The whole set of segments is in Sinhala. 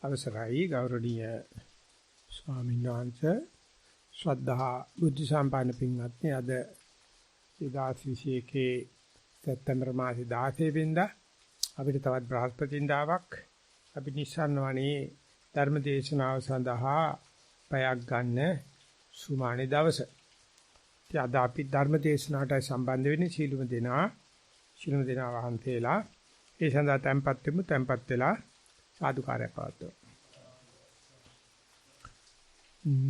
අවසරයි ගෞරවනීය ස්වාමීන් වහන්සේ ශ්‍රද්ධා බුද්ධ සම්පන්න පින්වත්නි අද 2021 සැප්තැම්බර් මාසේ 16 වෙනිදා අපිට තවත් බ්‍රහස්පතින්දාවක් අපි නිස්සාරණ වනේ ධර්ම දේශනාව සඳහා පැයක් ගන්න සුමානේ දවස. ඉතින් අද අපි ධර්ම දේශනාවට සම්බන්ධ වෙන්නේ සීලුම දෙනා වහන්සේලා ඒ සඳහා tempත් වෙලා සාදුකාරයක් පවත්වමු.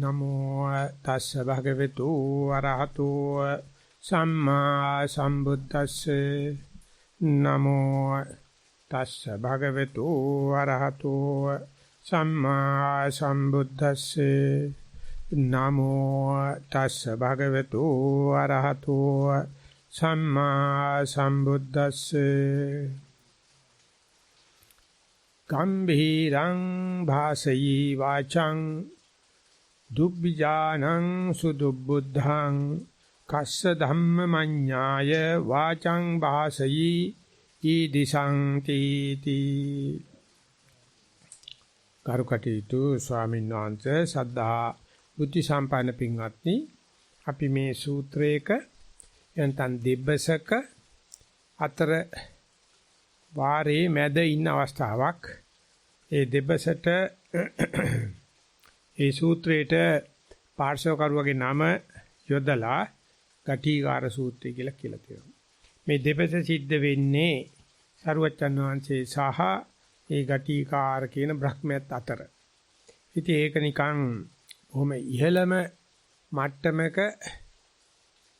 නමෝ තස්ස භගවතු අරහතෝ සම්මා සම්බුද්දස්සේ නමෝ තස්ස භගවතු අරහතෝ සම්මා සම්බුද්දස්සේ නමෝ තස්ස භගවතු අරහතෝ සම්මා සම්බුද්දස්සේ ගම්භීරං භාසයි වාචං දුබ්බිජානං සුදුබ්බුද්ධං කස්ස ධම්මමඤ්ඤාය වාචං භාසයි ඊදිසං තීති. කරුකටීතු ස්වාමීන් වහන්සේ සද්ධා බුද්ධ සම්පන්න පින්වත්නි, අපි මේ සූත්‍රයක යන්තන් දෙබ්බසක අතර වාරේ මැද ඉන්න අවස්ථාවක්. ඒ දෙබ්බසට ඒ සූත්‍රයේට පාර්ශවකරුවගේ නම යොදලා ගටිකාර සූත්‍රය කියලා තියෙනවා. මේ දෙබ්බස සිද්ධ වෙන්නේ සරුවච්චන් වහන්සේ සහ ඒ ගටිකාර කියන බ්‍රහ්මයත් අතර. ඉතින් ඒක නිකන් බොහොම ඉහළම මට්ටමක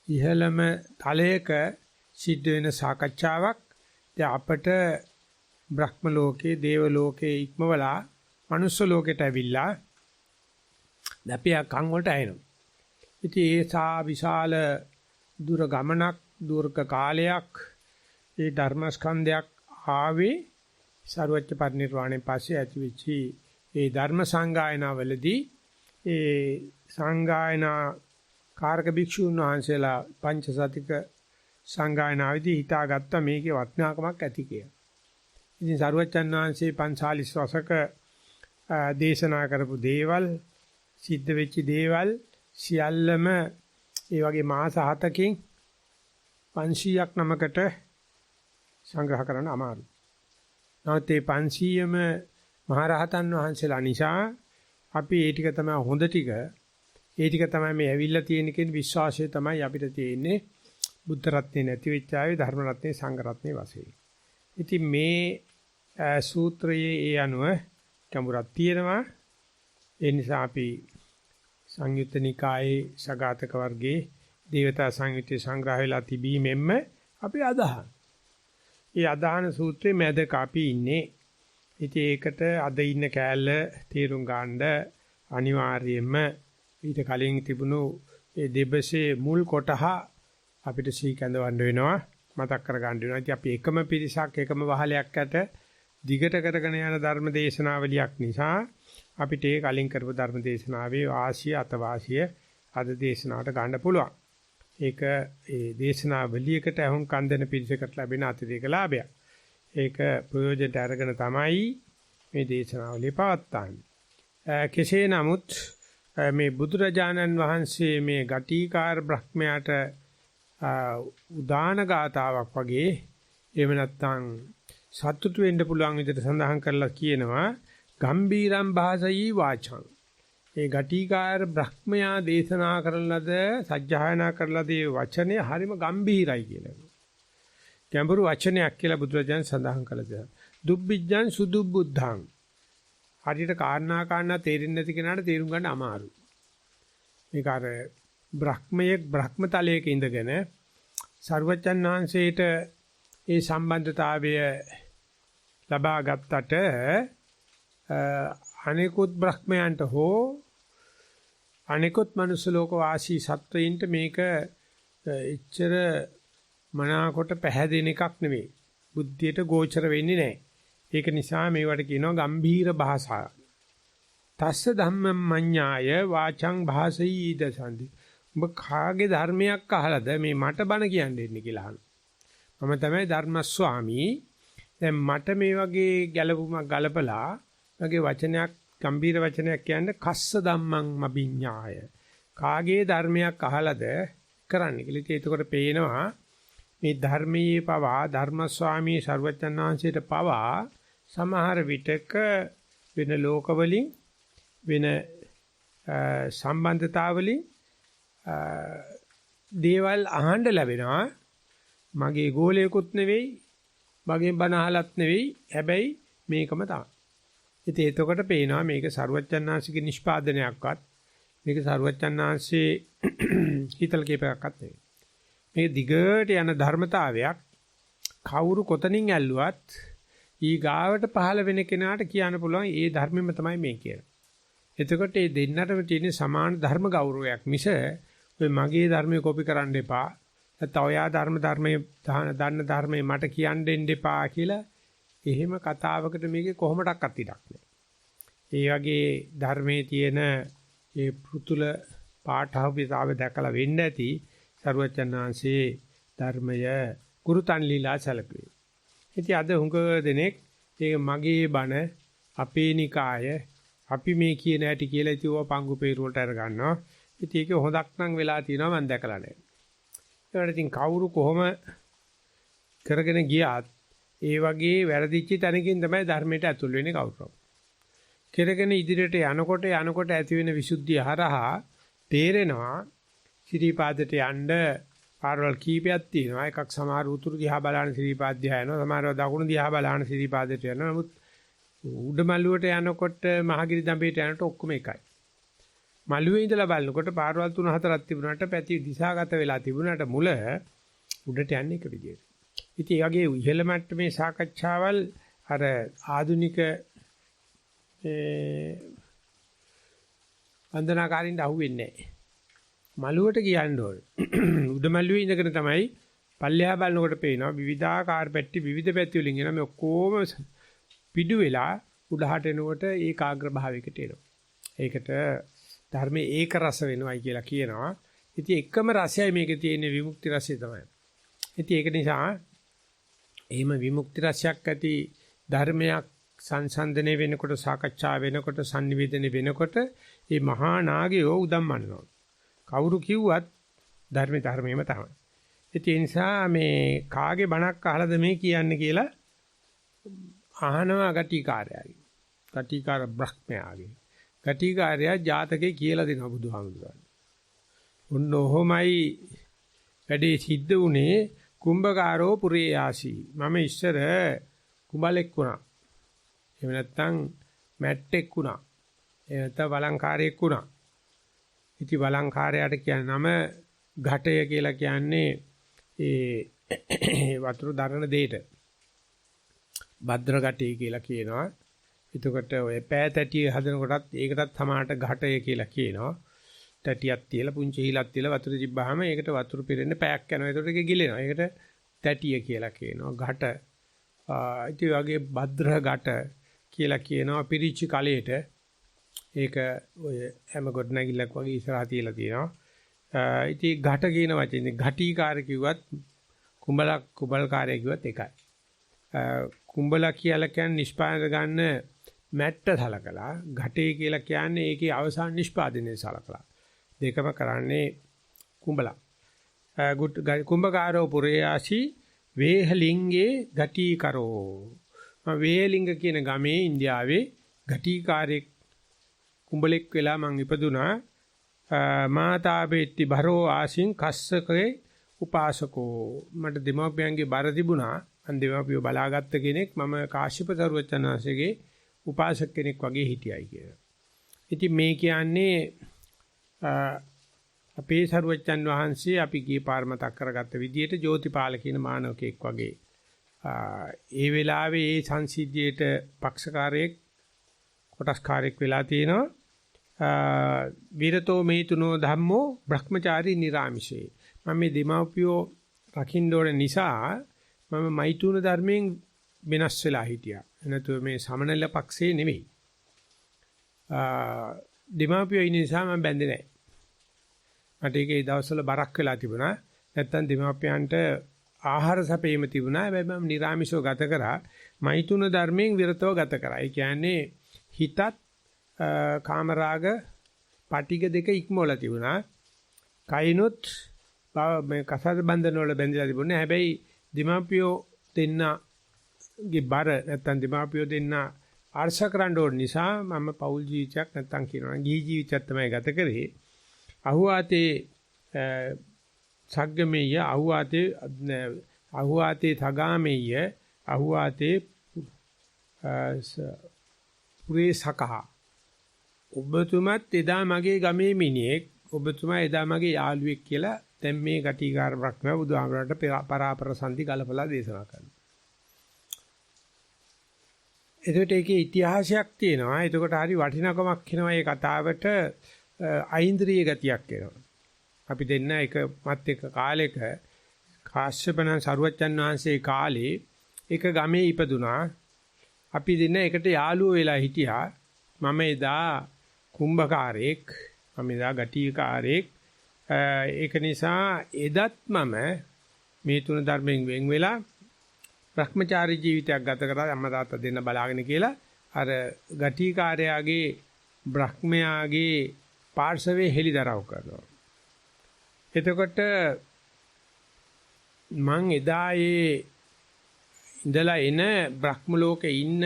ඉහළම තලයක සිද්ධ වෙන සාකච්ඡාවක්. දැන් අපට බ්‍රහ්ම ලෝකේ, දේව ලෝකේ ඉක්මවලා මනුස්ස ලෝකෙට ඇවිල්ලා දැපියා කන් වලට ඇහෙනවා. ඉතින් ඒ සා විශාල දුර ගමනක්, දුර්ග කාලයක් ඒ ධර්මස්කන්ධයක් ආවේ සරුවච්ච පරිනිර්වාණයෙන් පස්සේ ඇතිවෙච්චි ඒ ධර්ම සංගායනාවලදී ඒ සංගායනා කාරක භික්ෂුන් වහන්සේලා පංචසතික සංගායනාවේදී හිතාගත්ත මේකේ වටිනාකමක් ඇති කියලා. ඉතින් සරුවච්චන් වහන්සේ 45 වසක දේශනා කරපු දේවල්, සිද්ධ වෙච්ච දේවල් සියල්ලම ඒ වගේ මාස 7කින් 500ක් නමකට සංග්‍රහ කරන්න අමාරුයි. නමුත් මේ 500ම මහරහතන් වහන්සේලා නිසා අපි ඒ ටික තමයි හොඳ ටික. ඒ ටික තමයි මේ ඇවිල්ලා තියෙන කියන විශ්වාසය තමයි අපිට තියෙන්නේ. බුද්ධ රත්නේ නැති වෙච්ච ආවේ ධර්ම රත්නේ සංඝ රත්නේ වශයෙන්. ඉතින් මේ සූත්‍රයේ ඒ අනුව ගැඹුරක් තියෙනවා. ඒ නිසා අපි සංයුත්ත නිකායේ සගතක වර්ගයේ දේවතා සංයුත්තේ සංග්‍රහ වෙලා තිබීමෙන්ම අපි අදහන. ඒ අදහන සූත්‍රයේ මැදක අපි ඉන්නේ. ඉතින් ඒකට අද ඉන්න කෑල්ල තීරුම් ගන්න අනිවාර්යයෙන්ම ඊට කලින් තිබුණු ඒ දෙබසේ මුල් කොටහ අපිට සී කැඳවන්න වෙනවා, මතක් කර ගන්න වෙනවා. ඉතින් අපි එකම පිරිසක්, එකම වහලයක් ඇට දිගට කරගෙන යන ධර්ම දේශනාවලියක් නිසා අපිට ඒ කලින් කරපු ධර්ම දේශනාවේ වාසිය අතවාසිය අද දේශනාවට ගන්න පුළුවන්. ඒක ඒ දේශනාවලියකට අහුන් කන් දෙන පිරිසකට ලැබෙන අතිරේක ලාභයක්. ඒක ප්‍රයෝජනට අරගෙන තමයි මේ දේශනාවලිය පවත්වන්නේ. කෙසේ නමුත් මේ බුදුරජාණන් වහන්සේ මේ ගටිකාර බ්‍රහ්මයාට උදාන ගාතාවක් වගේ එහෙම නැත්නම් සතුටු වෙන්න පුළුවන් විදිහට සඳහන් කරලා කියනවා ගම්බීරම් භාසයි වාචං. ඒ ගටිකාර බ්‍රහ්මයා දේශනා කරන ලද, සජ්ජායනා කරන ලද වචනේ හරිම ගම්බීරයි කියලා. ගැඹුරු වචනයක් කියලා බුදුරජාණන් සඳහන් කළා. දුබ්බිජ්ජං සුදුබ්බුද්ධං. හරියට කාරණා තේරෙන්නේ නැති කෙනාට තේරුම් ගන්න අමාරුයි. මේක අර බ්‍රහ්මතලයක ඉඳගෙන සර්වචන් වහන්සේට ඒ සම්බන්ධතාවය ලබා ගත්තට අනිකුත් බ්‍රහ්මයන්ට හෝ අනිකුත් මනුස්ස ලෝක වාසී සත්වයින්ට මේක එච්චර මනාකොට පැහැදෙන එකක් නෙවෙයි. බුද්ධියට ගෝචර වෙන්නේ නැහැ. ඒක නිසා මේවට කියනවා ගම්භීර භාෂා. තස්ස ධම්මමඤ්ඤාය වාචං භාසයි දසන්ති. ඔබ කාගේ ධර්මයක් අහලාද මේ මට බණ කියන්නේ කියලා අහනවා. මම තමයි ධර්මස්වාමී. දැන් මට මේ වගේ ගැළපුමක් ගලපලා වගේ වචනයක් ගම්බීර වචනයක් කියන්නේ කස්ස ධම්මං මබිඤ්ඤාය. කාගේ ධර්මයක් අහලාද කරන්නේ කියලා. ඉතින් ඒකට පේනවා මේ ධර්මයේ පවා ධර්මස්වාමී සර්වචන් වහන්සේට පවා සමහර විටක වෙන ලෝකවලින් වෙන සම්බන්ධතාවලින් දේවල් අහන්න ලැබෙනවා. මගේ ගෝලයකුත් නෙවෙයි, මගේ බණ අහලත් නෙවෙයි, හැබැයි මේකම තමයි. ඉතින් එතකොට පේනවා මේක සරුවච්චන්හන්සේගේ නිෂ්පාදනයක්වත් මේක සරුවච්චන්හන්සේ හිතල් කීපයක්වත් නෙවෙයි. මේක දිගට යන ධර්මතාවයක්. කවුරු කොතනින් ඇල්ලුවත් ඊ ගාවට පහළ වෙන කෙනාට කියන්න පුළුවන් ඒ ධර්මෙම තමයි මේ කියන්නේ. එතකොට මේ දෙන්නටම තියෙන සමාන ධර්ම ගෞරවයක් මිස ඔය මගේ ධර්මයේ කොපි කරන්න එපා. නැත්නම් ඔයා ධර්මයේ දන්න ධර්මයේ මට කියන්න දෙන්න එපා කියලා එහෙම කතාවකට මේකේ කොහොමඩක්වත් ඉඩක් නැහැ. ඒ වගේ ධර්මයේ තියෙන ඒ පෘතුල පාඨාභිතාව දැකලා වෙන්න ඇති සරුවචනාංශේ ධර්මය කුරුතන් ලීලා සැලකුවේ. ඉතින් අද හුඟ දෙනෙක් ඒක මගේ බණ අපේ නිකාය අපි මේ කියන ඇටි කියලා ඉතිව පංගු peerුවට අර ගන්නවා. ඉතින් ඒක හොඳක් නම් වෙලා තියෙනවා මම දැකලා නැහැ. ඒකට ඉතින් කවුරු කොහොම කරගෙන ගියාත් ඒ වගේ වැරදිච්ච තැනකින් තමයි ධර්මයට ඇතුල් වෙන්නේ කවුරුත්. කෙරගෙන ඉදිරියට යනකොට ඇති වෙන විසුද්ධිය හරහා තේරෙනවා ශ්‍රීපාදයට යන්න පාරවල් කීපයක් තියෙනවා. එකක් සමහර උතුරු දිහා බලන ශ්‍රීපාද දිහා යනවා. සමහරව දකුණු දිහා බලන ශ්‍රීපාදයට යනවා. නමුත් උඩමළුවට යනකොට මහගිරි දඹේට යනකොට ඔක්කොම එකයි. මළුවේ ඉඳලා බලනකොට පාරවල් 3-4ක් තිබුණාට පැති දිශාගත වෙලා තිබුණාට මුල උඩට යන්නේ එක විදියට. ඉතින් ඒ වගේ ඉහළ මට්ටමේ සාකච්ඡාවල් අර ආධුනික වන්දනාකාරින්ට අහුවෙන්නේ නැහැ. මළුවට කියන්න ඕනේ. උඩමළුවේ ඉඳගෙන තමයි පල්ලෙහා බලනකොට පේනවා විවිධාකාර පැටි විවිධ පැති වලින් එන මේ ඔක්කොම පිටු වෙලා උඩහට එනකොට ඒකාග්‍ර භාවයකට එනවා. ඒකට ධර්මයේ ඒක රස වෙනවයි කියලා කියනවා. ඉතින් එකම රසයයි මේකේ තියෙන විමුක්ති රසය තමයි. ඉතින් ඒක නිසා එහෙම විමුක්ති රසයක් ඇති ධර්මයක් සංසන්දනය වෙනකොට සාකච්ඡා වෙනකොට sannivedana වෙනකොට මේ මහා නාගයෝ උදම්මනවා. කවුරු කිව්වත් ධර්මෙම තමයි. ඒ නිසා මේ කාගේ බණක් අහලාද මේ කියන්නේ කියලා අහනවා ගටිකාරයයි. ගටිකාර බ්‍රහ්මයාගේ. ගටිකාරයා ජාතකේ කියලා දෙනවා බුදුහාමුදුරන්. ඔන්න ඔහොමයි වැඩේ සිද්ධ වුණේ කුම්භකාරෝ පුරේ ආසී. මම ඉස්සර කුඹලෙක් වුණා. එහෙම නැත්නම් මැට්ටෙක් වුණා. එහෙම නැත්නම් වළංකාරයෙක් වුණා. ඉති වළංකාරයාට කියන නම ඝටය කියලා කියන්නේ ඒ වතුර දරන දෙයට. භද්‍ර ඝටය කියලා කියනවා. එතකොට ඔය පෑ තැටිය හදනකොටත් ඒකටත් සමානට ඝටය කියලා කියනවා. තැටියක් තියලා පුංචි හිලක් තියලා වතුර තිබ්බාම ඒකට වතුර පිරෙන්න පෑක් යනවා. ඒකට ඒක ගිලෙනවා. ඒකට තැටිය කියලා කියනවා. ඝට. ඉතින් වගේ භද්‍ර ඝට කියලා කියනවා පිරිච්ච කලයට. ඒක ඔය හැම කොට නැගිල්ලක් වගේ ඉස්සරහා තියලා තියෙනවා. ඉතින් ඝට කියන වචනේ ඝටීකාර කිව්වත් කුඹල්කාරය කිව්වත් එකයි. කුඹලා කියලා කියන්නේ නිෂ්පාදනය ගන්න මැට්ට සලකලා ඝටේ කියලා කියන්නේ ඒකේ අවසාන නිෂ්පාදනයේ සලකලා. දෙකම කරන්නේ කුඹලා. කුම්භකාරෝ පුරේයාසි වේහලිංගේ ඝටීකරෝ. වේහලිංග කියන ගමේ ඉන්දියාවේ ඝටීකාරයෙක් කුඹලෙක් වෙලා මං ඉපදුනා. මාතාපේට්ටි භරෝ ආසින් කස්සකේ උපාසකෝ. මට දෙමාපියන්ගේ බර තිබුණා. මම දෙමාපියෝ බලාගත්ත කෙනෙක්. මම කාශ්‍යප සරුවචනාංශගේ උපාසක කෙනෙක් වගේ හිටියයි කියලා. ඉතින් මේ කියන්නේ අපේ සරුවචන් වහන්සේ අපි ගියේ පාර මතක් කරගත්ත විදිහට ජෝතිපාල කියන මානවකෙක් වගේ. ඒ වෙලාවේ ඒ සංසිද්ධියට පක්ෂකාරයෙක් කොටස්කාරයෙක් වෙලා තියෙනවා. විරතෝ මේතුනෝ ධම්මෝ බ්‍රහ්මචාරී නිරාමිෂේ. මම මේ දෙමාපියෝ රකින්න ඕන නිසා මම මෛතුන ධර්මයෙන් වෙනස් වෙලා හිටියා. එනතු මේ සමනල පක්ෂේ නෙවෙයි. දෙමාපියෝ ඉන්න නිසා මම බැඳේ නැහැ. මට ඒකේ දවස්වල බරක් වෙලා තිබුණා. නැත්තම් දෙමාපියන්ට ආහාර සැපීම තිබුණා. හැබැයි මම නිරාමිෂව ගත කරා. මෛතුන ධර්මයෙන් විරතව ගත කරා. ඒ කියන්නේ හිතත් කාමරාග පටිග දෙක ඉක්මවලා තිබුණා. කයිනොත් මේ කසාද බන්ධන වල බැඳලා තිබුණේ. හැබැයි දීමාපියෝ දෙන්නගේ බර නැත්තම් දීමාපියෝ දෙන්න ආර්ශකරන්න ඕන නිසා මම පෞල් ජීවිතයක් නැත්තම් කියනවා ගිහි ජීවිතයක් තමයි ගත කරේ. අහුවාතේ සග්ගමෙය අහුවාතේ තගාමෙය අහුවාතේ පුරේ සකහ. ඔබතුමත් එදා මගේ ගමේ මිනිහෙක්, ඔබතුමා එදා මගේ යාළුවෙක් කියලා දැන් මේ ගටිකාර බ්‍රහ්මයා බුදුහාමරට පරාපර සංදි ගලපලා දේශනා කරනවා. එතකොට ඒකේ ඉතිහාසයක් තියෙනවා. එතකොට හරි වටිනකමක් වෙනවා මේ කතාවට. ඓන්ද්‍රිය ගතියක් එනවා. අපි දෙන්න එක මත් එක කාලෙක කාශ්‍යපන සරුවච්චන් වහන්සේ කාලේ එක ගමේ ඉපදුනා. අපි දෙන්න එකට යාළුවෝ වෙලා හිටියා. මම එදා කුම්භකාරයෙක්, මම එදා ගටිකාරයෙක්. ඒක නිසා එදත් මම මේ තුන ධර්මයෙන් වෙන් වෙලා භ්‍රමචාරී ජීවිතයක් ගත කරා. අම්මා තාත්තා දෙන්න බලාගෙන කියලා අර ගටිකාරයාගේ බ්‍රහ්මයාගේ පාර්ශවයේ හෙලිදරව් කරනවා. එතකොට මං එදා ඉඳලා එන බ්‍රහ්ම ලෝකේ ඉන්න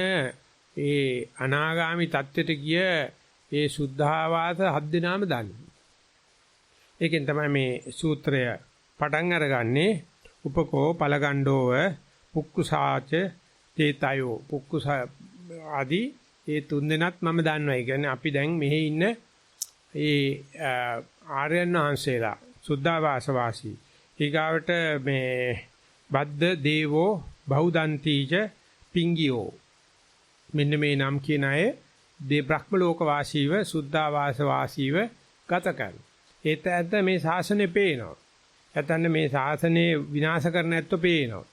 ඒ අනාගාමි தත්වෙට ගිය ඒ සුද්ධාවාස 7 දෙනාම දන්නේ. ඒකෙන් තමයි මේ සූත්‍රය පටන් අරගන්නේ. උපකෝ පලගණ්ඩෝව පුක්කුසාච තේතයෝ පුක්කුස ආදී ඒ තුන් දෙනාත් මම දන්නවා. ඒ කියන්නේ අපි දැන් මෙහි ඉන්න ඒ ආර්යයන් වහන්සේලා සුද්ධාවාස වාසී ඊගාවට මේ බද්ද දේවෝ බහුදන්තිච පිංගියෝ මෙන්න මේ නම් කියන අය දේ බ්‍රහ්ම ලෝක වාසීව සුද්ධාවාස වාසීව ගත කරන. ඒත් ඇත්ත මේ ශාසනය පේනවා. නැත්නම් මේ ශාසනය විනාශ කරන ඇත්තෝ පේනවා.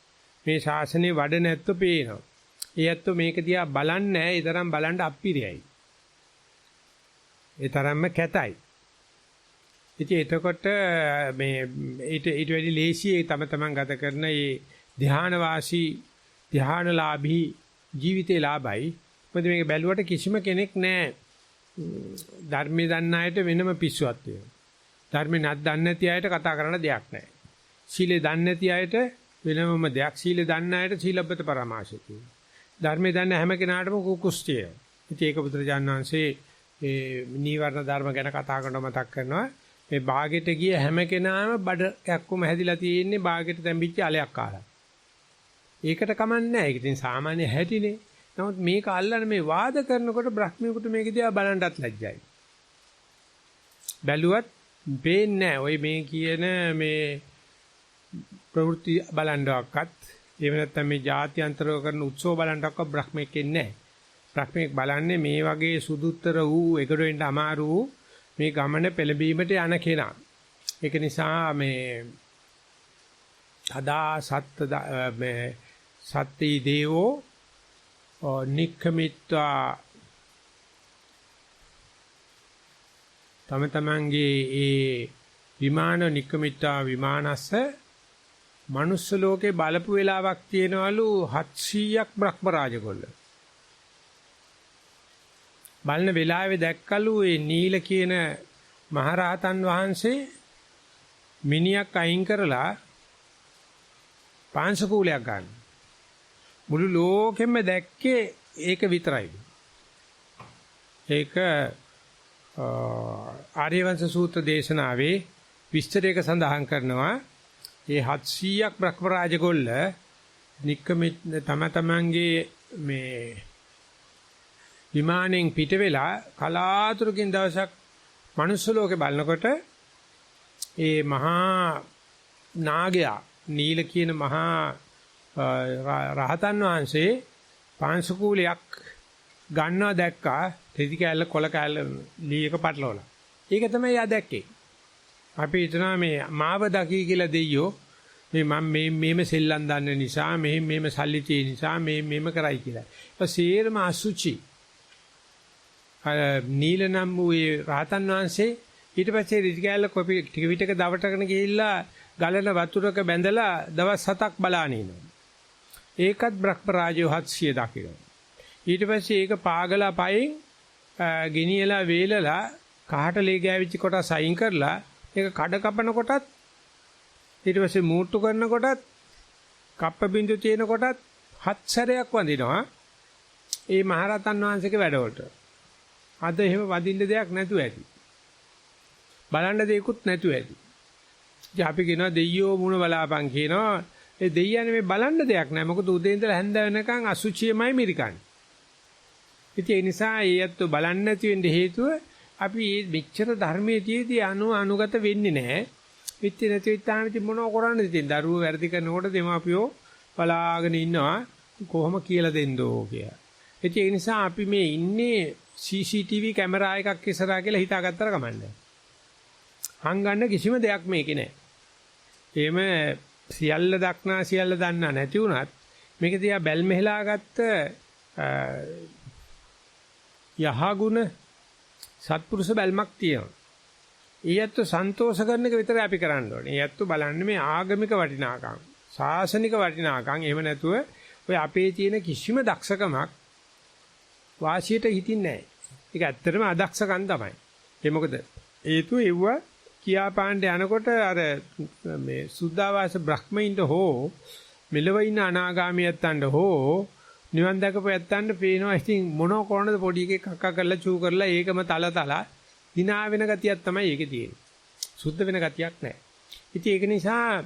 මේ ශාසනය වඩන ඇත්තෝ පේනවා. ඒ ඇත්තෝ මේක දිහා බලන්නේ නැහැ. ඒ තරම් බලන්න අප්පිරියයි. ඒ තරම්ම කැතයි. ඉතින් එතකොට මේ ඊට වැඩි ලේසියි තම තමන් ගත කරන මේ ධානවාසී ධානලාභී ජීවිතේ ලාභයි. මොකද මේක බැලුවට කිසිම කෙනෙක් නැහැ. ධර්මයේ දන්න අයට වෙනම පිස්සුවක් තියෙනවා. ධර්මේ නැත්නම් නැති අයට කතා කරන්න දෙයක් නැහැ. සීලේ දන්නේ නැති අයට වෙනම දෙයක්. සීලේ දන්න අයට සීලබ්බත පරමාශය තියෙනවා. ධර්මයේ දන්න හැම කෙනාටම කුකුස්තිය. ඉතින් ඒක බුදුරජාණන් වහන්සේ ඒ නීවරණ ධර්ම ගැන කතා කරනව මතක් කරනවා. මේ ਬਾගෙට ගිය හැම කෙනාම බඩ කැක්කුම හැදිලා තියෙන්නේ ਬਾගෙට තැම්පිච්ච අලයක් කාලා. ඒකට කමන්නේ නැහැ. ඒක ඉතින් සාමාන්‍ය හැටිනේ. නමුත් මේක අල්ලන මේ වාද කරනකොට බ්‍රහ්මියෙකුට මේක දිහා බලන්නත් ලැජ්ජයි. බැලුවත් පේන්නේ නැහැ. ඔය මේ කියන මේ ප්‍රවෘත්ති බලන්නවක්වත් එහෙම නැත්නම් මේ ජාත්‍යන්තරව කරන උත්සව බලන්නවක්වත් බ්‍රහ්මෙක් ඉන්නේ නැහැ. බ්‍රහ්මෙක් බලන්නේ මේ වගේ සුදුත්තර වූ එකට වෙන්න අමාරු වූ මේ ගමන පෙළඹීමට යන කෙනා. ඒක නිසා මේ සදා සත්‍ය දේවෝ නික්කමිත්වා තම තමන්ගේ ඒ විමාන නික්කමිත්වා විමානස්ස මනුස්ස ලෝකේ බලපු වෙලාවක් තියෙනවලු 700ක් බ්‍රහ්ම රාජගොල්ල. බලන වෙලාවේ දැක්කලු ඒ නීල කියන මහරහතන් වහන්සේ මිනියක් අයින් කරලා පාංශකූලයක් ගන්න. මුළු ලෝකෙම දැක්කේ ඒක විතරයි. ඒක ආර්යවංශ සූත්‍ර දේශනාවේ විස්තරයක සඳහන් කරනවා. ඒ 700ක් බ්‍රහ්ම රාජගොල්ල නික්කමිත තම තමන්ගේ මේ විමානෙන් පිට වෙලා කලාතුරකින් දවසක් මනුස්ස ලෝකේ බලනකොට ඒ මහා නාගයා නීල කියන මහා රහතන් වහන්සේ පාංශකූලයක් ගන්නවා දැක්කා. තෙදි කැල්ල කොල කැල්ල ලීයක පටලවලා. ඒක තමයි යා දැක්කේ. අපි හිතනවා මේ මාව දකී කියලා දෙයියෝ මේ මම මේම සෙල්ලම් දන්න නිසා මේම සල්ලි තියෙන නිසා මේම කරයි කියලා. ඒක සේරම අසුචි. නීල නම් වූ රහතන් වහන්සේ ඊට පස්සේ රිටිකැල කොපි ටික විටක දවටගෙන ගිහිල්ලා ගලන වතුරක බැඳලා දවස් 7ක් බලාගෙන ඉනවා. ඒකත් බ්‍රහ්ම රාජ්‍ය 700 දකින්න. ඊට පස්සේ ඒක පාගලා පයින් ගෙනියලා වේලලා කහට ලේ ගෑවිච්ච කොටස් අයින් කරලා ඒක කඩ කපන කොටත් ඊට පස්සේ මූට්ටු කරන කොටත් කප්ප බින්දු තියෙන කොටත් 7 සැරයක් වදිනවා. ඒ මහරහතන් වහන්සේගේ වැඩවලට. අද එහෙම වදින්න දෙයක් නැතුව ඇති. බලන්න දෙයක්වත් නැතුව ඇති. ඉතින් අපි කියනවා දෙයියෝ මුණ බලාපන් කියනවා. ඒ දෙයියනේ මේ බලන්න දෙයක් නැහැ. මොකද උදේ ඉඳලා හැන්ද වෙනකන් අසුචියමයි මිරිකන්නේ. ඉතින් ඒ නිසා ඒත් බලන්න නැති වෙන්න හේතුව අපි මේ මෙච්චර ධර්මයේ තියදී අනුගත වෙන්නේ නැහැ. පිටි නැති විත්තාම ඉතින් මොනව කරන්නද ඉතින් දරුවෝ වැරදි කරනකොට දෙමාපියෝ බලාගෙන ඉන්නවා කොහොම කියලා දෙන්නෝ කියලා. ඒ නිසා අපි මේ ඉන්නේ CCTV කැමරා එකක් ඉස්සරහා කියලා හිතාගත්තර කමන්නේ. හංගන්න කිසිම දෙයක් මේකේ නැහැ. එහෙම සියල්ල දක්නා සියල්ල දන්නා නැති වුණත් මේක දිහා බැල්මෙහෙලා ගත්ත යහගුණ සත්පුරුෂ බැල්මක් තියෙනවා. ඊයත් සන්තෝෂ කරන එක විතරයි අපි කරන්න ඕනේ. ඊයත් බලන්නේ මේ ආගමික වටිනාකම්, ශාසනික වටිනාකම්. එහෙම නැතුව ඔය අපේ තියෙන කිසිම දක්ෂකමක් වාසියට හිටින්නේ නැහැ. ඒක ඇත්තටම අදක්ෂකම් තමයි. ඒ මොකද හේතුව එව්ව කියාපාණ්ඩ යනකොට අර මේ සුද්ධාවාස බ්‍රහ්මයින්ට හෝ මෙලව ඉන්න අනාගාමියත්තන්ට හෝ නිවන් දැකපු යත්තන්ට පේනවා ඉතින් මොනෝ කරනද පොඩි එකෙක් කක්ක කරලා චූ කරලා ඒකම තල hina වෙන ගතියක් තමයි ඒකේ තියෙන්නේ. සුද්ධ වෙන ගතියක් නැහැ. ඉතින් ඒක නිසා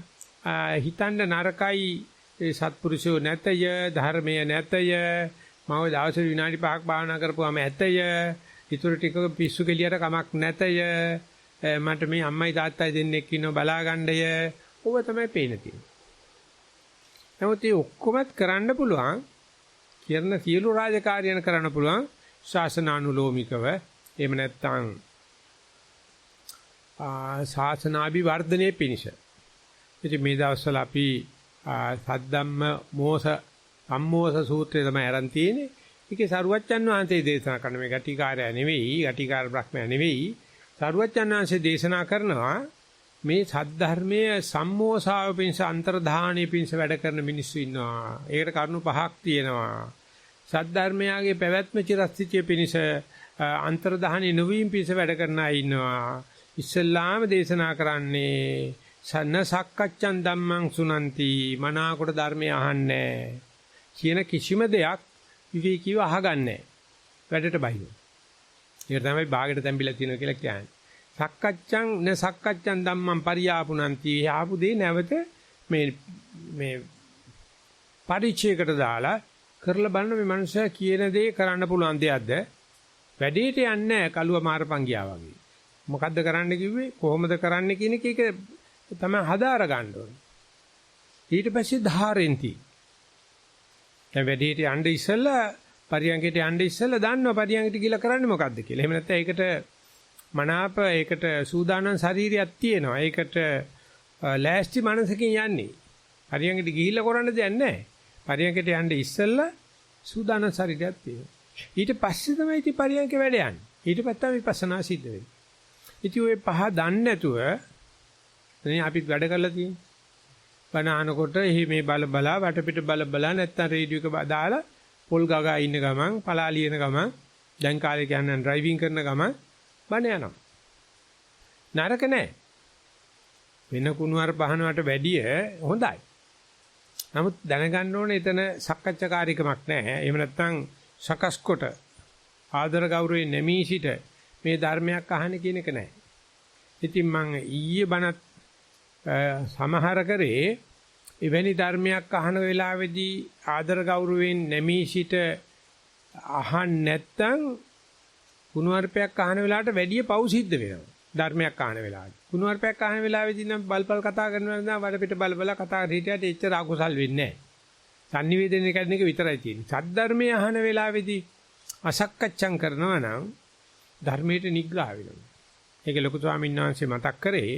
හිතන්න නරකයි සත්පුරුෂයෝ නැතය, ධර්මය නැතය, මම දවසේ විනාඩි 5ක් භාවනා කරපුවාම ඇතය, ඊටු ටික පිස්සු කෙලියට කමක් නැතය, මට මේ අම්මයි තාත්තයි දෙන්නෙක් ඉන්නව බලාගන්නය. ඕව තමයි පේන තියෙන්නේ. නමුත් මේ ඔක්කොමත් කරන්න පුළුවන් කියන සියලු රාජකාරියන් කරන්න පුළුවන් ශාසනානුලෝමිකව. එහෙම නැත්නම් ශාසනාභිවර්ධනයේ පිණිස. ඉතින් මේ දවස්වල අපි සද්දම්ම මෝස සම්මෝස සූත්‍රය තමයි අරන් තියෙන්නේ. ඒකේ සරුවච්චන් වහන්සේ දේශනා කරන මේ ගටිකාරය නෙවෙයි, ගටිකාර බ්‍රහ්මයා නෙවෙයි. සරුවච්චන් වහන්සේ දේශනා කරනවා මේ සද්ධර්මයේ සම්මෝසාව පිණිස අන්තර්ධානයේ පිණිස වැඩ කරන මිනිස්සු ඉන්නවා. ඒකට කරුණු පහක් තියෙනවා. සද්ධර්මයාගේ පැවැත්ම චිරස්ථිතිය පිණිස අන්තර්ධානයේ නොවීම පිණිස වැඩ කරන අය ඉන්නවා. ඉස්ලාම දේශනා කරන්නේ සන්න සක්කච්ඡන් ධම්මං සුනන්ති මනාකොට ධර්මය අහන්නේ කියන කිසිම දෙයක් විවේකීව අහගන්නේ වැඩට බහිනවා. ඒක තමයි භාගයට තැඹිලා තියෙනවා කියලා කියන්නේ. සක්කච්ඡන් න සක්කච්ඡන් ධම්මං පරියාපුනන්ති ආපු දේ නැවත මේ පරිචයකට දාලා කරලා බලන මේ මනුස්සයා කියන දේ කරන්න පුළුවන් දෙයක්ද? වැඩේට යන්නේ කළුව මාරපන් ගියා වගේ. මොකද්ද කරන්න කිව්වේ? කොහොමද කරන්න කියන එක තමයි හදාර ගන්න ඕනේ. ඊට පස්සේ ධාරෙන්ති. දැන් වැඩේට යන්න ඉස්සෙල්ලා පරියන්කයට යන්න ඉස්සෙල්ලා දන්නවා පරියන්කට ගිහලා කරන්නේ මොකද්ද කියලා. එහෙම නැත්නම් ඒකට මනාප ඒකට සූදානම් ශරීරයක් තියෙනවා. ඒකට ලෑස්ති මනසකින් යන්නේ. පරියන්කට ගිහිල්ලා කරන්න දෙයක් නැහැ. පරියන්කට යන්න ඉස්සෙල්ලා සූදානම් ශරීරයක් තියෙනවා. ඊට පස්සේ තමයි ඉති පරියන්ක වැඩ යන්නේ. ඊට පස්සේ තමයි විපස්සනා සිද්ධ වෙන්නේ. ඉතින් ඔය පහ දන්නේ නැතුව නේ අපි වැඩ කරලා තියෙන්නේ. බණ අහනකොට එහි මේ බලා වටපිට බලා නැත්තම් රේඩියෝ එක දාලා පොල් ගගා ඉන්න ගමන් පලා ලියන ගමන් දැන් කාලේ කියන්නේ ඩ්‍රයිවිං කරන ගමන් බණ යනවා. නරක නෑ. වෙන කුණුවර පහනවට වැඩිය හොඳයි. නමුත් දැනගන්න ඕනේ එතන සක්කච්ඡාකාරීකමක් නැහැ. එහෙම නැත්නම් සකස් කොට ආදර ගෞරවයෙන් නැමී සිට මේ ධර්මයක් අහන්න කියන එක නැහැ. ඉතින් මම ඊයේ බණත් සමහර කරේ එවැනි ධර්මයක් අහන වෙලාවේදී ආදර ගෞරවයෙන් නැමී සිට අහන්න නැත්නම් කුණුවarpයක් අහන වෙලාවට වැඩිය පව් සිද්ධ වෙනවා. ධර්මයක් අහන වෙලාවට. කුණුවarpයක් අහන වෙලාවේදී නම් බල්පල් කතා කරනවා නම් වඩ පිට බල කතා හිටියට එච්චර අකුසල් වෙන්නේ නැහැ. sannivedana කරන එක විතරයි තියෙන්නේ. සද්ධර්මයේ අහන වෙලාවේදී අසක්කච්ඡම් කරනවා නම් ධර්මයට නිග්‍රහ වෙනවා. ඒක ලොකු ස්වාමීන් වහන්සේ මතක් කරේ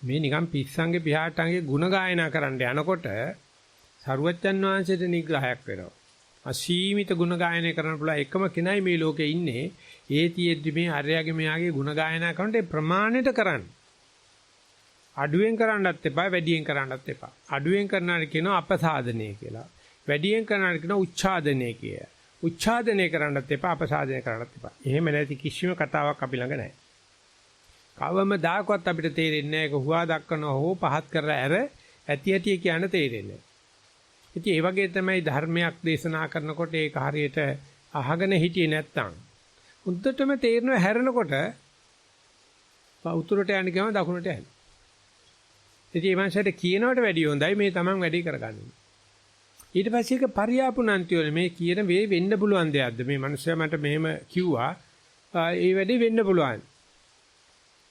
මේ නිකන් පිස්සන්ගේ පියාටන්ගේ ಗುಣ ගායනා කරන්න යනකොට සරුවච්චන් වහන්සේට නිග්‍රහයක් වෙනවා. අසීමිත ಗುಣ ගායනා කරන්න පුළුවන් එකම කෙනයි මේ ලෝකේ ඉන්නේ. ඒ තියෙද්දි මේ හරයාගේ මෙයාගේ ಗುಣ ගායනා කරනට ප්‍රමාණයට කරන්න. අඩුවෙන් කරන්නත් එපා වැඩියෙන් කරන්නත් එපා. අඩුවෙන් කරනාට කියනවා අපසාධනය කියලා. වැඩියෙන් කරන්න කියන උච්ඡාදනය කිය. උච්ඡාදනය කරන්නත් එපා අපසාදනය කරන්නත් එපා. එහෙම නැති කිසිම කතාවක් අපි ළඟ නැහැ. කවම දායකවත් අපිට තේරෙන්නේ නැහැ. ඒක හුවා දක්වනවා හෝ පහත් කරලා ඇර ඇති ඇති කියන තේරෙන්නේ නැහැ. ඉතින් ඒ වගේ තමයි ධර්මයක් දේශනා කරනකොට ඒක හරියට අහගෙන හිටියේ නැත්තම් උද්දටම තේරෙනවා හැරෙනකොට උතුරට යන්න ගියම දකුණට යන්න. ඉතින් මේ මනසට කියනවට වැඩිය හොඳයි මේ Taman වැඩි කරගන්නේ. ඊට පස්සේ ඒක පරියාපුණන්ති වල මේ කියන වේ වෙන්න පුළුවන් දෙයක්ද මේ මනුස්සයා මට මෙහෙම කිව්වා ඒ වැඩේ වෙන්න පුළුවන්.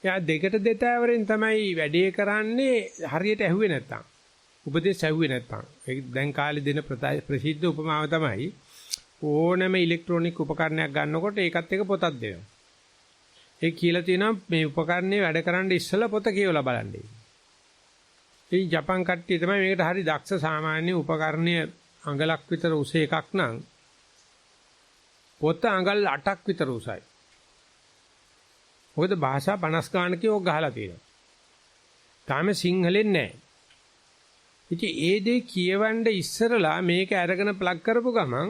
එයා දෙකට දෙතාවරෙන් තමයි වැඩේ කරන්නේ හරියට ඇහුවේ නැත්තම්. උපදේශ ඇහුවේ නැත්තම්. ඒ දැන් කාලේ දෙන ප්‍රසිද්ධ උපමාව තමයි ඕනෑම ඉලෙක්ට්‍රොනික උපකරණයක් ගන්නකොට ඒකත් එක පොතක් දෙනවා. ඒ කියලා තියෙනවා මේ උපකරණේ වැඩ කරන්න ඉස්සෙල්ලා පොත කියවලා බලන්න. ඉතින් ජපාන් කට්ටිය තමයි මේකට හරි දක්ෂ සාමාන්‍ය උපකරණය අඟලක් විතර උස එකක් නම් පොත අඟල් 8ක් විතර උසයි. මොකද භාෂා 50 ගානක ඕක ගහලා තියෙනවා. තාම සිංහලෙන් නැහැ. ඉතින් ඒ දේ කියවන්න ඉස්සරලා මේක අරගෙන ප්ලග් කරපු ගමන්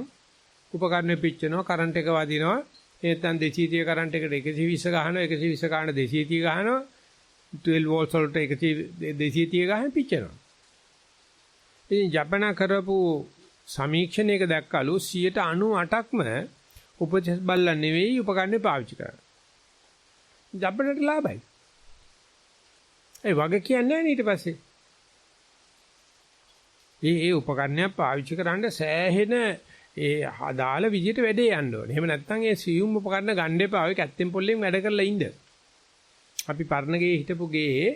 උපකරණය පිච්චෙනවා කරන්ට් එක වදිනවා. නැත්නම් 230 කරන්ට් එකට 120 ගහනවා 120 ගාන 230 ගහනවා 12 වෝල්ට් වලට 230 ගහන පිච්චෙනවා. ඉතින් ජපාන කරපු සමීක්ෂණයක දැක්කලු 98%ක්ම උපදේශ බල්ලා නෙවෙයි උපකරණේ පාවිච්චි කරන්නේ. ජපානට ලාභයි. ඒ වගේ කියන්නේ නැහැ ඊට පස්සේ. ඒ උපකරණය පාවිච්චි කරන්න සෑහෙන ඒ අදාළ විදිහට වැඩේ යන්න ඕනේ. එහෙම නැත්නම් ඒ සියුම් උපකරණ ගන්න එපා. ඔය කැත්තෙන් පොල්ලෙන් වැඩ කරලා ඉන්න. අපි පරණ ගේ හිටපු ගේ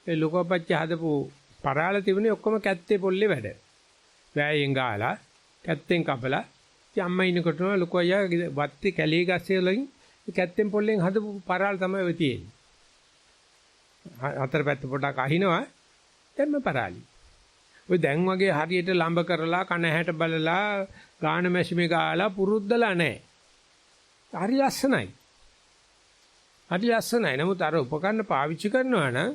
ලෝකපච්ච හදපු පරාල තිබුණේ ඔක්කොම කැත්තේ පොල්ලේ වැඩ. වැයෙන් ගාලා කැත්තෙන් කපලා ඉතින් අම්මා ඉන්නකොට ලොකු අයියා වත්තේ කැලේ ගස්සේ වලින් කැත්තෙන් පොල්ලෙන් හදපු පරාල තමයි ඔය තියෙන්නේ. හතර පැත්ත පොඩක් අහිනවා දැන්ම පරාලි. ඔය දැන් වගේ හරියට ලම්බ කරලා කන හැට බලලා ගාන මැෂිමේ ගාලා පුරුද්දලා නැහැ. හරි ලස්සනයි. හරි ලස්සනයි. නමුත් අර උපකරණ පාවිච්චි කරනවා නම්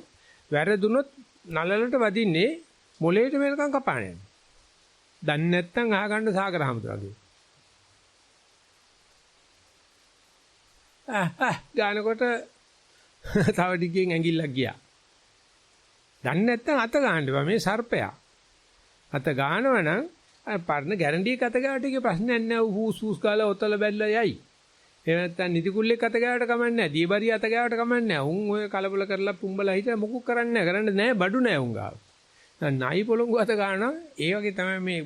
වැරදුනොත් නලලට වදින්නේ මොලේට වෙනකන් කපාන යනවා. දන්නේ නැත්නම් අහගන්න සාගර හැමතුරගේ. ගානකොට තව ටිකකින් ඇඟිල්ලක් ගියා. දන්නේ නැත්නම් අත ගන්න බෑ මේ සර්පයා. අත ගන්නවනම් පරණ ගැරන්ටි එක අත ගාවට එකේ ප්‍රශ්නයක් නැහැ. හූස් හූස් කාලා ඔතල බැලලා යයි. එහෙම නැත්නම් නිදි කුල්ලෙක් අත ගාවට කමන්නේ නැහැ. දීබරිය අත ගාවට කමන්නේ නැහැ. උන් ඔය කලබල කරලා පුම්බලා හිටලා මොකුත් කරන්නේ නැහැ බඩු නැහැ උන් ගාව. නයි පොළොංගු අත ගන්නවා. ඒ වගේ තමයි මේ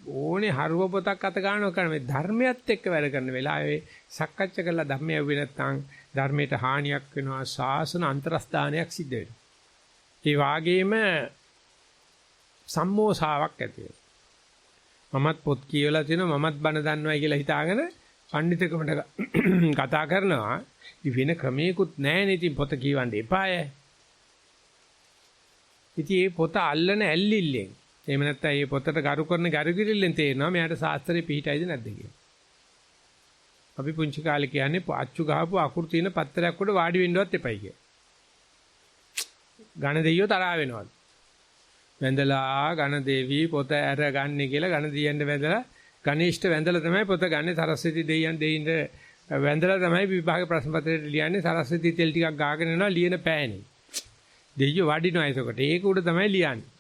ඕනේ හරුව පොතක් අත ගන්නවා කරන මේ ධර්මයත් එක්ක වැඩ කරන වෙලාවේ සක්කච්ඡ කරලා ධර්මය යුවේ නැත්නම් ධර්මයට හානියක් වෙනවා. ශාසන අන්තරස්ථානයක් සිද්ධ වෙනවා. ඒ වාගේම සම්මෝසාවක් ඇති වෙනවා. මමත් පොත් කියවලා තිනවා මමත් බණ දන්නවයි කියලා හිතාගෙන පඬිතුකමට කතා කරනවා. වෙන ක්‍රමයකුත් නැහැ නේ. ඉතින් පොත කියවන්න එපාය. ඉතින් මේ පොත අල්ලන ඇල්ලිල්ලෙන් එහෙම නැත්නම් මේ පොතට ගරු කරන ගරුකිරිල්ලෙන් තේරෙනවා මෙයාට ශාස්ත්‍රේ පිහිටයිද නැද්ද කියලා. අපි පුංචි කාලේ කියන්නේ අච්චු ගහපු අකුරු තියෙන පත්තරයක් උඩ වාඩි වෙන්නවත් එපයි කියලා. ඝන දෙයියෝ තරහ වෙනවා. වැඳලා ඝන දේවි පොත අරගන්නේ කියලා ඝන දෙයියන්ට වැඳලා ගණේෂ්ට වැඳලා තමයි පොත ගන්නේ. සරස්වති දෙයියන් දෙයින්ට වැඳලා තමයි විභාග ප්‍රශ්න පත්‍රයට ලියන්නේ. සරස්වති තෙල් ටිකක් ගාගෙන යනවා ලියන පෑනේ. දෙයියෝ වඩිනවා ඒකට. ඒක උඩ තමයි ලියන්නේ.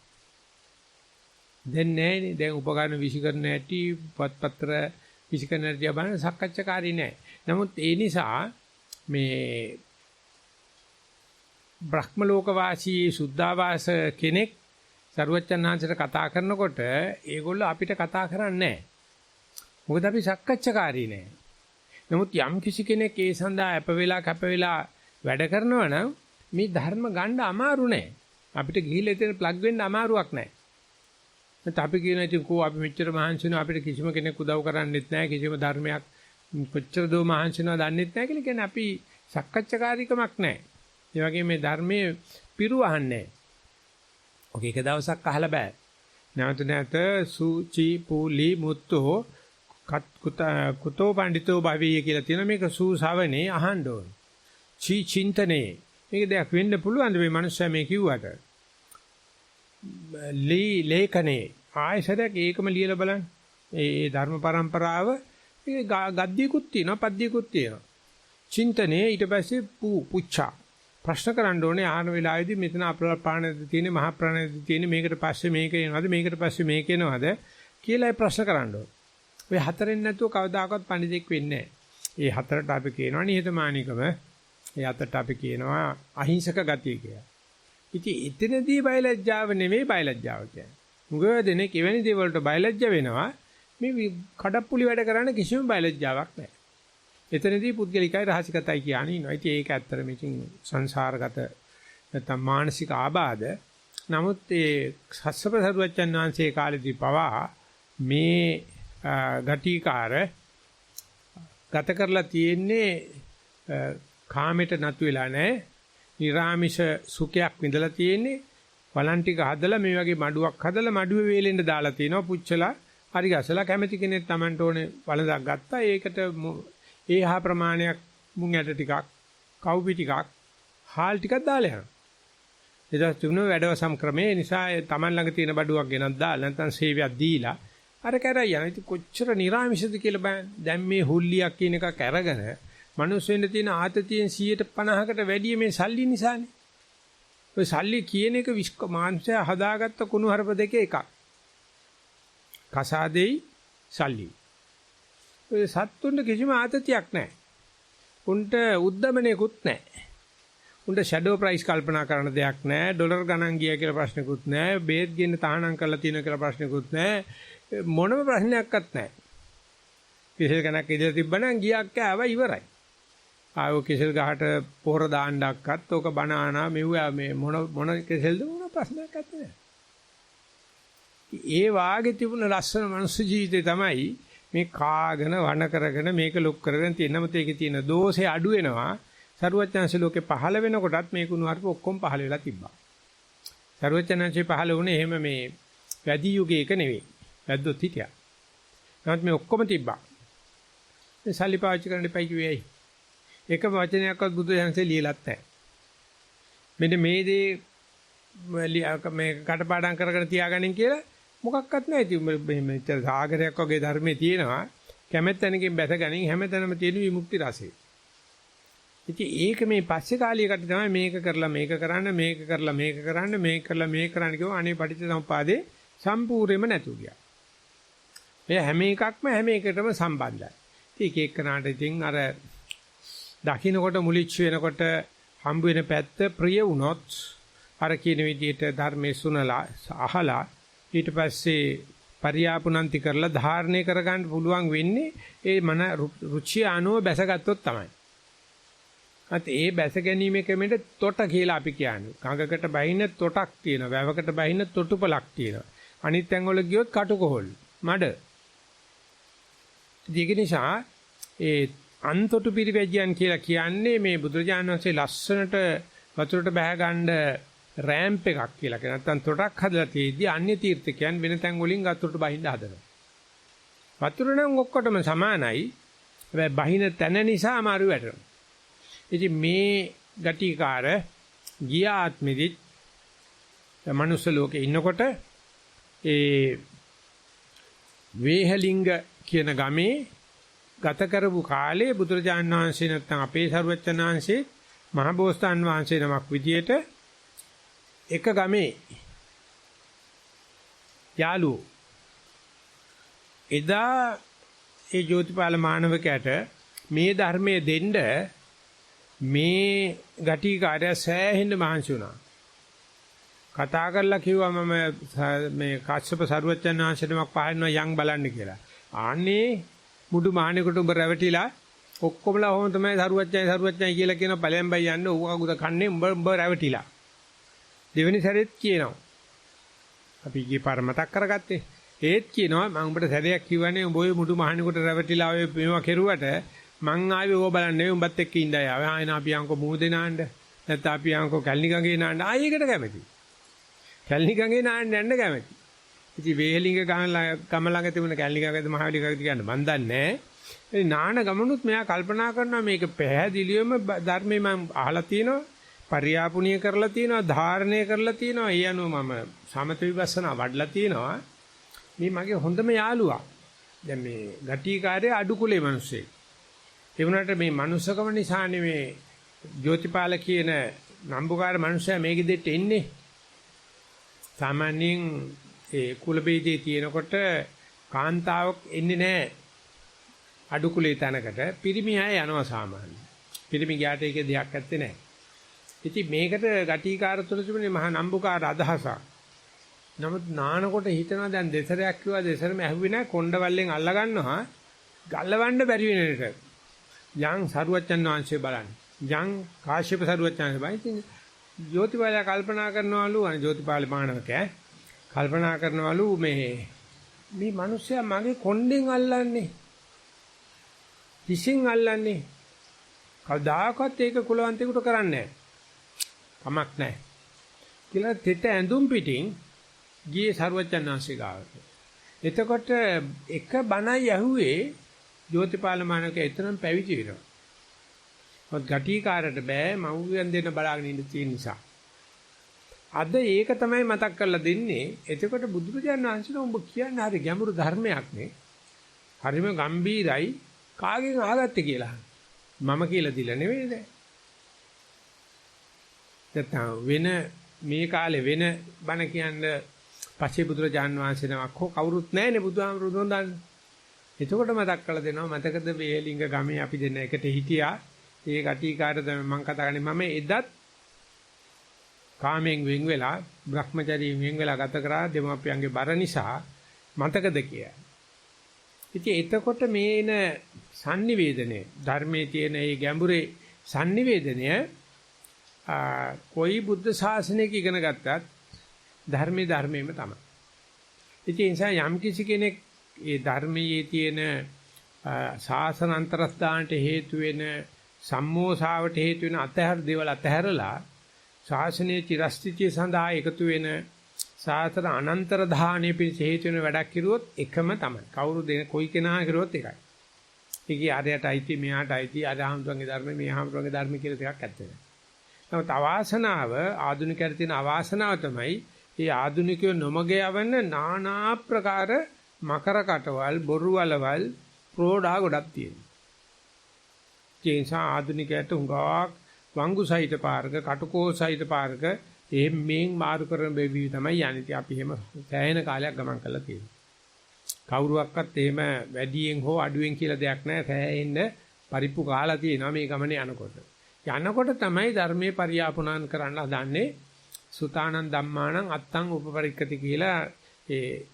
දැන් නෑනේ. දැන් උපකරණ විශ්ිකරණ ඇටි පත්‍ර විශ්ිකරණ ඇටි බලන සක්කච්ඡාකාරී නෑ. නමුත් ඒ නිසා මේ බ්‍රහ්ම ලෝක වාසී සුද්ධාවාස කෙනෙක් සරුවච්චන්හන්සේට කතා කරනකොට ඒගොල්ලෝ අපිට කතා කරන්නේ නෑ. මොකද අපි සක්කච්ඡාකාරී නෑ. නමුත් යම් කිසි කෙනෙක් ඒ සඳහා අප වෙලා කැප වෙලා වැඩ කරනවා නම් මේ ධර්ම ගන්න අමාරු නෑ. අපිට ගිහිල්ලා එතන ප්ලග් වෙන්න අමාරුවක් නෑ. නැත්නම් අපි කියන ඉතින් කෝ අපි මෙච්චර මහන්සි වෙනවා අපිට කිසිම කෙනෙක් උදව් කරන්නෙත් නෑ. කිසිම ධර්මයක් කොච්චර දෝ මහන්සි වෙනවා දන්නෙත් නෑ කියලා කියන්නේ අපි සක්කච්ඡාකාරීකමක් නෑ. ඒ වගේ මේ ධර්මයේ පිරුවහන්නේ. ඔක එක දවසක් අහලා බෑ. නැවත නැවත සුචි පූලි මුත්තෝ කුතෝ පඬිතෝ භවීය කියලා තියෙන මේක සූසවනේ අහන්න ඕන. චි චින්තනේ මේක දෙයක් වෙන්න පුළුවන් මේ මනුස්සයා මේ කිව්වට. ලේඛනේ ආයසරයක් ඒකම ලියලා බලන්න. ඒ ධර්ම પરම්පරාව ඒ ගද්දියකුත් තියෙනවා පද්දියකුත් තියෙනවා. චින්තනයේ ඊට පස්සේ පුච්චා ප්‍රශ්න කරන්න ඕනේ ආන වෙලාවේදී මෙතන අප්‍රාණයද තියෙන්නේ මහා ප්‍රාණයද තියෙන්නේ මේකට පස්සේ මේක එනවද මේකට පස්සේ මේක එනවද කියලා ඒ ප්‍රශ්න කරන්න ඕනේ. ඔය හතරෙන් නැතුව කවදාකවත් පඬිතෙක් වෙන්නේ නැහැ. ඒ හතරට අපි කියනවා නිහතමානීකම. ඒ හතරට අපි කියනවා අහිංසක ගතිය කියලා. ඉතින් එතනදී බයලජ්ජාව නෙමෙයි බයලජ්ජාව කියන්නේ. මුගව දෙනෙක් එවැනි දේවල්ට බයලජ්ජ වෙනවා. මේ කඩප්පුලි වැඩ කරන්න කිසිම බයලජ්ජාවක් නැහැ. එතනදී පුද්ගලිකයි රහසිගතයි කියන්නේ ඉනවා. ඉතින් ඒක ඇත්තටම ඉතින් සංසාරගත නැත්නම් මානසික ආබාධ. නමුත් ඒ සස්සප සරුවච්චන් වහන්සේ කාලේදී පවා මේ ගටිකාර ගත කරලා තියෙන්නේ කාමයට නතු වෙලා නැහැ. නිරාමිෂ සුඛයක් විඳලා තියෙන්නේ. වලන් ටික හදලා මේ වගේ මඩුවක් හදලා මඩුවේ වේලෙන්න දාලා තිනවා. පුච්චලා හරි ගසලා කැමැති කෙනෙක් Tamanට ඕනේ වලඳක් ගත්තා. ඒකට ඒහා ප්‍රමාණයක් මුං ඇට ටිකක්, කවුපි ටිකක්, හාල් ටිකක් දාලා යනවා. එදා තුන වැඩවසම් ක්‍රමේ නිසා Taman ළඟ තියෙන බඩුවක් ගෙනත් දාලා නැත්නම් සේවයක් දීලා අර කරා යන. ඉතින් කොච්චර නිරාමිෂද කියලා බලන්න. දැන් මේ හුල්ලියක් කියන එකක් අරගෙන මිනිස්සුන්ට තියෙන ආතතියෙන් 150කට වැඩිය මේ සල්ලි නිසානේ. ඔය සල්ලි කියන එක මාංශය හදාගත්ත කුණු හරප දෙකේ එකක්. කසාදෙයි සල්ලි. ඔය සත්තුන්ට කිසිම ආතතියක් නැහැ. උන්ට උද්දමනයකුත් නැහැ. උන්ට ෂැඩෝ ප්‍රයිස් කල්පනා කරන දෙයක් නැහැ. ඩොලර් ගණන් ගියා කියලා ප්‍රශ්නකුත් නැහැ. බේත් ගෙන්න තහනම් කරලා තියෙනවා කියලා ප්‍රශ්නකුත් නැහැ. මොනම ප්‍රශ්නයක්වත් නැහැ. කිසිල් කනක් ඉඳලා තිබ්බනම් ගියක් ආවා ඉවරයි. ආයෝ කිසිල් ගහට පොහොර දාන්නක්වත් ඕක බනානා මෙව්වා මේ මොන කිසිල්ද මොන ප්‍රශ්නයක් නැහැ. ඒ වාගේ තිබුණ ලස්සන මනුස්ස ජීවිතේ තමයි මේ කාගෙන වණ කරගෙන මේක ලොක් කරගෙන තියෙනමත ඒකේ තියෙන දෝෂේ අඩු වෙනවා. සරුවචනංශ ලෝකේ පහළ වෙනකොටත් මේ කුණු හර්ප ඔක්කොම පහළ වෙලා තිබ්බා. සරුවචනංශේ පහළ වුණේ එහෙම මේ වැඩි යුගයක නෙවෙයි. වැද්දොත් හිටියා. නමුත් මේ ඔක්කොම තිබ්බා. මේ සල්ලි පාවිච්චි කරන්න එපයි කිව්වේ. එක වචනයක්වත් බුදු දහමසේ ලියලත් නැහැ. මෙන්න මේ දේ මේ කටපාඩම් කරගෙන තියාගනින් කියලා මොකක්වත් නැහැ. ඉතින් මෙච්චර සාගරයක් වගේ ධර්මයේ තියෙනවා. කැමැත්තෙනකින් බැසගනින් හැමතැනම තියෙන විමුක්ති රසය. ඉතින් ඒක මේ පස්සේ කාලයකට තමයි මේක කරලා මේක කරන්න මේක කරලා මේක කරන්න මේක කරලා මේක කරන්න කිව්ව අනේ පටිච්චසමුපාදේ සම්පූර්ණයෙන්ම නැතු ගියා. මේ හැම එකක්ම හැම එකටම සම්බන්ධයි. ඉතින් එක එකනාට ඉතින් අර දකින්නකොට මුලිච්ච වෙනකොට හම්බ වෙන පැත්ත ප්‍රිය වුණොත් අර කියන විදිහට ධර්මයේ සුනලා අහලා ඊට පස්සේ පරියාපුනන්ති කරලා ධාරණය කරගන්න පුළුවන් වෙන්නේ ඒ මන රුචිය අනුව බැසගත්තොත් තමයි. අත් ඒ බැස ගැනීමේ ක්‍රමෙට තොට කියලා අපි කියන්නේ. කඟකට බහින්න තොටක් තියෙනවා. වැවකට බහින්න තොටුපලක් තියෙනවා. අනිත් තැන් වල ගියොත් කටුකොහල් මඩ. ඒක නිසා ඒ අන්තොටු පිරිවැජියන් කියලා කියන්නේ මේ බුදුරජාණන් වහන්සේ ලස්සනට වතුරට බැහැ ගන්න රෑම්ප් එකක් කියලා කියන නැත්නම් තොටක් හදලා තියෙද්දි අන්‍ය තීර්ථකයන් වෙන තැන් වලින් වතුරට බහින්න හදනවා. වතුර නම් ඔක්කොටම සමානයි. හැබැයි බහින තැන නිසා අමාරු වැටෙනවා. ඉතින් මේ ගටිකාර ගිය ආත්මෙදි මනුස්ස ලෝකේ ඉන්නකොට ඒ වේහලිංග කියන ගමේ ගත කරපු කාලේ බුදුරජාණන් වහන්සේ නැත්නම් අපේ සරුවච්චන් වහන්සේ මහබෝසතාන් වහන්සේ නමක් විදියට එක ගමේ යාළු එදා ඒ ජෝතිපාල මානවකයට මේ ධර්මයේ දෙන්න මේ ගටිකාරය සෑහෙන්න මහන්සි වුණා. කතා කරලා කිව්වා මම මේ කාශ්‍යප සරුවච්චන් වහන්සේටමක් පහරිනවා යන් බලන්න කියලා. ආන්නේ මුඩු මානෙකට උඹ රැවටිලා ඔක්කොමලා ඔහොම තමයි සරුවච්චයි කියලා කියන ඵලයන් බයි යන්න ඌ අගුද කන්නේ උඹ රැවටිලා. දෙවෙනි සැරේත් කියනවා. අපි ඊයේ පාර මතක් කරගත්තේ. ඒත් කියනවා මම උඹට සැරයක් කිව්වනේ උඹ ඔය මුඩු මානෙකට රැවටිලා ඔය මේවා කෙරුවට මං ආවේ ඕව බලන්න නෙවෙයි උඹත් එක්ක ඉඳයි ආවේ. ආයෙන අපි යන්කෝ මූදේ නාන්න. නැත්නම් අපි යන්කෝ කැලණි ගඟේ නාන්න. ආයෙකට කැමති. කැලණි ගඟේ නාන්න යන්න කැමති. ඉතින් වේලිංග ගම ළඟ තිබුණ කැලණි ගඟද මහවැලි ගඟද කියන්නේ මන් දන්නේ නැහැ. ඒ නාන ගමනුත් මෙයා කල්පනා කරනවා මේක පැහැදිලිවම ධර්මයේ මම අහලා තියෙනවා. පරියාපුණිය කරලා තියෙනවා. ධාරණය කරලා තියෙනවා. ඒ අනුව මම සමත විපස්සනා වඩලා තියෙනවා. මේ මගේ හොඳම යාළුවා. දැන් මේ ගටිකාරයේ අඩු කුලේ මිනිස්සේ. ඒ වුණාට මේ මනුස්සකම නිසානේ මේ ජෝතිපාල කියන නම්බුකාර මිනිස්සයා මේ ගෙදෙට්ට එන්නේ. සාමාන්‍යයෙන් ඒ කුල බේදේ තියෙනකොට කාන්තාවක් එන්නේ නැහැ අඩු කුලේ තැනකට. පිරිමි අය යනවා සාමාන්‍යයෙන්. පිරිමි ගියාට ඒකේ දෙයක් ඇත්තේ නැහැ. ඉතින් මේකට ගටිකාර තුල තිබුණේ මහා නම්බුකාර අදහසක්. නමුත් නානකොට හිතනවා දැන් දෙසරයක් කිව්වා දෙසරම ඇහුවේ නැහැ කොණ්ඩවල්ලෙන් අල්ල ගන්නවා ගල්ලවන්න බැරි වෙන විදිහට. යම් සරුවච්චන් වහන්සේ බලන්න. යම් කාශ්‍යප සරුවච්චන් වහන්සේ ජෝතිපාල කල්පනා කරනවලු අනේ ජෝතිපාල මානවකයා කල්පනා කරනවලු මේ මිනිස්සයා මගේ කොණ්ඩෙන් අල්ලන්නේ කිසින් අල්ලන්නේ කවදාකවත් ඒක කුලවන්තයෙකුට කරන්නේ නැහැ කමක් නැහැ කියලා තෙත ඇඳුම් පිටින් ගියේ සරුවච්චන් වහන්සේ ගාවට. එතකොට එක බණයි ඇහුවේ ජෝතිපාල මානවකයා එතරම් පැවිදි වෙනවා. මොකද ගටිකාරට බෑ මව්වියන් දෙන්න බලාගෙන ඉන්න තියෙන නිසා. අද ඒක තමයි මතක් කරලා දෙන්නේ. එතකොට බුදුරජාණන් වහන්සේ උඹ කියන්නේ හරි ගැඹුරු ධර්මයක් නේ. හරිම ගම්බීරයි කාගෙන් ආගත්තේ කියලා. මම කියලා දිලා නෙවෙයි දැන්. නැත්නම් වෙන මේ කාලේ වෙන බණ කියන්නේ පස්සේ බුදුරජාණන් වහන්සේ නමක් හෝ කවුරුත් නැහැනේ බුදුහාමුදුරුවෝ දන්නේ. එතකොට මතක් කරලා දෙනවා මතකද වේලිංග ගමේ අපි දෙන්න එකට හිටියා. ඒ ගටිකාර තමයි මම කතා කරන්නේ. මම එදත් කාමෙන් වෙන් වෙලා භ්‍රමචාරීන් වෙන් වෙලා ගත කරා දෙමාපියන්ගේ බර නිසා මතකද කියලා. ඉතින් එතකොට මේන sannivedanaye ධර්මයේ තියෙන මේ ගැඹුරේ sannivedanaye කොයි බුද්ධ ශාසනයක ඉගෙන ගත්තත් ධර්මයේම තමයි. ඉතින් ඒ නිසා යම් කිසි කෙනෙක් ඒ ධර්මයේ තියෙන ශාසන අන්තරස්ථානට හේතු වෙන සම්මෝසාවට හේතු වෙන අතහැර දේවල් අතහැරලා ශාසනයේ චිරස්ථිතිය සඳහා එකතු වෙන ශාසන අනන්තර ධානයේ පිණිස හේතු වෙන වැඩක් කිරුවොත් එකම තමයි. කවුරු දෙන කොයි කෙනා කිරුවොත් එකයි. ඒකේ ආරයට අයිති මෙහාට අයිති ආදාහම්තුන්ගේ ධර්ම මෙහාම්තුන්ගේ ධර්ම කියලා දෙකක් ඇත්තේ නැහැ. නමුත් අවාසනාව ආධුනිකයන්ට තියෙන අවාසනාව තමයි මේ ආධුනිකයෝ නොමග යවන নানা ආකාර මකර කටවල් බොරු වලවල් ප්‍රෝඩා ගොඩක් තියෙනවා. ඒ නිසා ආධුනිකයට උඟාක් වංගු සහිත පාරක කටුකෝ සහිත පාරක එහෙම්මෙන් මාරු කරන බෙවි තමයි යන්නේ. අපි එහෙම සෑහෙන කාලයක් ගමන් කරලා තියෙනවා. කවුරුවක්වත් එහෙම වැඩියෙන් හෝ අඩුවෙන් කියලා දෙයක් නැහැ. සෑහෙන්න පරිප්පු කාලා තියෙනවා මේ ගමනේ යනකොට. යනකොට තමයි ධර්මයේ පරියාපුණාන් කරන්න හදන්නේ. සුතානං ධම්මානං අත්තං උපපරික්කති කියලා ඒ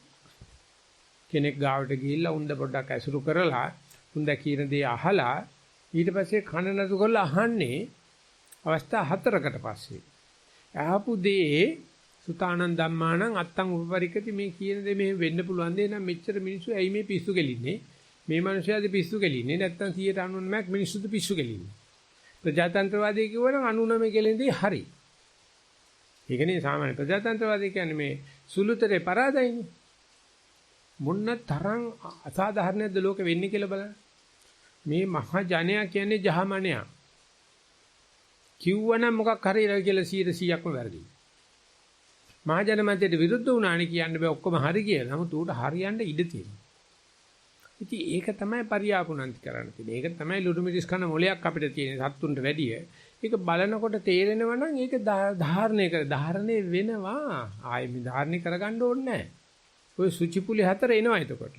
කෙනෙක් ගාවට ගිහිල්ලා උන්ද පොඩ්ඩක් ඇසුරු කරලා උන්ද කියන දේ අහලා ඊට පස්සේ කන නතු කරලා අහන්නේ අවස්ථා හතරකට පස්සේ. අහපු දේ සුතානං ධම්මානං අත්තං උපපරික්කති මේ කියන දේ මෙහෙම වෙන්න පුළුවන් දේ නම් මෙච්චර මිනිස්සු ඇයි මේ පිස්සු කෙලින්නේ? මේ මිනිස්සුද පිස්සු කෙලින්නේ නැත්නම් 99ක් මිනිස්සුද පිස්සු කෙලින්නේ? ප්‍රජාතන්ත්‍රවාදී කියවනම් 99 කෙලින්නේ හරි. ඒකනේ සාමාන්‍ය ප්‍රජාතන්ත්‍රවාදී කියන්නේ මේ සුළුතරේ පරාදයිනේ. මොන්න තරම් අසාධාරණද ලෝකෙ වෙන්නේ කියලා බලන්න. මේ මහා ජනයා කියන්නේ ජහමනයා. කිව්වනම් මොකක් හරි කියලා 100%ක්ම වැරදි. මහා ජනමතයට විරුද්ධ වුණානේ කියන්න බෑ ඔක්කොම හරි කියලා. නමුත් ඌට හරියන්න ඉඩ තියෙනවා. ඉතින් ඒක තමයි පරියාපුණන්ති කරන්න තියෙන්නේ. ඒක තමයි ලුඩු මිරිස් කන මොලයක් අපිට තියෙන සත්තුන්ට වැඩිය. ඒක බලනකොට තේරෙනවා නම් ඒක ධාරණය වෙනවා. ආයෙ මේ ධාරණය කරගන්න ඕනේ නැහැ. ඔය සුචිපුලි 4 එනවා එතකොට.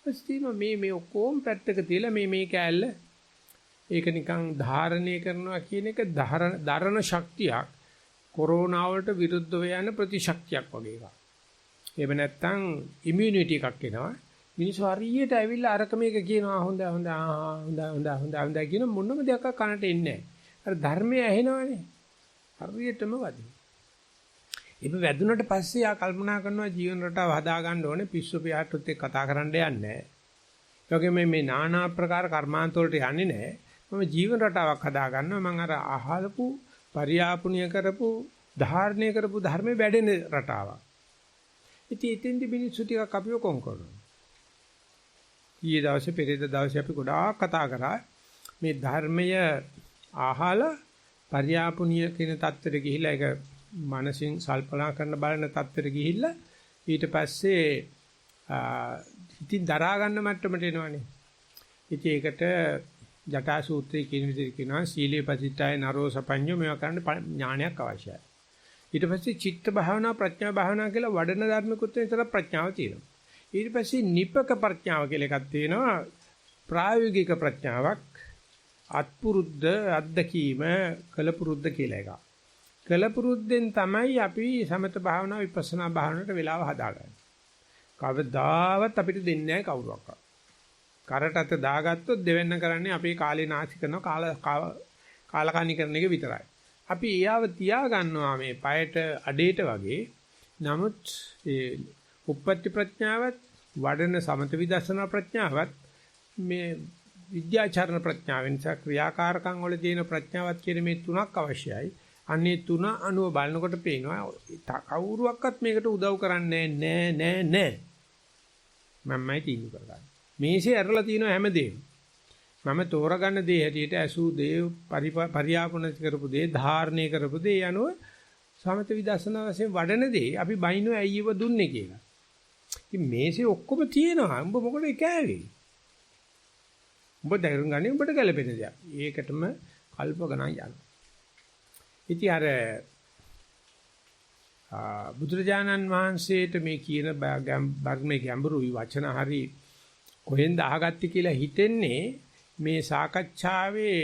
ඊට මේ ඔක්කොම පැත්තක තියලා මේ කෑල්ල ඒක නිකන් ධාරණය කරනවා කියන එක දරණ ශක්තියක් කොරෝනා වලට විරුද්ධව යන ප්‍රතිශක්තියක් වගේ එකක්. එහෙම නැත්නම් ඉමුනිටි එකක් එනවා. මිනිස්සු හරියට ඇවිල්ලා අරක මේක කියනවා හොඳ කියන මොනම දෙයක් කනට එන්නේ නැහැ. අර ධර්මය ඇහෙනවනේ. හරියටම වදිනවා. ඉතින් වැදුනට පස්සේ ආ කල්පනා කරනවා ජීවන රටාව හදා ගන්න ඕනේ පිස්සු පියාටුත් එක්ක කතා කරන්න යන්නේ නැහැ. ඒකෙම මේ নানা ආකාර කර්මාන්ත වලට යන්නේ නැහැ. මම ජීවන රටාවක් හදා ගන්නවා. මම අර අහලපු පරියාපුණිය කරපු ධාරණය කරපු ධර්මයේ වැඩෙන රටාවක්. ඉතින් එතෙන්දි මිනිස්සු ටිකක් අපිව කොන් කරනවා. ඊයේ දවසේ පෙරේද දවසේ අපි ගොඩාක් කතා කරා මේ ධර්මය අහලා පරියාපුණිය කියන தත්තර ගිහිලා ඒක මනසින් සල්පනා කරන බලන தත්තර ගිහිල්ලා ඊට පස්සේ ඉතින් දරා ගන්න මට්ටමට එනවනේ. ඉතින් ඒකට ජටා සූත්‍රයේ කියන විදිහට කියනවා සීලේ පතිට්ඨාය නරෝ සපඤ්ඤෝ මේවා කරන්න ඥානයක් අවශ්‍යයි. ඊට පස්සේ චිත්ත භාවනා ප්‍රඥා භාවනා කියලා වඩන ධර්මකුත් විතර ප්‍රඥාව තියෙනවා. ඊට පස්සේ නිපක ප්‍රඥාව කියලා එකක් තියෙනවා. ප්‍රායෝගික ප්‍රඥාවක් අත්පුරුද්ද අත්දකීම කලපුරුද්ද කියලා එකක්. කලපුරුද්දෙන් තමයි අපි සමත භාවනා විපස්සනා භාවනාවට වෙලාව හදාගන්නේ. කවදාවත් අපිට දෙන්නේ නැහැ කවුරුවක්වත්. කරටත් දාගත්තොත් දෙවෙන්න කරන්නේ අපේ කාලේ නාස්ති කරන කාලකන්ණි කරන එක විතරයි. අපි ඊයව තියා ගන්නවා මේ පයට අඩේට වගේ. නමුත් ඒ උපපත්ති ප්‍රඥාවත් වඩන සමත විදර්ශනා ප්‍රඥාවත් මේ විද්‍යාචරණ ප්‍රඥාව නිසා ක්‍රියාකාරකම් වල තියෙන ප්‍රඥාවත් කියන මේ තුනක් අවශ්‍යයි. අන්නේ තුන අනුව බලනකොට පේනවා කවුරුවක්වත් මේකට උදව් කරන්නේ නෑ. මමයි තීන්දුව කරගන්නේ. මේසේ ඇරලා තියෙන හැමදේම. මම තෝරගන්න දේ හැටියට ඇසූ දේ පරියාපන කරපු දේ ධාරණය කරපු දේ අනුව සමත විදර්ශනා වශයෙන් වඩන දේ අපි බයිනෝ ඇයිව දුන්නේ කියලා. ඉතින් මේසේ ඔක්කොම තියෙනවා. උඹ මොකටද කෑවේ? උඹ දරුන් ගන්නේ උඹට ගැළපෙන දේ. ඒකටම කල්ප ගණන් යනවා. ඉතින් අර බුදුරජාණන් වහන්සේට මේ කියන බර්මේ ගැඹුරුයි වචන හරි කොහෙන්ද අහගත්තේ කියලා හිතෙන්නේ මේ සාකච්ඡාවේ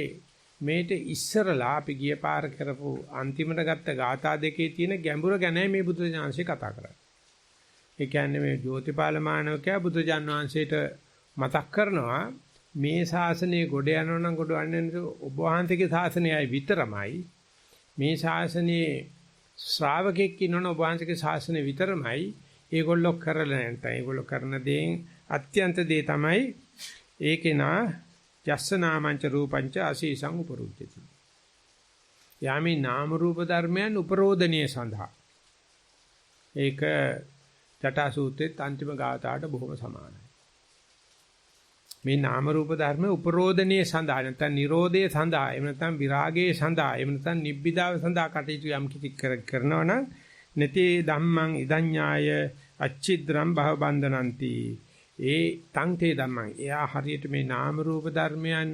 මේට ඉස්සරලා අපි ගිය පාර කරපු අන්තිමට ගත්ත ගාථා දෙකේ තියෙන ගැඹුර ගැනයි මේ බුදුරජාණන්සේ කතා කරන්නේ. ඒ කියන්නේ මේ ජෝතිපාල මානවකයා බුදුරජාණන් වහන්සේට මතක් කරනවා මේ ශාසනය ගොඩ යනවා නම් ගොඩ වන්නේ ඔබ වහන්සේගේ ශාසනයයි විතරමයි. මේ ශාසනයේ ශ්‍රාවකෙක් ඉන්නවනේ ඔබ වහන්සේගේ ශාසනය විතරමයි. ඒගොල්ලෝ කරලා නැන්ට ඒගොල්ලෝ කරන දේෙන් අත්‍යන්ත දේ තමයි ඒකේනා යස්ස නාමංච රූපංච අසීසං උපරුද්ධති. යාමේ නාම රූප ධර්මයන් උපරෝධනීය සඳහා. ඒක ජටා සූත්‍රයේ අන්තිම ගාථාට බොහොම සමානයි. මේ නාම රූප ධර්ම උපරෝධනීය සඳහා නැත්නම් නිරෝධයේ සඳහා එහෙම නැත්නම් විරාගයේ සඳහා එහෙම නැත්නම් නිබ්බිදාව සඳහා කටයුතු යම් කිසි කරනවා නම් නැති ධම්මං ඉදඤ්ඤාය අච්චිද්‍රම් භව බන්ධනಂತಿ ඒ තංතේ ධම්මං එයා හරියට මේ නාම රූප ධර්මයන්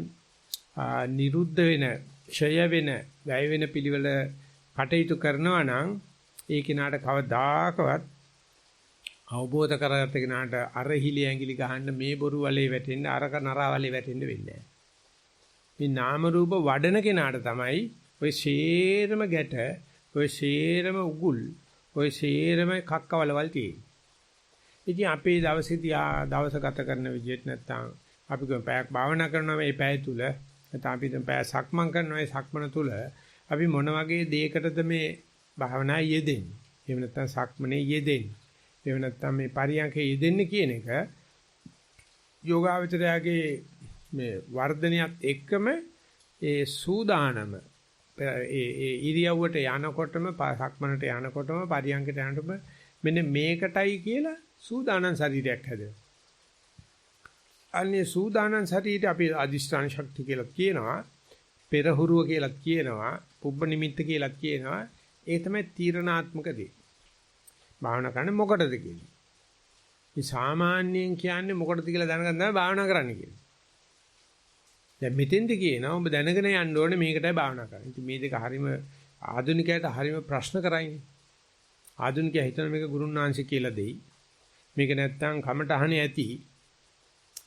නිරුද්ධ වෙන ඡය වෙන වැය වෙන පිළිවෙල කටයුතු කරනවා නම් ඒ කිනාට කවදාකවත් අවබෝධ කරගත්ත කෙනාට අර හිලි ඇඟිලි ගහන්න මේ බොරු වලේ වැටෙන්න අරක නරා වලේ වැටෙන්න වෙන්නේ නැහැ. මේ නාම රූප වඩන කෙනාට තමයි ඔය ශේරම ගැට, ඔය ශේරම උගුල්, ඔය ශේරම කක්කවලවල් තියෙන්නේ. ඉතින් අපේ දවසේදී දවස ගත කරන විදිහට නැත්තම් අපි කොහොම පැයක් භාවනා කරනවා මේ පැය තුල නැත්නම් අපි දැන් පැය සක්මන් කරනවා මේ සක්මන තුල අපි මොන වගේ දෙයකටද මේ භාවනා යෙදෙන්නේ. එහෙම නැත්නම් සක්මනේ යෙදෙන්නේ. එහෙම නැත්නම් මේ පරියන්කේ යෙදෙන්නේ කියන එක යෝගාවචරයාගේ මේ වර්ධනයත් එක්කම ඒ සූදානම ඒ ඉරියව්වට යනකොටම සක්මනට යනකොටම පරියන්කට යනකොටම මෙන්න මේකටයි කියලා සූදානම් ශරීරයක් හැදෙනවා. අන්නේ සූදානම් ශරීරය අපි අදිෂ්ඨාන ශක්තිය කියලා කියනවා. පෙරහුරුව කියලා කියනවා. පුබ්බ නිමිත්ත කියලා කියනවා. ඒ තමයි තීරණාත්මක දේ. භාවනා කරන්නේ මොකටද කියන්නේ? මේ සාමාන්‍යයෙන් කියන්නේ මොකටද කියලා දැනගන්න තමයි භාවනා කරන්න කියන්නේ. දැන් මෙතෙන්ද කියනවා ඔබ දැනගෙන යන්න ඕනේ මේකටයි භාවනා කරන්නේ. ඉතින් මේ දෙක හරීම ආධුනිකයට හරීම ප්‍රශ්න කරයිනේ. ආධුනිකයා හිතන මේක ගුරුන්වහන්සේ කියලා දෙයි. මේක නැත්තම් කමටහනේ ඇති.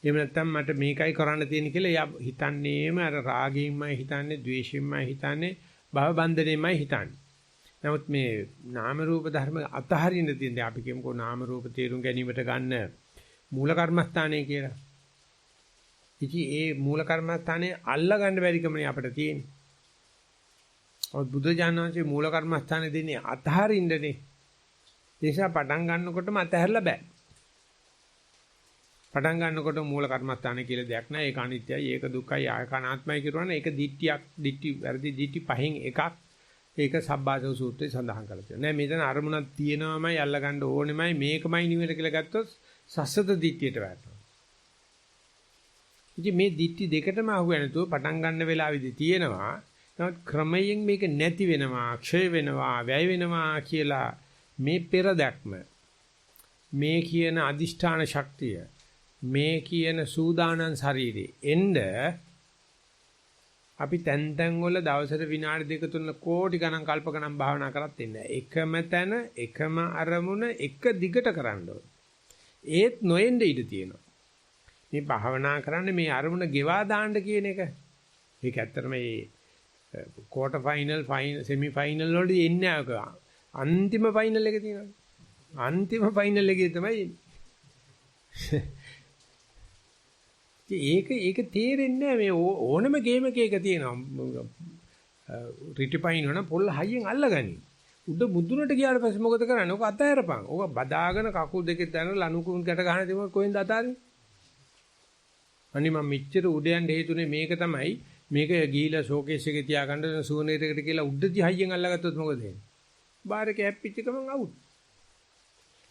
එහෙම නැත්තම් මට මේකයි කරන්න තියෙන්නේ කියලා එයා හිතන්නේම අර රාගයෙන්මයි හිතන්නේ, ද්වේෂයෙන්මයි හිතන්නේ, භව බන්ධණයෙන්මයි හිතන්නේ. නමුත් මේ නාම රූප ධර්ම අතහරින්න තියෙන්නේ අපි කියමුකෝ නාම රූප තේරුම් ගැනීමට ගන්න මූල කර්මස්ථානය කියලා. ඉතින් ඒ මූල කර්මස්ථානේ අල්ලා ගන්න බැරි කමනේ අපිට තියෙන්නේ. ඔය බුද්ධ ඥානංශේ මූල කර්මස්ථානේ දෙන්නේ අතහරින්නනේ. ඒ නිසා පටන් ගන්නකොටම අතහැරලා බෑ. පටන් ගන්නකොට මූල කර්මස්ථානේ කියලා දෙයක් නෑ. ඒක අනිත්‍යයි, ඒක දුක්ඛයි, ඒක අනාත්මයි කියනවනේ. ඒක දිට්ටි වැරදි දිට්ටි පහෙන් එකක්. ඒක සබ්බාසව සූත්‍රයේ සඳහන් කරලා තියෙනවා. නෑ මෙතන අරමුණක් තියෙනවමයි අල්ලගන්න ඕනෙමයි මේකමයි නිවෙල කියලා ගත්තොත් සස්සත දිට්ඨියට වැටෙනවා. ඉතින් මේ දිට්ඨි දෙකටම අහුවෙ නැතුව පටන් ගන්න වෙලාවෙදී තියෙනවා. නමුත් ක්‍රමයෙන් මේක නැති වෙනවා, ක්ෂය වෙනවා, වැය වෙනවා කියලා මේ පෙර දැක්ම මේ කියන අදිෂ්ඨාන ශක්තිය මේ කියන සූදානම් ශරීරේ එන්න අපි තැන් තැන් වල දවසට විනාඩි දෙක තුන කෝටි ගණන් කල්ප ගණන් භාවනා කරත් ඉන්නේ. එකම තැන එකම අරමුණ එක දිගට කරන්න ඕනේ. ඒත් නොඑන්න ඉඩ තියෙනවා. මේ භාවනා කරන්නේ මේ අරමුණ ගෙවා දාන්න කියන එක. ඒක ඇත්තටම මේ ක්වෝටර් ෆයිනල් සෙමි ෆයිනල් වලදී එන්නේ නැහැ. අන්තිම ෆයිනල් එක තියෙනවා. අන්තිම ෆයිනල් එකේ තමයි ඒක තේරෙන්නේ මේ ඕනම ගේම් එකක තියෙනවා. රිටිපයින් වන පොල් හයියෙන් අල්ලගනි. උඩ මුදුනට ගියාට පස්සේ මොකද කරන්නේ? ඔක අතහැරපන්. ඔක බදාගෙන කකුල් දෙකේ දැන ලනුකුන් ගැට ගන්න තිබුණ කොහෙන්ද අතාරින්නේ? අනේ මම මෙච්චර උඩ යන්න හේතුනේ මේක තමයි. මේක ගිහිලා ෂෝකේස් එකේ තියාගන්න සුවනේරයකට කියලා උඩදී හයියෙන් අල්ලගත්තොත් මොකද වෙන්නේ? බාර් එක හැප්පිච්ච ගමන් අවුට්.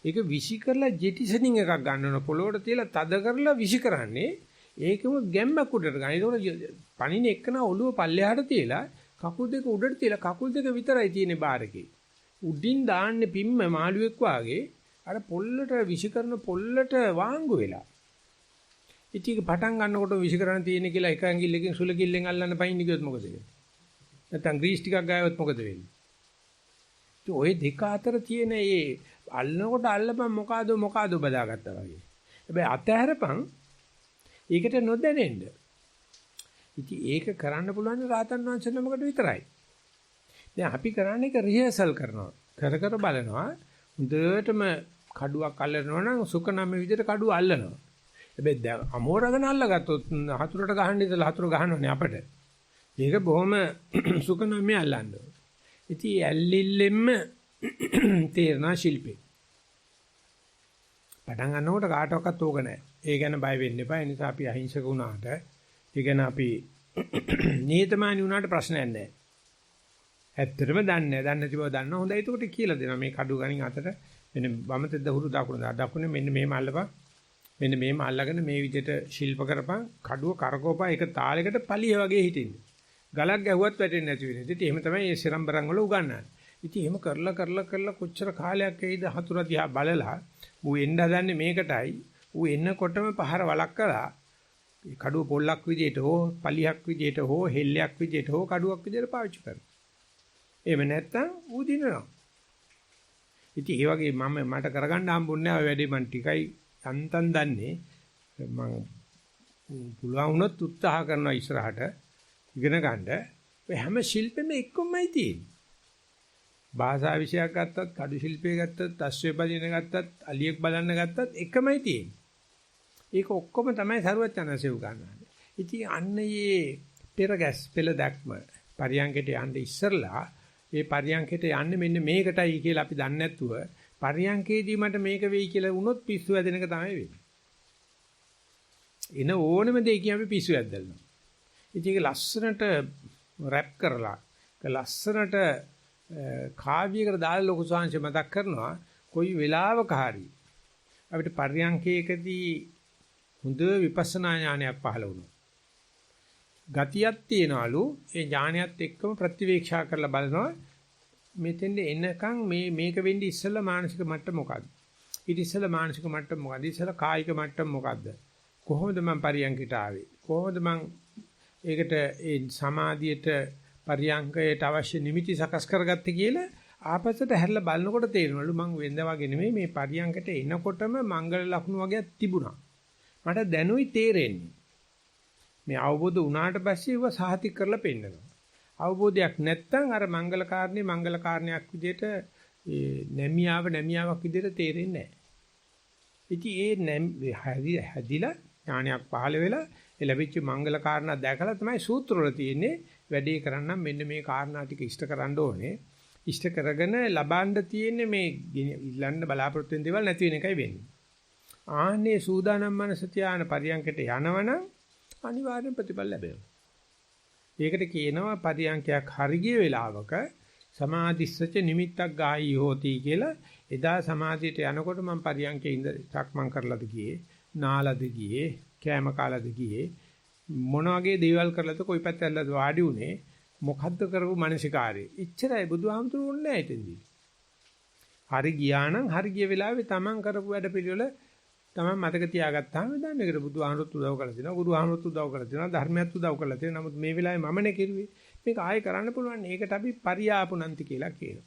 ඒක විසි කරලා ජෙටිසනින් එකක් ගන්න ඕන පොළොවට තියලා තද කරලා විසි කරන්නේ ඒකම ගැම්මක් උඩට ගන්න. ඒක පණින එක්කන ඔළුව පල්ලෙහාට තියලා කකුල් දෙක උඩට තියලා කකුල් දෙක විතරයි තියෙන්නේ බාර් එකේ. උඩින් දාන්නේ පිම්ම මාළුවෙක් වාගේ අර පොල්ලට විසි කරන පොල්ලට වාංගු වෙලා. ඉතින් පටන් ගන්නකොට විසි කරන්න තියෙන කියලා එක ඇඟිල්ලකින් සුලකිල්ලෙන් අල්ලන්න පයින් ගියොත් මොකද වෙන්නේ? නැත්නම් ග්‍රීස් ටිකක් ගායොත් මොකද වෙන්නේ? ඔය දෙක අතර තියෙන මේ අල්ලනකොට අල්ලපන් මොකාද බදාගත්තා වගේ. හැබැයි අතහැරපන් ඒකට නොදැනෙන්න. ඉතින් ඒක කරන්න පුළුවන් රාතන් වංශ නමකට විතරයි. දැන් අපි කරන්නේ ඒක රිහර්සල් කරනවා. කර බලනවා. හොඳටම කඩුවක් අල්ලනවා නම් සුකනම විදිහට කඩුව අල්ලනවා. හැබැයි දැන් අමෝරගෙන අල්ලගත්තොත් හතුරට ගහන්න ඉතලා හතුර ගහනවනේ අපට. ඒක බොහොම සුකනමේ අල්ලන්න ඕනේ. ඉතින් ඇල්ලිල්ලෙන්න තේරෙනවා ශිල්පේ. පටන් ගන්නකොට කාටවත් ඕක නැහැ. ඒ ගැන බය වෙන්න එපා. ඒ නිසා අපි අහිංසක වුණාට, ඒ ගැන අපි නිහතමානී වුණාට ප්‍රශ්නයක් නැහැ. ඇත්තටම දන්නේ නැහැ. දන්නේ නැති බව දන්න හොඳයි. ඒකට කියලා දෙනවා. මේ කඩු ගණන් අතර මෙන්න වම තෙද්ද හුරු දකුණ මෙන්න මේම අල්ලපන්. මෙන්න මේම අල්ලගෙන මේ විදිහට ශිල්ප කරපන්. කඩුව කරකෝපා එක තාලයකට පලිය වගේ හිටින්න. ගලක් ගැහුවත් වැටෙන්නේ නැති වෙන. ඉතින් එහෙම තමයි මේ සිරම්බරන් වල උගන්වන්නේ. ඉතින් එහෙම කරලා කොච්චර කාලයක් ඇයිද හතුර දිහා බලලා ඌ එන්න හදන්නේ මේකටයි. ඌ එන්නකොටම පහර වලක් කළා. කඩුව පොල්ලක් විදියට හෝ පලියක් විදියට හෝ හෙල්ලයක් විදියට හෝ කඩුවක් විදියට පාවිච්චි කරනවා. එහෙම නැත්තම් ඌ දිනනවා. ඉතින් ඒ වගේ මට කරගන්න හම්බුන්නේ නැහැ ඔය වැඩේ. මම ටිකයි යන්තම් දන්නේ. මම පුළුවන් වුණොත් උත්සාහ කරනවා ඉස්සරහට ඉගෙන ගන්න. ඔය හැම ශිල්පෙම එක්කමයි තියෙන්නේ. භාෂා විෂයක් ගත්තත්, කඩු ශිල්පය ගත්තත්, අශ්වය බලින ගත්තත්, අලියෙක් බලන්න ගත්තත් එකමයි තියෙන්නේ. ඒක ඔක්කොම තමයි සරුවචනසේ උගන්වන්නේ. ඉතින් අන්නේ පෙරගැස් පෙළ දැක්ම පරියංගයට යන්න ඉස්සරලා ඒ පරියංගයට යන්නේ මෙන්න මේකටයි කියලා අපි දන්නේ නැතුව පරියංගයේදී මට මේක වෙයි කියලා වුණොත් පිස්සු වැදෙන එක තමයි වෙන්නේ. එන ඕනෙම දෙයකින් අපි පිස්සු වැද්දල්නවා. ඉතින් ඒක ලස්සනට රැප් කරලා ලස්සනට කාව්‍යයකට දාලා ලොකු සංශය මතක් කරනවා කොයි වෙලාවක හරි අපිට පර්යංකයකදී හොඳ විපස්සනා ඥානයක් පහළ වුණා. ගතියක් තියනවලු ඒ ඥානයත් එක්කම ප්‍රතිවේක්ෂා කරලා බලනවා මෙතෙන්ද එනකන් මේක වෙන්නේ ඉස්සෙල්ලා මානසික මට්ටම මොකද්ද? ඊට ඉස්සෙල්ලා මානසික මට්ටම මොකද්ද? ඉස්සෙල්ලා කායික මට්ටම මොකද්ද? කොහොමද මම පර්යංකයට ආවේ? කොහොමද මම ඒකට ඒ සමාධියට පරියංකයට අවශ්‍ය නිමිති සකස් කරගත්තේ කියලා ආපස්සට හැරිලා බලනකොට තේරෙනවලු මං වෙන්ද වගේ නෙමෙයි මේ පරියංකයට එනකොටම මංගල ලක්ෂණ වගේක් තිබුණා. මට දැනුයි තේරෙන්නේ. මේ අවබෝධ වුණාට පස්සේ ඒව සාහිතික කරලා පෙන්නනවා. අවබෝධයක් නැත්නම් අර මංගල කාරණයක් විදිහට නැමියාවක් විදිහට තේරෙන්නේ නැහැ. ඉතින් ඒ හැදිලා ඥානයක් පහළ වෙලා ඒ ලැබිච්ච මංගල කාරණා දැකලා තමයි සූත්‍ර වල තියෙන්නේ වැඩේ කරන්නම් මෙන්න මේ කාරණා ටික ඉෂ්ට කරන්න ඕනේ. ඉෂ්ට කරගෙන ලබන්න තියෙන්නේ මේ ඉල්ලන්න බලාපොරොත්තු වෙන දේවල් නැති වෙන එකයි වෙන්නේ. ආන්නේ සූදානම් මනස තියාන පරියන්කට යනවනම් අනිවාර්යෙන් ප්‍රතිඵල ලැබෙනවා. ඒකට කියනවා පරියන්කයක් හරිය වෙලාවක සමාධිස්සච නිමිත්තක් ගායි හෝති කියලා. එදා සමාධියට යනකොට මම පරියන්කේ ඉඳ සක්මන් කරලාද ගියේ, නාලද ගියේ, කෑම කාලද ගියේ, මොන වගේ දේවල් කරලාද කොයි පැත්තටද වාඩි උනේ, මොකද්ද කරපු මානසිකාරය. ඉච්චරයි බුදුහාමුදුරුවෝ ඕනේ නැහැ එතෙන්දී. හරි ගියා නම් හරි ගිය වෙලාවේ Taman කරපු වැඩ පිළිවෙල තමයි මතක තියාගත්තාම දැන් මේකට බුදුහාමුදුරුවෝ උදව් කරලා තියෙනවා, ගුරුහාමුදුරුවෝ උදව් කරලා තියෙනවා, ධර්මයත් උදව් කරලා තියෙනවා. නමුත් මේ වෙලාවේ මමනේ කිරුවේ. මේක ආයෙ කරන්න පුළුවන්. ඒකට අපි පරියාපුනන්ති කියලා කියනවා.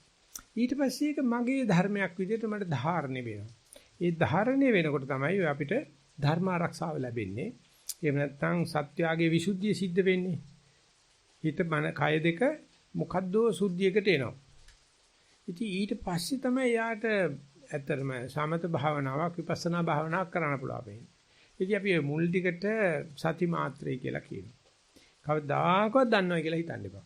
ඊට පස්සේ ඒක මගේ ධර්මයක් විදිහට මට ධාරණය වෙනවා. ඒ ධාරණය වෙනකොට තමයි අපිට ධර්ම ආරක්ෂාව ලැබෙන්නේ. එහෙම නැත්නම් සත්‍යාගයේ විසුද්ධිය සිද්ධ වෙන්නේ. හිත මන කය දෙක මොකද්දෝ සුද්ධියකට එනවා. ඉතින් ඊට පස්සේ තමයි යාට ඇත්තටම සමත භාවනාවක් විපස්සනා භාවනාවක් කරන්න පුළුවන් වෙන්නේ. ඉතින් අපි මුල් ටිකට සති මාත්‍රය කියලා කියනවා. කවදාකවත් දන්නවයි කියලා හිතන්න එපා.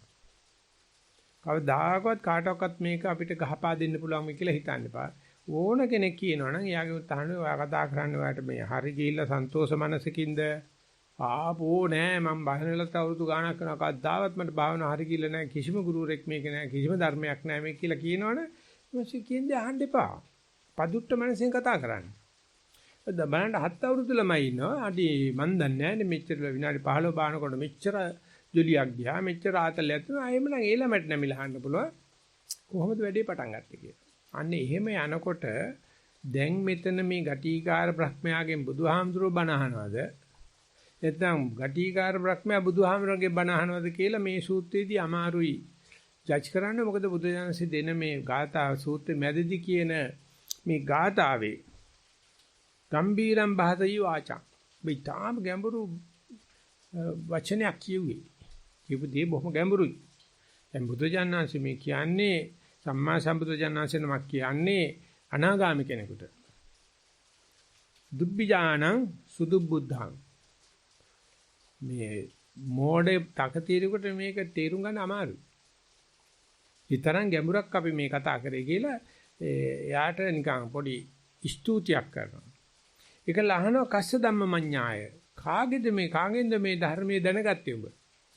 කවදාකවත් කාටවත් මේක අපිට ගහපා දෙන්න පුළුවන් කියලා හිතන්න එපා. ඕන කෙනෙක් කියනවනම් එයාගේ උත්හාරණය ඔයා කතා කරන්නේ ඔයාට මේ හරි ගිහිල්ලා සන්තෝෂ මනසකින්ද ආපෝ නෑ මම බහිනලත් අවුරුදු ගාණක් කරනවා කවදාවත් මට භාවනාව හරි ගිහිල්ලා නෑ කිසිම ගුරුවරෙක් මේක නෑ කිසිම ධර්මයක් නෑ මේක කියලා කියනවනේ මොකද කියන්නේ අහන්න එපා. පදුට්ට මනසෙන් කතා කරන්න. බලන්න 7 අවුරුදු ළමයි ඉන්නවා. අඩි මන් දන්නේ නැහැ මෙච්චර විනාඩි 15 බානකොට මෙච්චර ජොලියක් ගියා මෙච්චර ආතලයක් තියෙනවා. එහෙම නම් ඒ ළමයට නැමිලා අහන්න පුළුවන්. කොහොමද වැඩේ පටන් ගත්තේ කියලා. අන්න එහෙම යනකොට දැන් මෙතන මේ ගටිකාර බ්‍රහ්මයාගෙන් බුදුහාමුදුරුවෝ බණ අහනවාද? නැත්නම් ගටිකාර බ්‍රහ්මයා බුදුහාමුදුරුවෝගේ බණ අහනවාද කියලා මේ සූත්‍රයේදී අමාරුයි ජජ් කරන්න. මොකද බුදුජානසී දෙන මේ ගාථා සූත්‍රෙ මැදදී කියන මේ ගාථාවේ ගම්බීරම් බහතයි වාචා බිතාම ගැඹුරු වචනයක් කියුවේ. කියපු දේ බොහොම ගැඹුරුයි. දැන් බුදුජානනාංශ මේ කියන්නේ සම්මා සම්බුදුජානනාංශ නමක් කියන්නේ අනාගාමී කෙනෙකුට. දුබ්බිජානං සුදුබ්බුද්ධං මේ මෝඩේ තකතිරෙකුට මේක තේරුම් ගන්න අමාරුයි. ඊතරම් ගැඹුරක් අපි මේ කතා කරේ කියලා එයාට නිකන් පොඩි ස්තුතියක් කරනවා. ඒක ලහනවා කස්ස ධම්මමඤ්ඤාය. කාගේද මේ ධර්මයේ දැනගත්තේ ඔබ?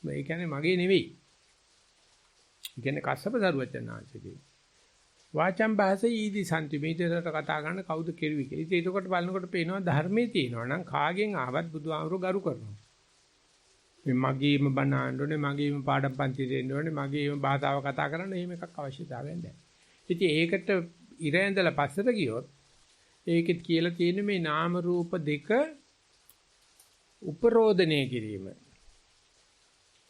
මේ කියන්නේ මගේ නෙවෙයි. ඒ කියන්නේ කස්සප දරුවචනාංශගේ. වාචම් භාෂේ ඊදි සම්තිමේතරට කතා කරන කවුද කෙරුවේ කියලා. ඉතින් ඒකට බලනකොට පේනවා ධර්මයේ තියෙනවා නම් කාගෙන් ආවත් බුදුහාමුදුරුවෝ ගරු කරනවා. මේ මගේම බණ අහන්න ඕනේ, මගේම පාඩම් පන්ති දෙන්න ඕනේ, මගේම භාෂාව කතා කරන්න එහෙම එකක් අවශ්‍යතාවයක් නැහැ. ඉතින් ඒකට ඉර ඇඳලා පස්සට ගියොත් ඒකෙත් කියලා තියෙන්නේ මේ නාම රූප දෙක උපරෝධනය කිරීම.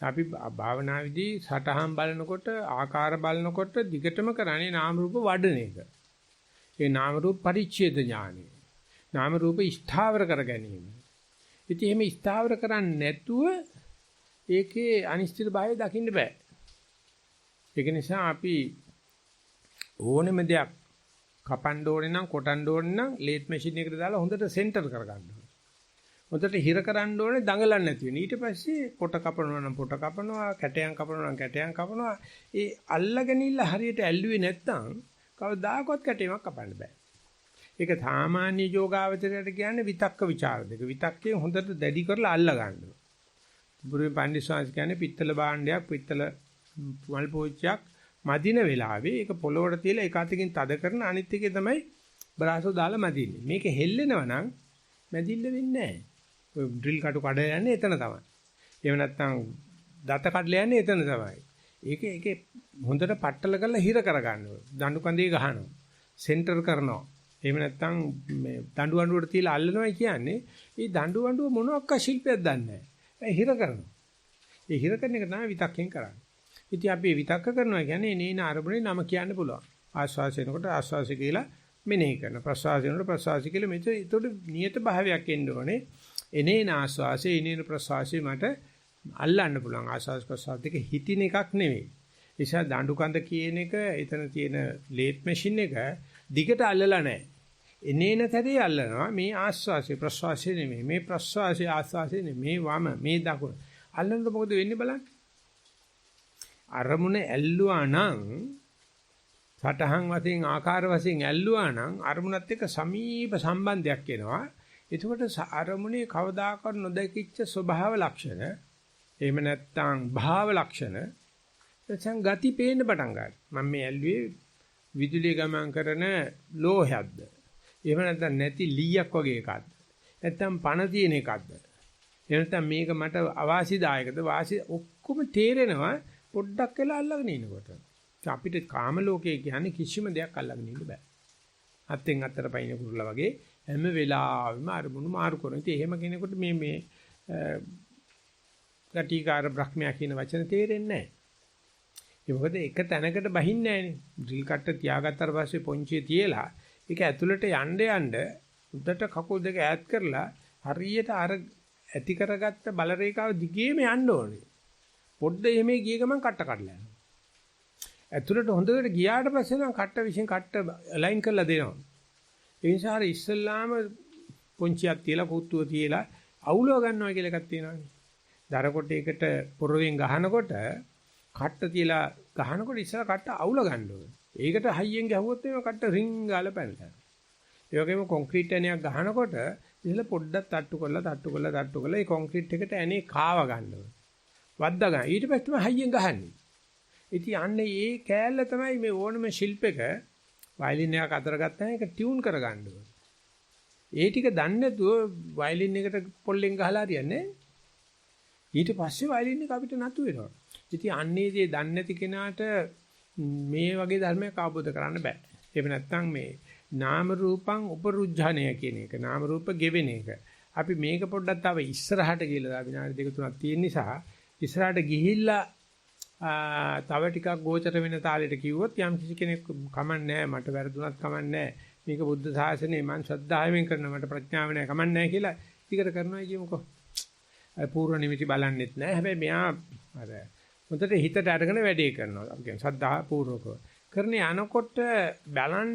අපි භාවනාවේදී සටහන් බලනකොට ආකාර බලනකොට දිගටම කරන්නේ නාම රූප වඩන එක. ඒ නාම රූප පරිච්ඡේද ඥානය. නාම රූප ස්ථාවර කර ගැනීම. ඉතින් එහෙම ස්ථාවර කරන්නේ නැතුව ඒකේ අනිශ්චිත භාවය දකින්න බෑ. ඒක නිසා අපි ඕනෙම දෙයක් කපන්න ඕනේ නම් කොටන්න ඕනේ නම් ලේට් මැෂින් එකකට දාලා හොඳට සෙන්ටර් කරගන්න ඕනේ. හොඳට හිර කරන්න ඕනේ දඟලන්නේ නැති වෙන. ඊට පස්සේ පොට කපනවා නම් පොට කපනවා, කැටයන් කපනවා නම් කැටයන් කපනවා. ඒ අල්ලගෙනින්න හරියට ඇල්ලුවේ නැත්නම් කවදාකවත් කැටයමක් කපන්න බෑ. ඒක සාමාන්‍ය යෝගාවචරයට කියන්නේ විතක්ක ਵਿਚාර දෙක. විතක්කේ හොඳට දැඩි කරලා අල්ල ගන්නවා. බුරුමේ පඬිස්සවාංශ කියන්නේ පිත්තල භාණ්ඩයක්, පිත්තල මල් පෝච්චයක් මදින වෙලාවේ ඒක පොළොවට තියලා එක අතකින් තද කරන අනිත් එකේ තමයි බරාසෝ දාලා මදින්නේ. මේක හෙල්ලෙනවා නම් මැදිල්ල වෙන්නේ නැහැ. ඔය ඩ්‍රිල් කටු කඩ යන්නේ එතන තමයි. එහෙම නැත්නම් දත කඩල යන්නේ එතන තමයි. ඒකේ හොඳට පట్టල කරලා හිර කරගන්නවා. දඬු කඳේ ගහනවා. සෙන්ටර් කරනවා. එහෙම නැත්නම් මේ දඬු අඬුවට තියලා අල්ලනවා කියන්නේ මේ දඬු අඬුව මොනවාක් ශිල්පයක් දන්නේ නැහැ. ඒ හිර කරනවා. ඒ හිර කරන එක තමයි විතක්කෙන් කරන්නේ. ඉතින් අපි විතක්ක කරනවා කියන්නේ එනේන අරමුණේ නම කියන්න පුළුවන්. ආස්වාසයෙන්කොට ආස්වාසය කියලා මෙනෙහි කරන. ප්‍රසවාසයෙන්කොට ප්‍රසවාසය කියලා මෙතන ඒතකොට නියත භාවයක් එන්න ඕනේ. එනේන ආස්වාසය එනේන ප්‍රසවාසය මට අල්ලන්න පුළුවන්. ආස්වාස් ප්‍රසවාස දෙක හිතින එකක් නෙවෙයි. ඒ නිසා දඬු කඳ කියන එක එතන තියෙන ලේට් මැෂින් එක දිගට අල්ලලා නැහැ. එනේන තැරේ අල්ලනවා. මේ ආස්වාසය ප්‍රසවාසය නෙමෙයි. මේ ප්‍රසවාසය ආස්වාසය නෙමෙයි. මේ වම මේ දකුණ. අල්ලනකොට මොකද වෙන්නේ බලන්න. අරමුණ ඇල්ලුවා නම් සටහන් වශයෙන් ආකාර වශයෙන් ඇල්ලුවා නම් අරමුණත් එක්ක සමීප සම්බන්ධයක් එනවා. එතකොට අරමුණේ කවදාකවත් නොදැකිච්ච ස්වභාව ලක්ෂණ එහෙම නැත්නම් භාව ලක්ෂණ නැත්නම් ගති පේන්න පටන් ගන්නවා. මම මේ ඇල්ලුවේ විදුලිය ගමන් කරන ලෝහයක්ද? එහෙම නැත්නම් නැති ලීයක් වගේ එකක්ද? නැත්නම් පණ තියෙන එකක්ද? එහෙම නැත්නම් මේක මට අවාසිදායකද? වාසි ඔක්කොම තේරෙනවා පොඩ්ඩක් වෙලා අල්ලගෙන ඉනකොට. අපිට කාම ලෝකයේ කියන්නේ කිසිම දෙයක් අල්ලගෙන ඉන්න බෑ. අත්ෙන් අත්තට පයින් කුරුල්ලා වගේ හැම වෙලාවෙම අරමුණු මාරු කරනවා. ඉතින් එහෙම කෙනෙකුට මේ ගටිකාර බ්‍රහ්මයා කියන වචන තේරෙන්නේ නැහැ. ඒ මොකද එක තැනකට බහින්නේ නැහනේ. ඩ්‍රිල් කට්ට තියාගත්තාට පස්සේ පොන්චිය තියලා ඒක ඇතුළට යන්න උඩට කකුල් දෙක ඈත් කරලා හරියට අර ඇති කරගත්ත බල රේඛාව දිගේම යන්න ඕනේ. පොඩ්ඩ එහෙම ගිය ගමන් කට්ට කඩලා යනවා. ඇතුළට හොඳට ගියාට පස්සේ නම් කට්ට විශ්ෙන් කට්ට අලයින් කරලා දෙනවා. ඒ නිසා හරි ඉස්සල්ලාම පොන්චියක් තියලා කුත්තුව තියලා අවුලව ගන්නවා කියලා එකක් තියෙනවානේ. දර කොටයකට පොරවෙන් ගහනකොට කට්ට තියලා ගහනකොට ඉස්සර කට්ට අවුල ගන්න ඕනේ. ඒකට හයියෙන් ගැහුවොත් එimhe කට්ට රින් ගාලා පැනලා. ඒ වගේම කොන්ක්‍රීට් ඇණයක් ගහනකොට ඉතල පොඩ්ඩක් තට්ටු කරලා ඒ කොන්ක්‍රීට් එකට ඇනේ කාව ගන්න ඕනේ. වද්දා ගන්න. ඊට පස්සේ තමයි හයියෙන් ගහන්නේ. ඉතින් අන්නේ ඒ කෑල්ල තමයි මේ ඕනම ශිල්පයක වයලින් එකක් අතර ගත්තාම ඒක ටියුන් කරගන්න ඕනේ. ඒ ටික දන්නේ නැතුව වයලින් එකට පොල්ලෙන් ගහලා හරියන්නේ නැහැ. ඊට පස්සේ වයලින් එක අපිට නතු වෙනවා. ඉතින් අන්නේ දේ දන්නේ නැති කෙනාට මේ වගේ ධර්මයක් අවබෝධ කරන්න බෑ. එහෙම නැත්නම් මේ නාම රූපං උපරුජ්ජණය කියන එක නාම රූප ගෙවෙන එක. අපි මේක පොඩ්ඩක් තව ඉස්සරහට ගිහලා විනාඩි දෙක තුනක් තියෙන නිසා ඉස්සරහට ගිහිල්ලා තව ටිකක් ගෝචර වෙන තාලෙට කිව්වොත් යම් කිසි කෙනෙක් කමන්නේ මට වැරදුනත් කමන්නේ මේක බුද්ධ ශාසනය මං ශ්‍රද්ධාවෙන් කරනවා මට ප්‍රඥාව නැහැ කමන්නේ කියලා ටිකට කරනවා කියමුකෝ. පූර්ව නිමිති බලන්නෙත් නැහැ. හැබැයි මෙයා අර හොඳට හිතට අරගෙන වැඩේ කරනවා. අපි කියන්නේ ශ්‍රද්ධා පූර්වකව. කරන යනකොට බලන්න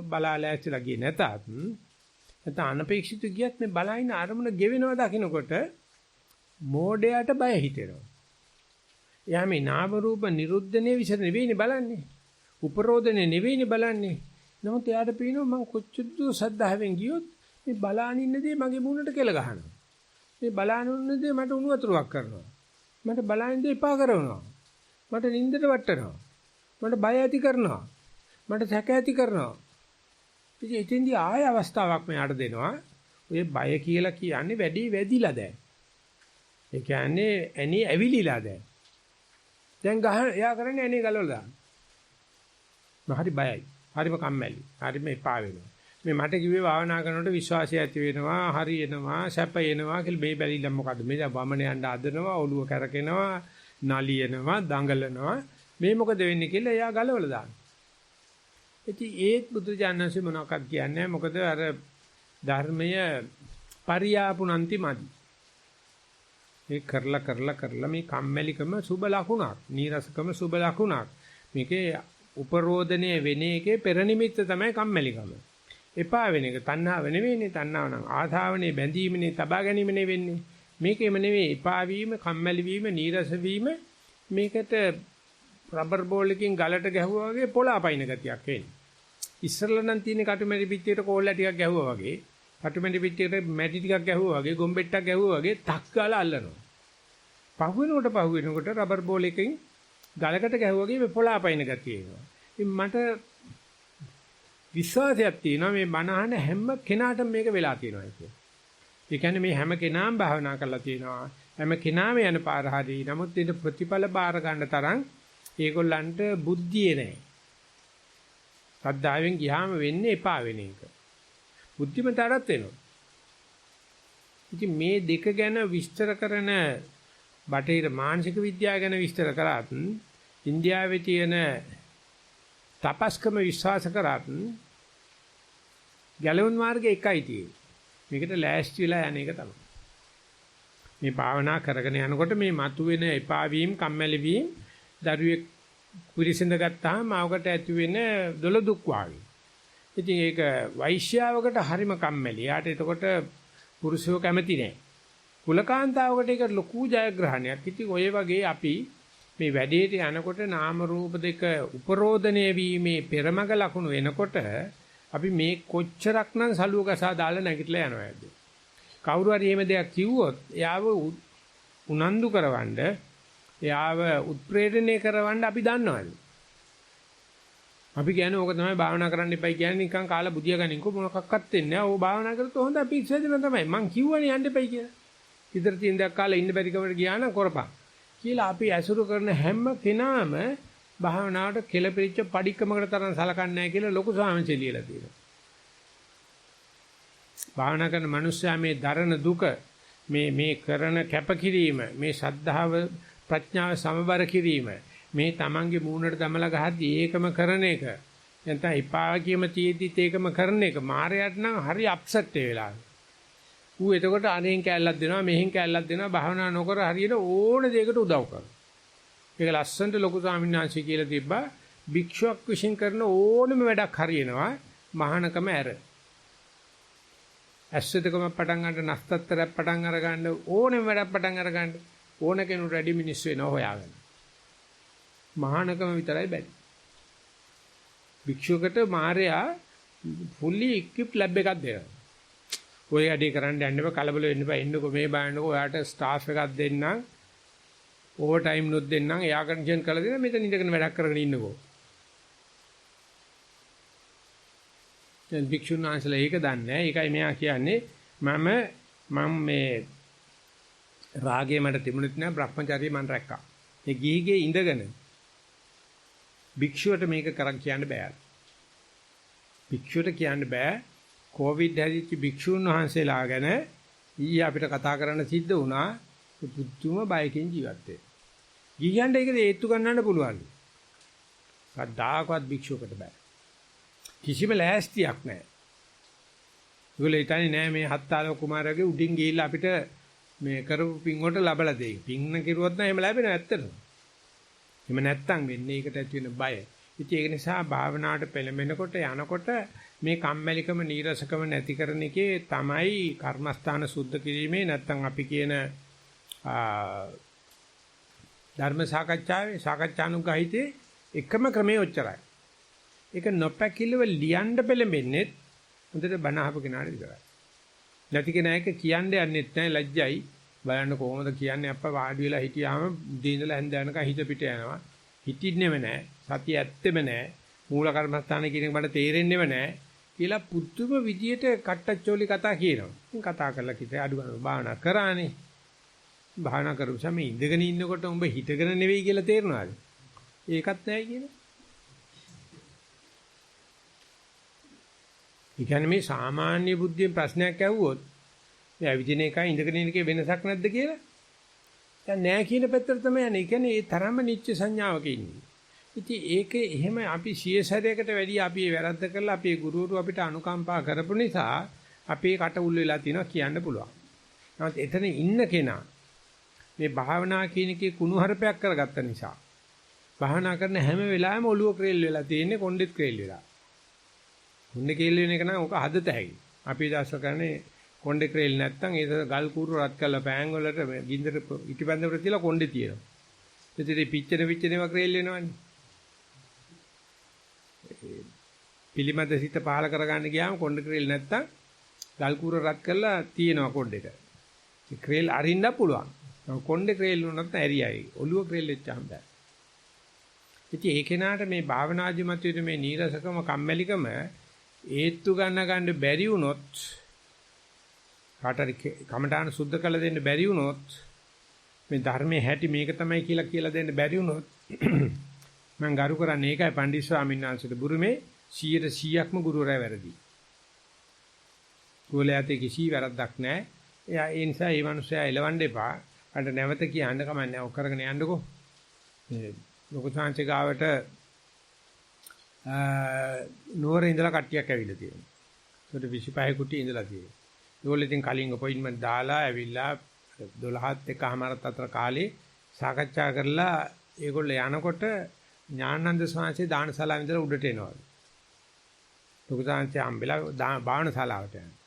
බලාලා ඇස්සලා ගියේ නැතත් නැත්නම් අනපේක්ෂිත ගියත් මේ බලයින අරමුණ ගෙවෙනවා දකින්නකොට මෝඩයට බය හිතෙනවා. එයා මේ නාම රූප නිරුද්ධනේ විතර නෙවෙයිනේ බලන්නේ. උපරෝධනේ නෙවෙයිනේ බලන්නේ. නමුත් එයාට පේනවා මං කොච්චර සද්ධාවෙන් ගියොත් මේ බලාන ඉන්නදී මගේ මූණට කෙල ගහනවා. මේ බලාන ඉන්නදී මට උණු වතුරක් කරනවා. මට බලානින්ද එපා කරනවා. මට නිින්දට වටනවා. මට බය ඇති කරනවා. මට සැක ඇති කරනවා. ඉතින් එතෙන්දී ආය අවස්ථාවක් මෙයාට දෙනවා. ඔය බය කියලා කියන්නේ වැඩි වැඩිලා දැන්. ඒ කියන්නේ ඇනි ඇවිලිලා දැන්. දැන් එයා කරන්නේ ඇනේ ගලවලා දාන්න. මම හරි බයයි. හරිම කම්මැලි. හරිම එපා වෙනවා. මේ මට කිව්වේ භාවනා කරනකොට විශ්වාසය ඇති වෙනවා, හරි එනවා, සැප එනවා කියලා මේ බැලිලා මොකද්ද? මේ දැන් වමන යන්න හදනවා, ඔළුව කැරකෙනවා, නලියනවා, දඟලනවා. මේ මොකද වෙන්නේ කියලා එයා ගලවලා දාන්න. ඉතින් ඒත් බුදුජානනාංශය මොනවක්ද කියන්නේ? මොකද අර ධර්මය පරියාපුනන්ති මදි. මේ කරලා මේ කම්මැලිකම සුබ ලකුණක්, නීරසකම සුබ ලකුණක්. මේකේ උපරෝධනයේ වෙන එකේ පෙරනිමිත්ත තමයි කම්මැලිකම. එපා වෙන එක තණ්හාව නෙවෙයිනේ. තණ්හාව නම් ආධාවනේ බැඳීමනේ තබා ගැනීමනේ වෙන්නේ. මේකෙම නෙවෙයි එපා වීම, කම්මැලි වීම, නීරස වීම මේකට රබර් බෝල් එකකින් ගලට ගැහුවා වගේ පොළාපයින් ගතියක් එන්නේ. ඉස්සරලා නම් තියෙන කටුමැටි පිටියට කෝල්ලා ටිකක් ගැහුවා වගේ, කටුමැටි පිටියට මැටි ටිකක් ගැහුවා වගේ, ගොම්බෙට්ටක් ගැහුවා වගේ තක් ගාලා අල්ලනවා. පහුවෙනකොට රබර් බෝල් එකකින් ගලකට ගැහුවා වගේ මේ පොළාපයින් ගතිය එනවා. ඉතින් මට විශ්වාසයක් තියෙනවා මේ බණහන හැම කෙනාටම මේක වෙලා තියෙනවා කියලා. ඒ කියන්නේ මේ හැම කෙනාම භාවනා කරලා තියෙනවා. හැම කෙනාම යන පාර හරි. නමුත් ඒක ප්‍රතිඵල බාර ගන්න තරම් ඒගොල්ලන්ට බුද්ධිය නැහැ. සද්ධාවෙන් ගියාම වෙන්නේ එපා වෙන එක. බුද්ධිමතරත් වෙනවා. ඉතින් මේ දෙක ගැන විස්තර කරන බටහිර මානසික විද්‍යාව ගැන විස්තර කරාත් ඉන්දියාවේ තියෙන තපස්කම විශ්වාස කරාත් ගැලවුම් මාර්ගය එකයි තියෙන්නේ. මේකට ලෑස්ති වෙලා යන එක තමයි. මේ භාවනා කරගෙන යනකොට මේ මතුවෙන එපා වීම, කම්මැලි වීම, දරුවෙක් කුරිසින්ද ගත්තාම මාවකට ඇති වෙන දොළ දුක් වාගේ. ඉතින් ඒක වෛශ්‍යාවකට හරිම කම්මැලි. යාට එතකොට පුරුෂයෝ කැමති නැහැ. කුලකාන්තාවකට ඒක ලොකු ජයග්‍රහණයක්. ඉතින් ඔය වගේ අපි මේ වැඩේට යනකොට නාම රූප දෙක උපරෝධණය වීමේ පෙරමග ලකුණු එනකොට අපි මේ කොච්චරක්නම් සලුව ගසා දාලා නැගිටලා යනවද? කවුරු හරි එහෙම දෙයක් කිව්වොත් එයාව උනන්දු කරවන්න, එයාව උත්ප්‍රේරණය කරවන්න අපි දන්නවද? අපි කියන්නේ ඕක තමයි භාවනා කරන්න එපයි කියන්නේ නිකන් කාලා බුදියා ගනින්කෝ මොනක්වත් වෙන්නේ නැහැ. ඕක භාවනා කරත් හොඳ අපි ඉස්සෙදෙන තමයි. මං කිව්වනේ යන්න එපයි කියලා. ඉදිරි තියෙන දයක් කාලා ඉන්න බැරි කමකට ගියා නම් කරපන්. කියලා අපි ඇසුරු කරන හැම කෙනාම භාවනාවට කෙලපිරිච්ච padikkamakකට තරම් සලකන්නේ නැහැ කියලා ලොකු සාමච්චය ලියලා තියෙනවා. භාවනා කරන මිනිස්සයා මේ දරන දුක මේ කරන කැපකිරීම මේ ශද්ධාව ප්‍රඥාව සමබර කිරීම මේ Tamange මූණට දමලා ගහද්දී ඒකම කරන එක නැත්නම් එපා කියම තියෙද්දිත් ඒකම කරන එක මායයට නම් හරි අප්සෙට් ඒ වෙලාවේ. ඌ එතකොට අනෙන් කැල්ලක් දෙනවා මෙහෙන් කැල්ලක් දෙනවා භාවනා නොකර හරියට ඕන දෙයකට උදව් කරනවා. ඒක ලස්සනට ලොකු ස්වාමීන් වහන්සේ කියලා තිබ්බා භික්ෂුවක් විශ්ින් කරන ඕනම වැඩක් හරියනවා මහානකම ඇර. ඇස්සදකම පටන් ගන්න නස්තත්තරයක් පටන් අර ගන්න ඕනෙම වැඩක් පටන් අර ගන්න ඕන කෙනෙකුට රෙඩි මිනිස්සු වෙනවා හොයාගන්න. මහානකම විතරයි බැරි. භික්ෂුවකට මාර්යා fully equipped lab එකක් දෙනවා. ඔය වැඩේ කරන්න යන්න එපා කලබල වෙන්න එපා එන්නකෝ මේ බලන්නකෝ ඔයාට ස්ටාෆ් එකක් දෙන්නම් ඕවර් ටයිම් නොත් දෙන්නම් එයා කන්ඩිෂන් කරලා දෙන්න මෙතන ඉඳගෙන වැඩක් කරගෙන ඉන්නකෝ. දැන් භික්ෂුන් වහන්සේලා ඒක දන්නේ නැහැ. ඒකයි මෙයා කියන්නේ මම මේ රාගය මට තිබුණෙත් නෑ Brahmacharya මම රැක්කා. ඒ ගිහිගේ ඉඳගෙන භික්ෂුවට මේක කරන් කියන්න බෑ. භික්ෂුවට කියන්න බෑ කොවිඩ් හැදිච්ච භික්ෂුන් වහන්සේලා ගැන ඊයේ අපිට කතා කරන්න සිද්ධ වුණා පුදුම බයකින් ජීවත් වෙන්න. ගියන්න ඒක හේතු ගන්නන්න පුළුවන්. කවදාකවත් භික්ෂුවකට බෑ. කිසිම ලෑස්තියක් නැහැ. ඒගොල්ලෝ හිතන්නේ නෑ මේ හත්තාලෝ කුමාරයාගේ උඩින් ගිහිල්ලා අපිට මේ කරපු පින් වලට ලබලා දෙයි. පින්න කිරුවොත් නම් එහෙම ලැබෙනව ඇත්තටම. එහෙම නැත්තම් වෙන්නේ ඒකට ඇති වෙන බය. ඉතින් ඒක නිසා භාවනාවට පෙළඹෙනකොට යනකොට මේ කම්මැලිකම නීරසකම නැති කරන එකේ තමයි කර්මස්ථාන සුද්ධ කිරීමේ නැත්තම් අපි කියන ධර්ම සාකච්ඡාවේ සාකච්ඡානුගහිතේ එකම ක්‍රමයේ ඔච්චරයි. ඒක නොපැකිලව ලියන්න පෙළඹෙන්නේ හොඳට බණ අහපු කෙනාට විතරයි. නැති කෙනෙක් කියන්නේ යන්නෙත් නැහැ ලැජ්ජයි. බලන්න කොහොමද කියන්නේ අප්පා වාඩි වෙලා හිටියාම උදේ ඉඳලා හැන්ද යනකම් හිත පිට යනවා. හිටින්නෙම නැහැ. සතිය ඇත්තෙම නැහැ. මූල කර්මස්ථානේ කියන එක මට තේරෙන්නෙම නැහැ කියලා පුදුම විදියට කට්ටච්චෝලි කතා කියනවා. ඉතින් කතා කරලා කිව්වේ අඩු ගන්න භාවනා කරානේ. භාවනා කරුවම මේ ඉඳගෙන ඉන්නකොට උඹ හිටගෙන නෙවෙයි කියලා තේරෙනවාද? ඒකත් නැහැ කියන්නේ. ඒ කියන්නේ මේ සාමාන්‍ය බුද්ධියෙන් ප්‍රශ්නයක් ඇහුවොත් මේ අවිදින එකයි ඉඳගෙන ඉන්න එකේ වෙනසක් නැද්ද කියලා? දැන් නැහැ කියන පැත්තට තමයි යන්නේ. ඒ කියන්නේ ඒ තරම්ම නිච්ච සංඥාවක ඉන්නේ. ඉතින් ඒක එහෙම අපි 100 වැඩි අපි ඒ වැරද්ද කරලා අපේ ගුරුවරු අපිට අනුකම්පා කරපු නිසා අපේ කට උල් වෙලා තියෙනවා කියන්න පුළුවන්. නමුත් එතන ඉන්න කෙනා මේ භාවනා කියන එකේ කුණුහරුපයක් කරගත්ත නිසා භාවනා කරන හැම වෙලාවෙම ඔළුව ක්‍රේල් වෙලා තියෙන්නේ කොණ්ඩෙත් ක්‍රේල් වෙලා. කොණ්ඩේ ක්‍රේල් වෙන එක නම් ඕක හදත හැකි. අපි දැස්ස කරන්නේ කොණ්ඩේ ක්‍රේල් නැත්තම් ඒක ගල් කූරු රත් කරලා පෑන් වලට ගින්දර ඉටිපන්දර තියලා කොණ්ඩේ තියෙනවා. ඉතින් පිච්චෙනව ක්‍රේල් වෙනවනේ. පිළිමද සිත පහල කරගන්න ගියාම කොණ්ඩේ ක්‍රේල් නැත්තම් ගල් කූර රත් කරලා තියෙනවා කොණ්ඩේට. ඒ ක්‍රේල් අරින්න පුළුවන්. කොණ්ඩේ ක්‍රේල් වුණත් ඇරියයි. ඔළුව ක්‍රේල් වෙච්චාම බෑ. ඉතින් ඒ කෙනාට මේ භාවනාදි මතුවේ මේ නීරසකම කම්මැලිකම ඒත්තු ගන්න බැරි වුණොත් කාටරි කමඨාන සුද්ධ කළ දෙන්න බැරි වුණොත් මේ ධර්මයේ හැටි මේක තමයි කියලා දෙන්න බැරි වුණොත් මම ගරු කරන්නේ ඒකයි පණ්ඩිත ස්වාමීන් වහන්සේට බුරුමේ 100%ක්ම ගුරුවරයා වැරදි. ගෝලයාට කිසි වැරද්දක් නැහැ. එයා ඒ නිසා මේ මිනිස්සයා එලවන්න එපා. අර නැවත කියන්න කමන්නේ. ඔක් කරගෙන යන්නකෝ. මේ ලොකු සංචේ ගාවට නුවර ඉඳලා කට්ටියක් ඇවිල්ලා තියෙනවා. ඒකට 25 කුටි ඉඳලා තියෙනවා. ඒගොල්ලෝ ඉතින් කලින් අපොයින්ට්මන්ට් දාලා ඇවිල්ලා 12ත් එකමාරත් අතර කාලේ සාකච්ඡා කරලා ඒගොල්ලෝ යනකොට ඥානানন্দ ස්වාමීන් දානශාලාව ඉඳලා උඩට එනවා. ලොකු සංචේ හම්බෙලා භාවනශාලාවට යනවා.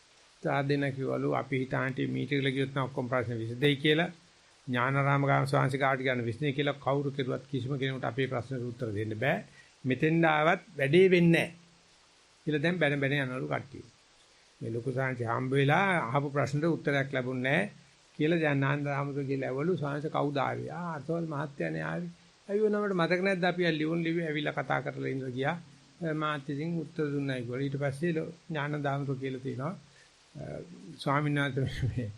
සාදෙන කිව්වලු අපි හිතාන්ටි මීටිගල ගියොත් නම් ඔක්කොම ප්‍රශ්න විසදෙයි කියලා ඥානාරාම ගාම ස්වාමීන් කාට ගන්න විශ්නේ කියලා කවුරු කෙරුවත් කිසිම කෙනෙකුට අපේ ප්‍රශ්නට උත්තර දෙන්න බෑ. මෙතෙන් ආවත් වැඩේ වෙන්නේ නැහැ කියලා දැන් බැන බැන යනවලු කට්ටිය. මේ ලොකු සංචේ හම්බ වෙලා අහපු ප්‍රශ්නට උත්තරයක් ලැබුණේ නැහැ කියලා දැන් ඥානාරාමතු කියලා ඇවලු ස්වාමීන් කවුද ආවේ? අතවල් මහත්තයානේ ආවේ. අයියෝ නමට මතක නැද්ද අපි ලියුම් ලිව්වේ ඇවිල්ලා කතා කරලා ඉඳලා ගියා. මාත් ඉතින් උත්තර දුන්නයි කියලා. ඊට පස්සේ ඥානදාමතු කියලා තියෙනවා. ස්වාමීන් වහන්සේ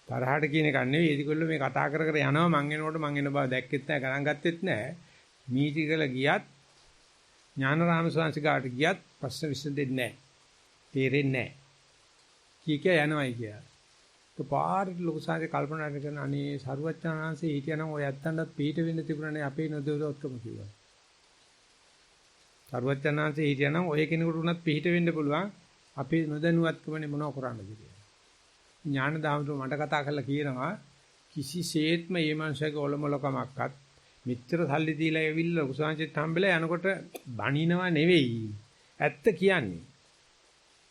තරහට කියන එක නෙවෙයි ඒගොල්ලෝ මේ කතා කර යනවා මං එනකොට මං එන බව දැක්කෙත් නැහැ ගණන් ගත්තෙත් නැහැ මීටිගල ගියත් ඥානරාම ස්වාමීන් ගාට ගියත් ප්‍රශ්න විසඳෙන්නේ නැහැ තේරෙන්නේ නැහැ කීකිය යනවායි කියලා. તો පාරට ලොකු සාරේ කල්පනා කරන අනේ සරුවච්චාහන්සේ හිටියනම් ඔය ඇත්තන්ටත් පිට වෙන්න තිබුණානේ අපේ නොදොරොත්කම කිව්වා. සරුවච්චාහන්සේ හිටියනම් ඔය කෙනෙකුට උනත් පිට වෙන්න පුළුවන් අපේ නොදැනුවත්කමනේ මොනව කරන්නද කියලා. ඥානදාමතුමා මට කතා කරලා කියනවා කිසිසේත්ම මේ මනුස්සයාගේ ඔලොමලකමක්වත් මෙච්චර සල්ලි දීලා ඇවිල්ලා උසාංශෙත් හම්බෙලා යනකොට බනිනවා නෙවෙයි. ඇත්ත කියන්නේ.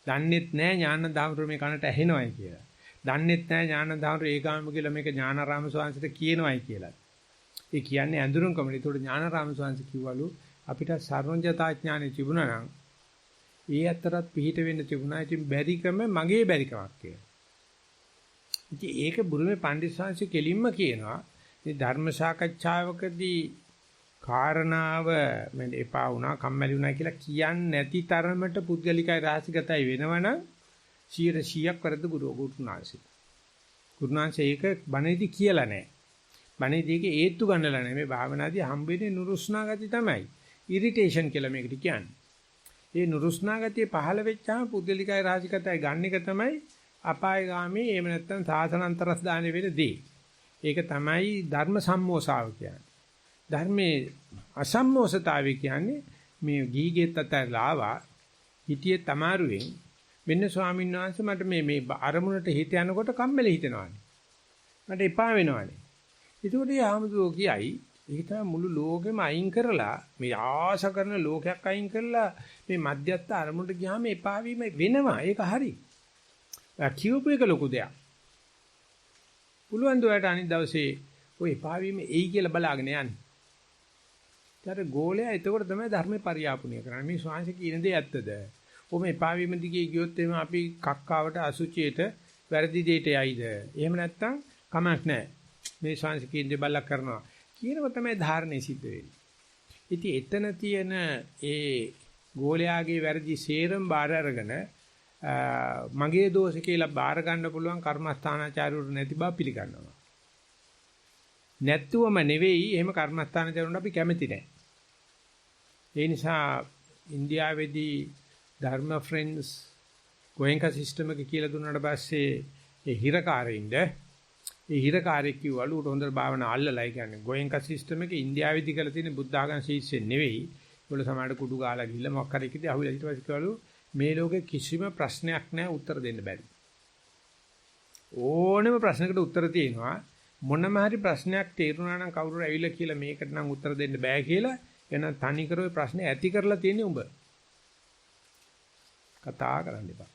දන්නෙත් නෑ ඥානදාමතුමා මේ කනට ඇහෙනවයි කියලා. දන්නෙත් නෑ ඥානදාමතුමා ඒකාම කියලා මේක ඥානාරාම ස්වාමීන්ට කියනවයි කියලා. ඒ කියන්නේ අඳුරුම් කමනේ. ඒතකොට ඥානාරාම ස්වාමීන් කිව්වලු අපිට සර්වඥතා ඥානෙ තිබුණා නම් ඒ අතරත් පිහිට වෙන්න තිබුණා. ඉතින් බැරිකම මගේ බැරිකමක් කියලා. ඉතින් ඒක බුරුමේ පණ්ඩිත ශාන්සි කෙලින්ම කියනවා. මේ ධර්ම සාකච්ඡාවකදී කාරණාව මම එපා වුණා කම්මැලි වුණා කියලා කියන්නේ නැති තරමට පුද්ගලිකයි රාශිගතයි වෙනවනම් 100ක් වරද ගුරුනාංශي. ගුරුනාංශي ඒක බණේදී කියලා නැහැ. බණේදී ඒක ඒත්තු ගන්නලා නැහැ. මේ භාවනාදී හම්බෙන්නේ නුරුස්නා ගති තමයි. ඉරිටේෂන් කියලා මේකට කියන්නේ. ඒ නුරුස්නා ගතිය පහළ වෙච්චාම පුද්ගලිකයි රාශිගතයි ගන්න එක තමයි අපායগামী එහෙම නැත්නම් සාසනාන්තරස් දාන්නේ වෙන දේ. ඒක තමයි ධර්ම සම්මෝසාව කියන්නේ. ධර්මයේ අසම්මෝසතාවය කියන්නේ මේ ගීගෙත් අතලා ආවා හිටියේ තමාරුවෙන් මෙන්න ස්වාමීන් වහන්සේ මට මේ අරමුණට හිත යනකොට කම්මැලි හිතෙනවානේ. මට එපා වෙනවානේ. ඒකට යාමදෝ කියයි ඒක තමයි මුළු ලෝකෙම අයින් කරලා මේ ආශ කරන ලෝකයක් අයින් කරලා මේ මධ්‍යස්ථ අරමුණට ගියාම එපා වීම වෙනවා. ඒක හරි. කියූප එක ලොකු දෙයක්. පුළුවන් දුවට අනිත් දවසේ ඔය එපා වීම එයි කියලා බලාගෙන යන්න. ඊට ගෝලයා එතකොට තමයි ධර්මේ පරියාපුණය කරන්නේ. මේ ශ්වාසය කියන දේ ඇත්තද? ඔබ එපා වීම දිගේ ගියොත් එimhe අපි කක්කාවට අසුචියට වැරදි දෙයට යයිද? එහෙම නැත්නම් කමක් නැහැ. මේ ශ්වාසය කියන දේ බල්ලා කරනවා. කියනව තමයි ධාරණය සිද්ධ වෙන්නේ. ඉතින් එතන තියෙන ඒ ගෝලයාගේ වැරදි සේරම බාර අරගෙන මගේ දෝෂ කියලා බාර ගන්න පුළුවන් කර්මස්ථානාචාර්යවරු නැති බව පිළිගන්නවා. නැත්තුවම නෙවෙයි එහෙම කර්මස්ථානාචාර්යවරුන්ට අපි කැමති නැහැ. ඒ නිසා ඉන්දියාවේදී ධර්ම ෆ්‍රෙන්ඩ්ස් ගෝයන්කා සිස්ටම් එක කියලා දුන්නාට පස්සේ ඒ හිරකාරයින්ද ඒ හිරකාරයෙක් කිව්වලු උට හොඳට භාවනා අල්ලලා ඒ කියන්නේ ගෝයන්කා සිස්ටම් එක ඉන්දියාවේදී කරලා තියෙන බුද්ධ ආගම ශිෂ්‍යෙ නෙවෙයි. ඒගොල්ලෝ සමහරට කුඩු ගාලා ගිහිල්ලා මොකක් හරි කිව්දී අහුවිලා ඊට පස්සේ කිව්වලු මේ ලෝකේ කිසිම ප්‍රශ්නයක් නැහැ උත්තර දෙන්න බැරි. ඕනෙම ප්‍රශ්නකට උත්තර තියෙනවා. මොනම හරි ප්‍රශ්නයක් තේරුණා නම් කවුරුර ඇවිල්ලා කියලා මේකට නම් උත්තර දෙන්න බෑ කියලා එහෙනම් තනි කර ඔය ප්‍රශ්නේ ඇති කරලා තියෙන්නේ උඹ. කතා කරන්න එපා.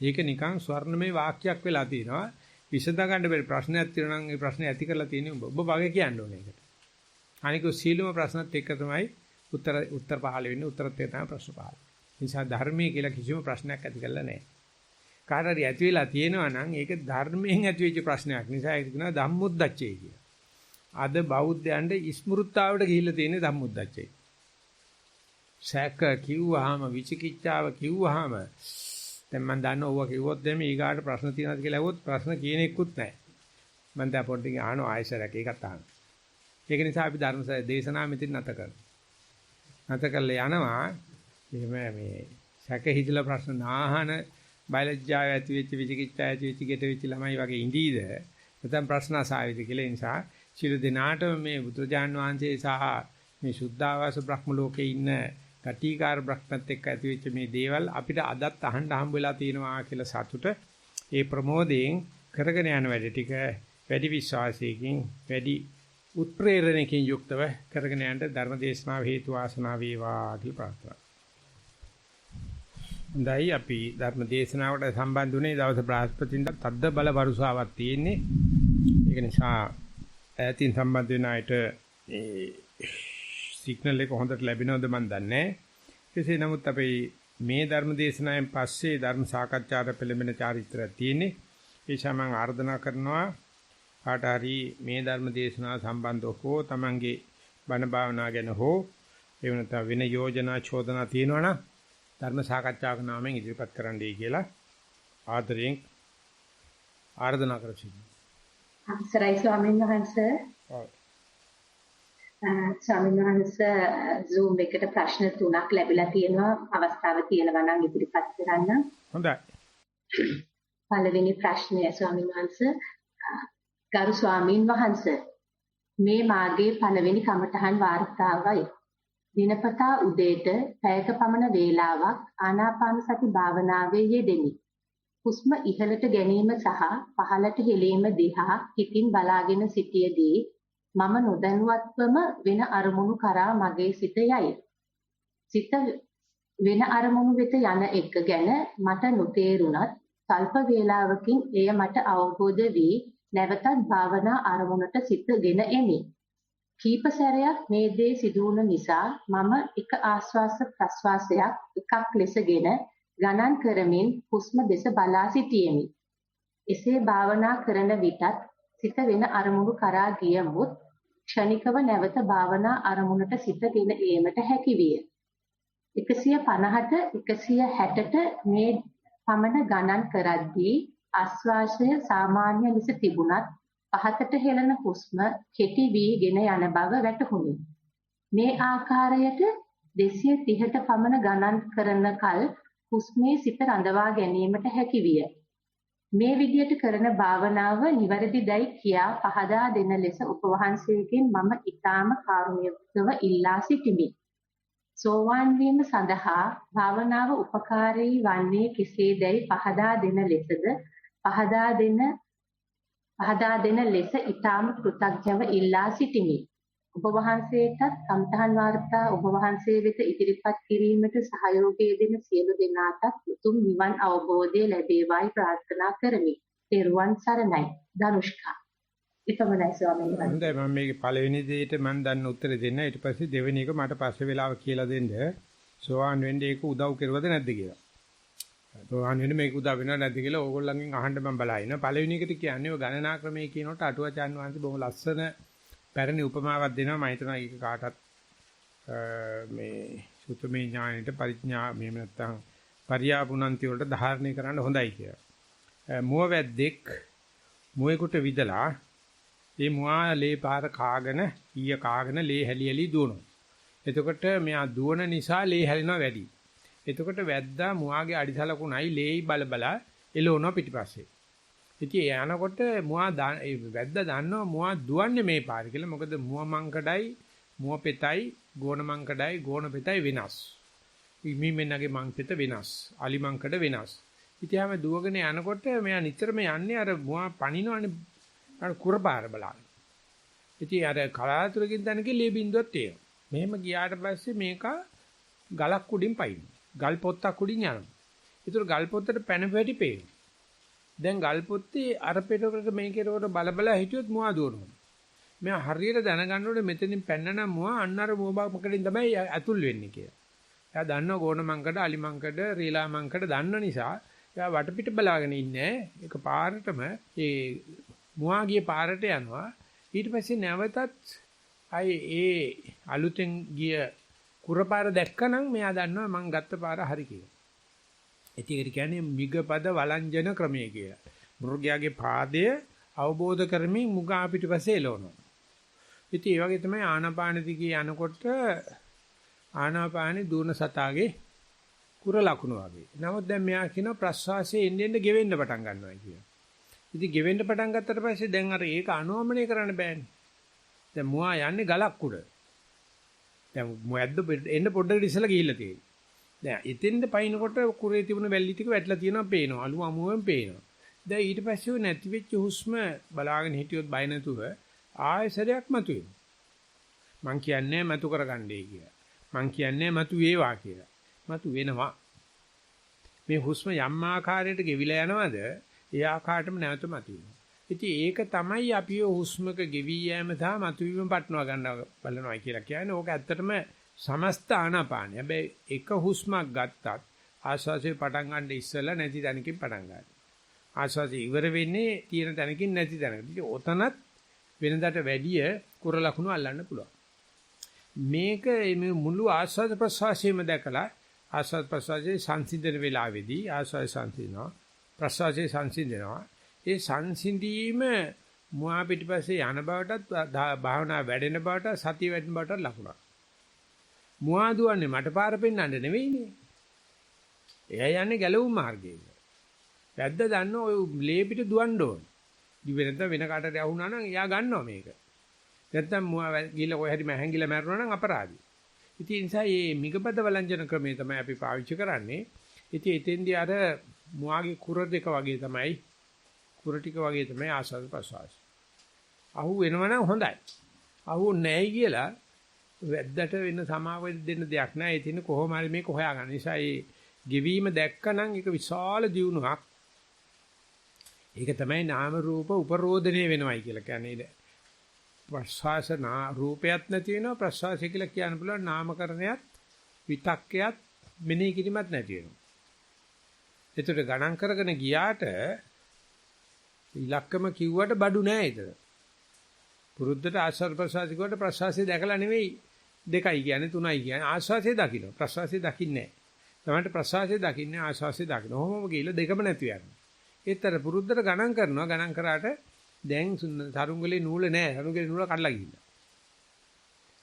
ඒක නිකන් ස්වර්ණමය වාක්‍යයක් වෙලා තියෙනවා. විසඳ ගන්න බැරි ප්‍රශ්නයක් තියෙනවා නම් ඒ ප්‍රශ්නේ ඇති කරලා තියෙන්නේ උඹ. ඔබ වගේ කියන්න ඕනේ ඒකට. අනික සීලම ප්‍රශ්නත් එක්ක තමයි උත්තර පහළ වෙන්නේ. උත්තරත් එක්ක තමයි ප්‍රශ්න පහළ. නිසා ධර්මයේ කියලා කිසිම ප්‍රශ්නයක් ඇති කරලා නැහැ. කාට හරි ඇති වෙලා තියෙනවා නම් ඒක ධර්මයෙන් ඇති වෙච්ච ප්‍රශ්නයක්. නිසා ඒක කියනවා ධම්මුද්දච්චය කියලා. අද බෞද්ධයන්ට ඉස්මෘත්තාවට ගිහිල්ලා තියෙන ධම්මුද්දච්චය. සැක කිව්වහම විචිකිච්ඡාව කිව්වහම දැන් මම දන්න ඕවා කිව්වොත් දැන් ඊගාට ප්‍රශ්න තියෙනවද කියලා අහුවොත් ප්‍රශ්න කියන එකකුත් නැහැ. මම දැන් පොඩ්ඩක් අහනවා ආයෙසරක් ඒකත් අහන්න. ඒක නිසා අපි ධර්ම දේශනාව මෙතන නැත කරනවා. නැත කරලා යනවා එහෙම මේ සැක හිතලා ප්‍රශ්න නාහන බයලජ්ජාව ඇති වෙච්ච විචිකිච්ඡාව ඇති වෙච්ච ගෙට වෙච්ච ළමයි වගේ ඉඳීද නැත්නම් ප්‍රශ්න අසාවිද කියලා. ඒ නිසා සියලු දෙනාට මේ බුදුජාන් වහන්සේ සහ මේ සුද්ධාවාස බ්‍රහ්ම ලෝකේ ඉන්න කටීකාර බ්‍රහ්මත් එක්ක ඇති වෙච්ච මේ දේවල් අපිට අදත් අහන්න හම්බ වෙලා තියෙනවා කියලා සතුට ඒ ප්‍රමෝදයෙන් කරගෙන යන වැඩ ටික වැඩි විශ්වාසයකින් වැඩි උත්ප්‍රේරණයකින් යුක්තව කරගෙන යන්න ධර්ම දේශනාව හේතු වාසනා වේවා කියලා ප්‍රාර්ථනා. හොඳයි අපි ධර්ම දේශනාවට සම්බන්ධ වුණේ දවස් බ්‍රහස්පතින්ද තද්ද බල වරුසාවක් තියෙන්නේ. ඒක නිසා ඈතින් සම්බන්ධ වෙන අයට ඒ සිග්නල් එක හොඳට ලැබෙනවද මන් දන්නේ නැහැ. කෙසේ නමුත් අපි මේ ධර්ම දේශනාවෙන් පස්සේ ධර්ම සාකච්ඡාට පෙළඹෙන චාරිත්‍රයක් තියෙන්නේ. ඒ නිසා මම ආර්දනා කරනවා කාට හරි මේ ධර්ම දේශනාව සම්බන්ධව හෝ තමන්ගේ බණ භාවනා ගැන හෝ එවන නැත්නම් වෙන යෝජනා චෝදනා තියෙනවනම් ධර්ම සාකච්ඡාවක නාමයෙන් ඉදිරිපත් කරන්නයි කියලා ආදරයෙන් ආර්දනා කරසිටිනවා. අවසරයි ස්වාමීන් වහන්සේ. ඔව්. ස්වාමීන් වහන්සේ Zoom එකට ප්‍රශ්න 3ක් ලැබිලා තියෙනවා. අවස්ථාව තියෙනවා නම් ඉදිරිපත් කරන්න. හොඳයි. පළවෙනි ප්‍රශ්නය ස්වාමීන් වහන්සේ ගරු ස්වාමීන් වහන්සේ මේ මාගේ පළවෙනි කමඨහන් වාර්තාවයි. දිනපතා උදේට පැයක පමණ වේලාවක් ආනාපාන සති භාවනාවේ යෙදෙමි. හුස්ම ඉහළට ගැනීම සහ පහළට හෙලීම දිහා හිතින් බලාගෙන සිටියේදී මම නොදැනුවත්වම වෙන අරමුණු කරා මගේ සිත යයි. සිත වෙන අරමුණු වෙත යන එක ගැන මට නොතේරුණත් සල්ප වේලාවකින් එය මට අවබෝධ වී නැවතත් භාවනා අරමුණට සිතගෙන එමි. කීප සැරයක් මේ දේ සිදු වුණ නිසා මම එක ආශ්වාස ප්‍රශ්වාසයක් එකක් ලෙසගෙන ගණන් කරමින් හුස්ම දෙස බලා සිටියෙමි. එසේ භාවනා කරන විටත් සිත වෙන අරමුණු කරා ගියමුත් ක්ෂණිකව නැවත භාවනා අරමුණට සිතගෙන ඒමට හැකි විය. 150ට 160ට මේ පමණ ගණන් කරද්දී ආශ්වාසය සාමාන්‍ය ලෙස තිබුණත් පහතට හෙළන හුස්ම කෙටි වීගෙන යන බව වැටහුණි. මේ ආකාරයට 230ට පමණ ගණන් කරන කල හුස්මේ සිත රඳවා ගැනීමට හැකි විය. මේ විදියට කරන භාවනාව නිවැරදිදයි කියා පහදා දෙන ලෙස ඔබ වහන්සේගෙන් මම ඊටාම කාරුණිකව ඉල්ලා සිටිමි. සෝවාන් වීම සඳහා භාවනාව උපකාරී වන්නේ කෙසේදයි පහදා දෙන ලෙසද පහදා දෙන ලෙස ඊටාම කෘතඥව ඉල්ලා සිටිමි. ඔබ වහන්සේටත් කම්තහන් වාර්තා ඔබ වහන්සේ වෙත ඉදිරිපත් කිරීමට සහයෝගය දෙන සියලු දෙනාටත් උතුම් නිවන් අවබෝධය ලැබේවායි ප්‍රාර්ථනා කරමි. ත්වන් සරණයි. ධනුෂ්කා. එපමණයි ස්වාමීන් වහන්සේ. හොඳයි මම මේකේ පළවෙනි දෙයට මම දන්න උත්තර දෙන්න. ඊට පස්සේ දෙවෙනි එක මට පස්සේ වෙලාව කියලා දෙන්න. සෝවාන් වෙන්නේ ඒක උදව් කරුවද නැද්ද කියලා. සෝවාන් වෙන්නේ මේක උදව් වෙනවද නැද්ද කියලා ඕගොල්ලන්ගෙන් අහන්න මම බලා ඉනවා. පළවෙනි එකට කියන්නේ ඔය ගණනා ක්‍රමයේ කියනකොට අටුවාචාන් වහන්සේ බොහොම ලස්සන පැරණි උපමාවක් දෙනවා. මම හිතනවා ඒක කාටත් මේ සුතමේ ඥානෙට පරිඥා මෙහෙම නැත්තම් පරියාපුණන්ති වලට ධාරණය කරන්න හොඳයි කියලා. මුව වැද්දෙක් මුවෙකුට විදලා ඒ මුවා ලේ පාර කාගෙන ඊය කාගෙන ලේ හැලි හැලි දුවනවා. එතකොට මෙයා දුවන නිසා ලේ හැලෙනවා වැඩි. එතකොට වැද්දා මුවාගේ අඩිසලකුණයි ලේයි බල බල එළවනවා පිටිපස්සේ. ඉතින් යනකොට මුවා වැද්දා දන්නවා මුවා දුවන්නේ මේ පාර කියලා. මොකද මුව මංකඩයි මුව පෙතයි ගෝණ මංකඩයි ගෝණ පෙතයි වෙනස්. මීමෙන්නගේ මංපෙත වෙනස්. අලි මංකඩ වෙනස්. ඉතින් හැම දුවගෙන යනකොට මෙයා නිතරම යන්නේ අර මුවා පනිනවනේ අර කුරපාර බලන්න. ඉතින් අර කලාතුරකින් දැනගේ ලේ බින්දුවක් තියෙනවා. මෙහෙම ගියාට පස්සේ මේක ගලක් උඩින් පයින්. ගල් පොත්තක් උඩින් යනවා. ඒතර ගල් පොත්තට පැන පැටි පේනවා. දැන් ගල් පොත්තේ අර පෙරකට මේකේරකට බල බල හිටියොත් මුවා දුවනවා. මෙයා හරියට දැනගන්න ඕනේ මෙතනින් පැන්නනම් මුවා අන්න අර මුවබකකින් තමයි ඇතුල් වෙන්නේ කියලා. එයා දන්නවා ගෝණ මංකඩ, අලි මංකඩ, රීලා මංකඩ දන්න නිසා එයා වටපිට බලාගෙන ඉන්නේ. ඒක පාරටම ඒ මුවා ගිය පාරට යනවා. ඊට පස්සේ නැවතත් අයි ඒ අලුතෙන් ගිය කුරපාර දැක්කනම් මෙයා දන්නවා මං ගත්ත පාර හරි කියලා. ඒකට කියන්නේ මිගපද වළංජන ක්‍රමය කියලා. මෘගයාගේ පාදය අවබෝධ කරමින් මුගා පිටිපස්සේ එළවනවා. ඉතින් ඒ වගේ තමයි ආනාපාන දිගේ යනකොට ආනාපානි දුර්න සතාගේ කුර ලකුණු වගේ. නමුත් දැන් මෙයා කියන ප්‍රස්වාසයේ එන්න එන්න ගෙවෙන්න පටන් ගන්නවා කියලා. ඉතින් ගෙවෙන්න පටන් ගත්තට පස්සේ දැන් අර ඒක අනුවමනය කරන්න බෑනේ. දැන් මුවා යන්නේ ගලක් උඩ. දැන් මොයද්ද එන්න පොඩ්ඩකට ඉස්සලා ගිහිල්ලා තියෙන්නේ. දැන් එතෙන්ද පයින්නකොට කුරේ තිබුණ වැල්ලි ටික වැටලා තියෙනවා පේනවා. අලු අමුවෙන් පේනවා. දැන් ඊට පස්සේ නැති වෙච්ච හුස්ම බලාගෙන හිටියොත් බය නැතුව ආයෙසරයක් මතුවේ. මං කියන්නේ මතු කරගන්නයි කියලා. මං කියන්නේ මතු වේවා කියලා. මතු වෙනවා. මේ හුස්ම යම් ආකාරයකට ගෙවිලා යනවද? ඒ ආකාරයටම නැවත මතුවෙනවා. ඉතින් ඒක තමයි අපි හුස්මක ගෙවි යෑම සහ මතුවීම පටනවා ගන්නවා බලනවා කියලා කියන්නේ. ඕක ඇත්තටම සමස්ත ආනාපානය. හැබැයි එක හුස්මක් ගත්තත් ආශ්වාසයේ පටන් ගන්න ඉස්සෙල්ලා නැති තැනකින් පටන් ගන්නවා. ආශ්වාසය ඉවර වෙන්නේ තියෙන තැනකින් නැති තැනකට. ඉතින් ඔතනත් වෙනදාට වැඩිය කුර ලකුණු අල්ලන්න පුළුවන්. මේක මේ මුළු ආශ්වාස ප්‍රශ්වාසයේම දැකලා ආශ්වාස ප්‍රශ්වාසයේ සංසිඳන වෙලාවේදී ආශ්වාස සංසිඳනවා ප්‍රශ්වාසයේ සංසිඳනවා. ඒ සංසිඳීම මුවා පිටිපස්සේ යන බවටත් භාවනා වැඩෙන බවට සතිය වැඩෙන බවට ලකුණක්. මුවා දුවන්නේ මට පාර පෙන්නන්න නෙවෙයිනේ. එයා යන්නේ ගැලවුම් මාර්ගයේ. වැද්ද දන්න ඔය ලේ පිට දුවන්න ඕන. දිවෙ නැත්නම් වෙන කාටද යවුනා නම් එයා ගන්නවා මේක. නැත්නම් ගිහලා කොහේ හරි මහැංගිලා මැරුණා නම් අපරාධයි. ඉතින් ඒ නිසා මේ මිගපද වළංජන ක්‍රමය තමයි අපි පාවිච්චි කරන්නේ. ඉතින් එතෙන්දී අර මුවාගේ කුර දෙක වගේ තමයි කුර ටික වගේ තමයි ආස්වාද ප්‍රසවාස. අහු වෙනවනම් හොඳයි. අහු නැහැ කියලා වැද්දට වෙන සමාව දෙන්න දෙයක් නැහැ. ඒ තියෙන කොහොම හරි මේක හොයාගන්න. නිසා මේ ගෙවීම දැක්කනම් ඒක විශාල දියුණුවක්. ඒක තමයි නාම රූප උපරෝධණය වෙනවයි කියලා කියන්නේ. ප්‍රසවාසනා රූපයක් නැති වෙනවා ප්‍රසවාසය කියලා කියන්න පුළුවන් නාමකරණයත් විතක්කයත් මෙනෙහි කිරීමත් නැති වෙනවා. ඒතර ගණන් කරගෙන ගියාට ඉලක්කම කිව්වට බඩු නෑ ඒතර. පුරුද්දට ආස්වාද ප්‍රසවාසය කිව්වට ප්‍රසවාසය දැකලා නෙවෙයි 2යි කියන්නේ 3යි කියන්නේ ආස්වාසය දකින්න. ප්‍රසවාසය දකින්නේ නෑ. තමයි ප්‍රසවාසය දකින්නේ ආස්වාසය දකින්න. ඔහොමම ගිහලා දෙකම නැති යනවා. ඒතර පුරුද්දට ගණන් කරනවා ගණන් කරාට දැන් තරුංගලේ නූල නෑ. තරුංගලේ නූල කඩලා ගිහිල්ලා.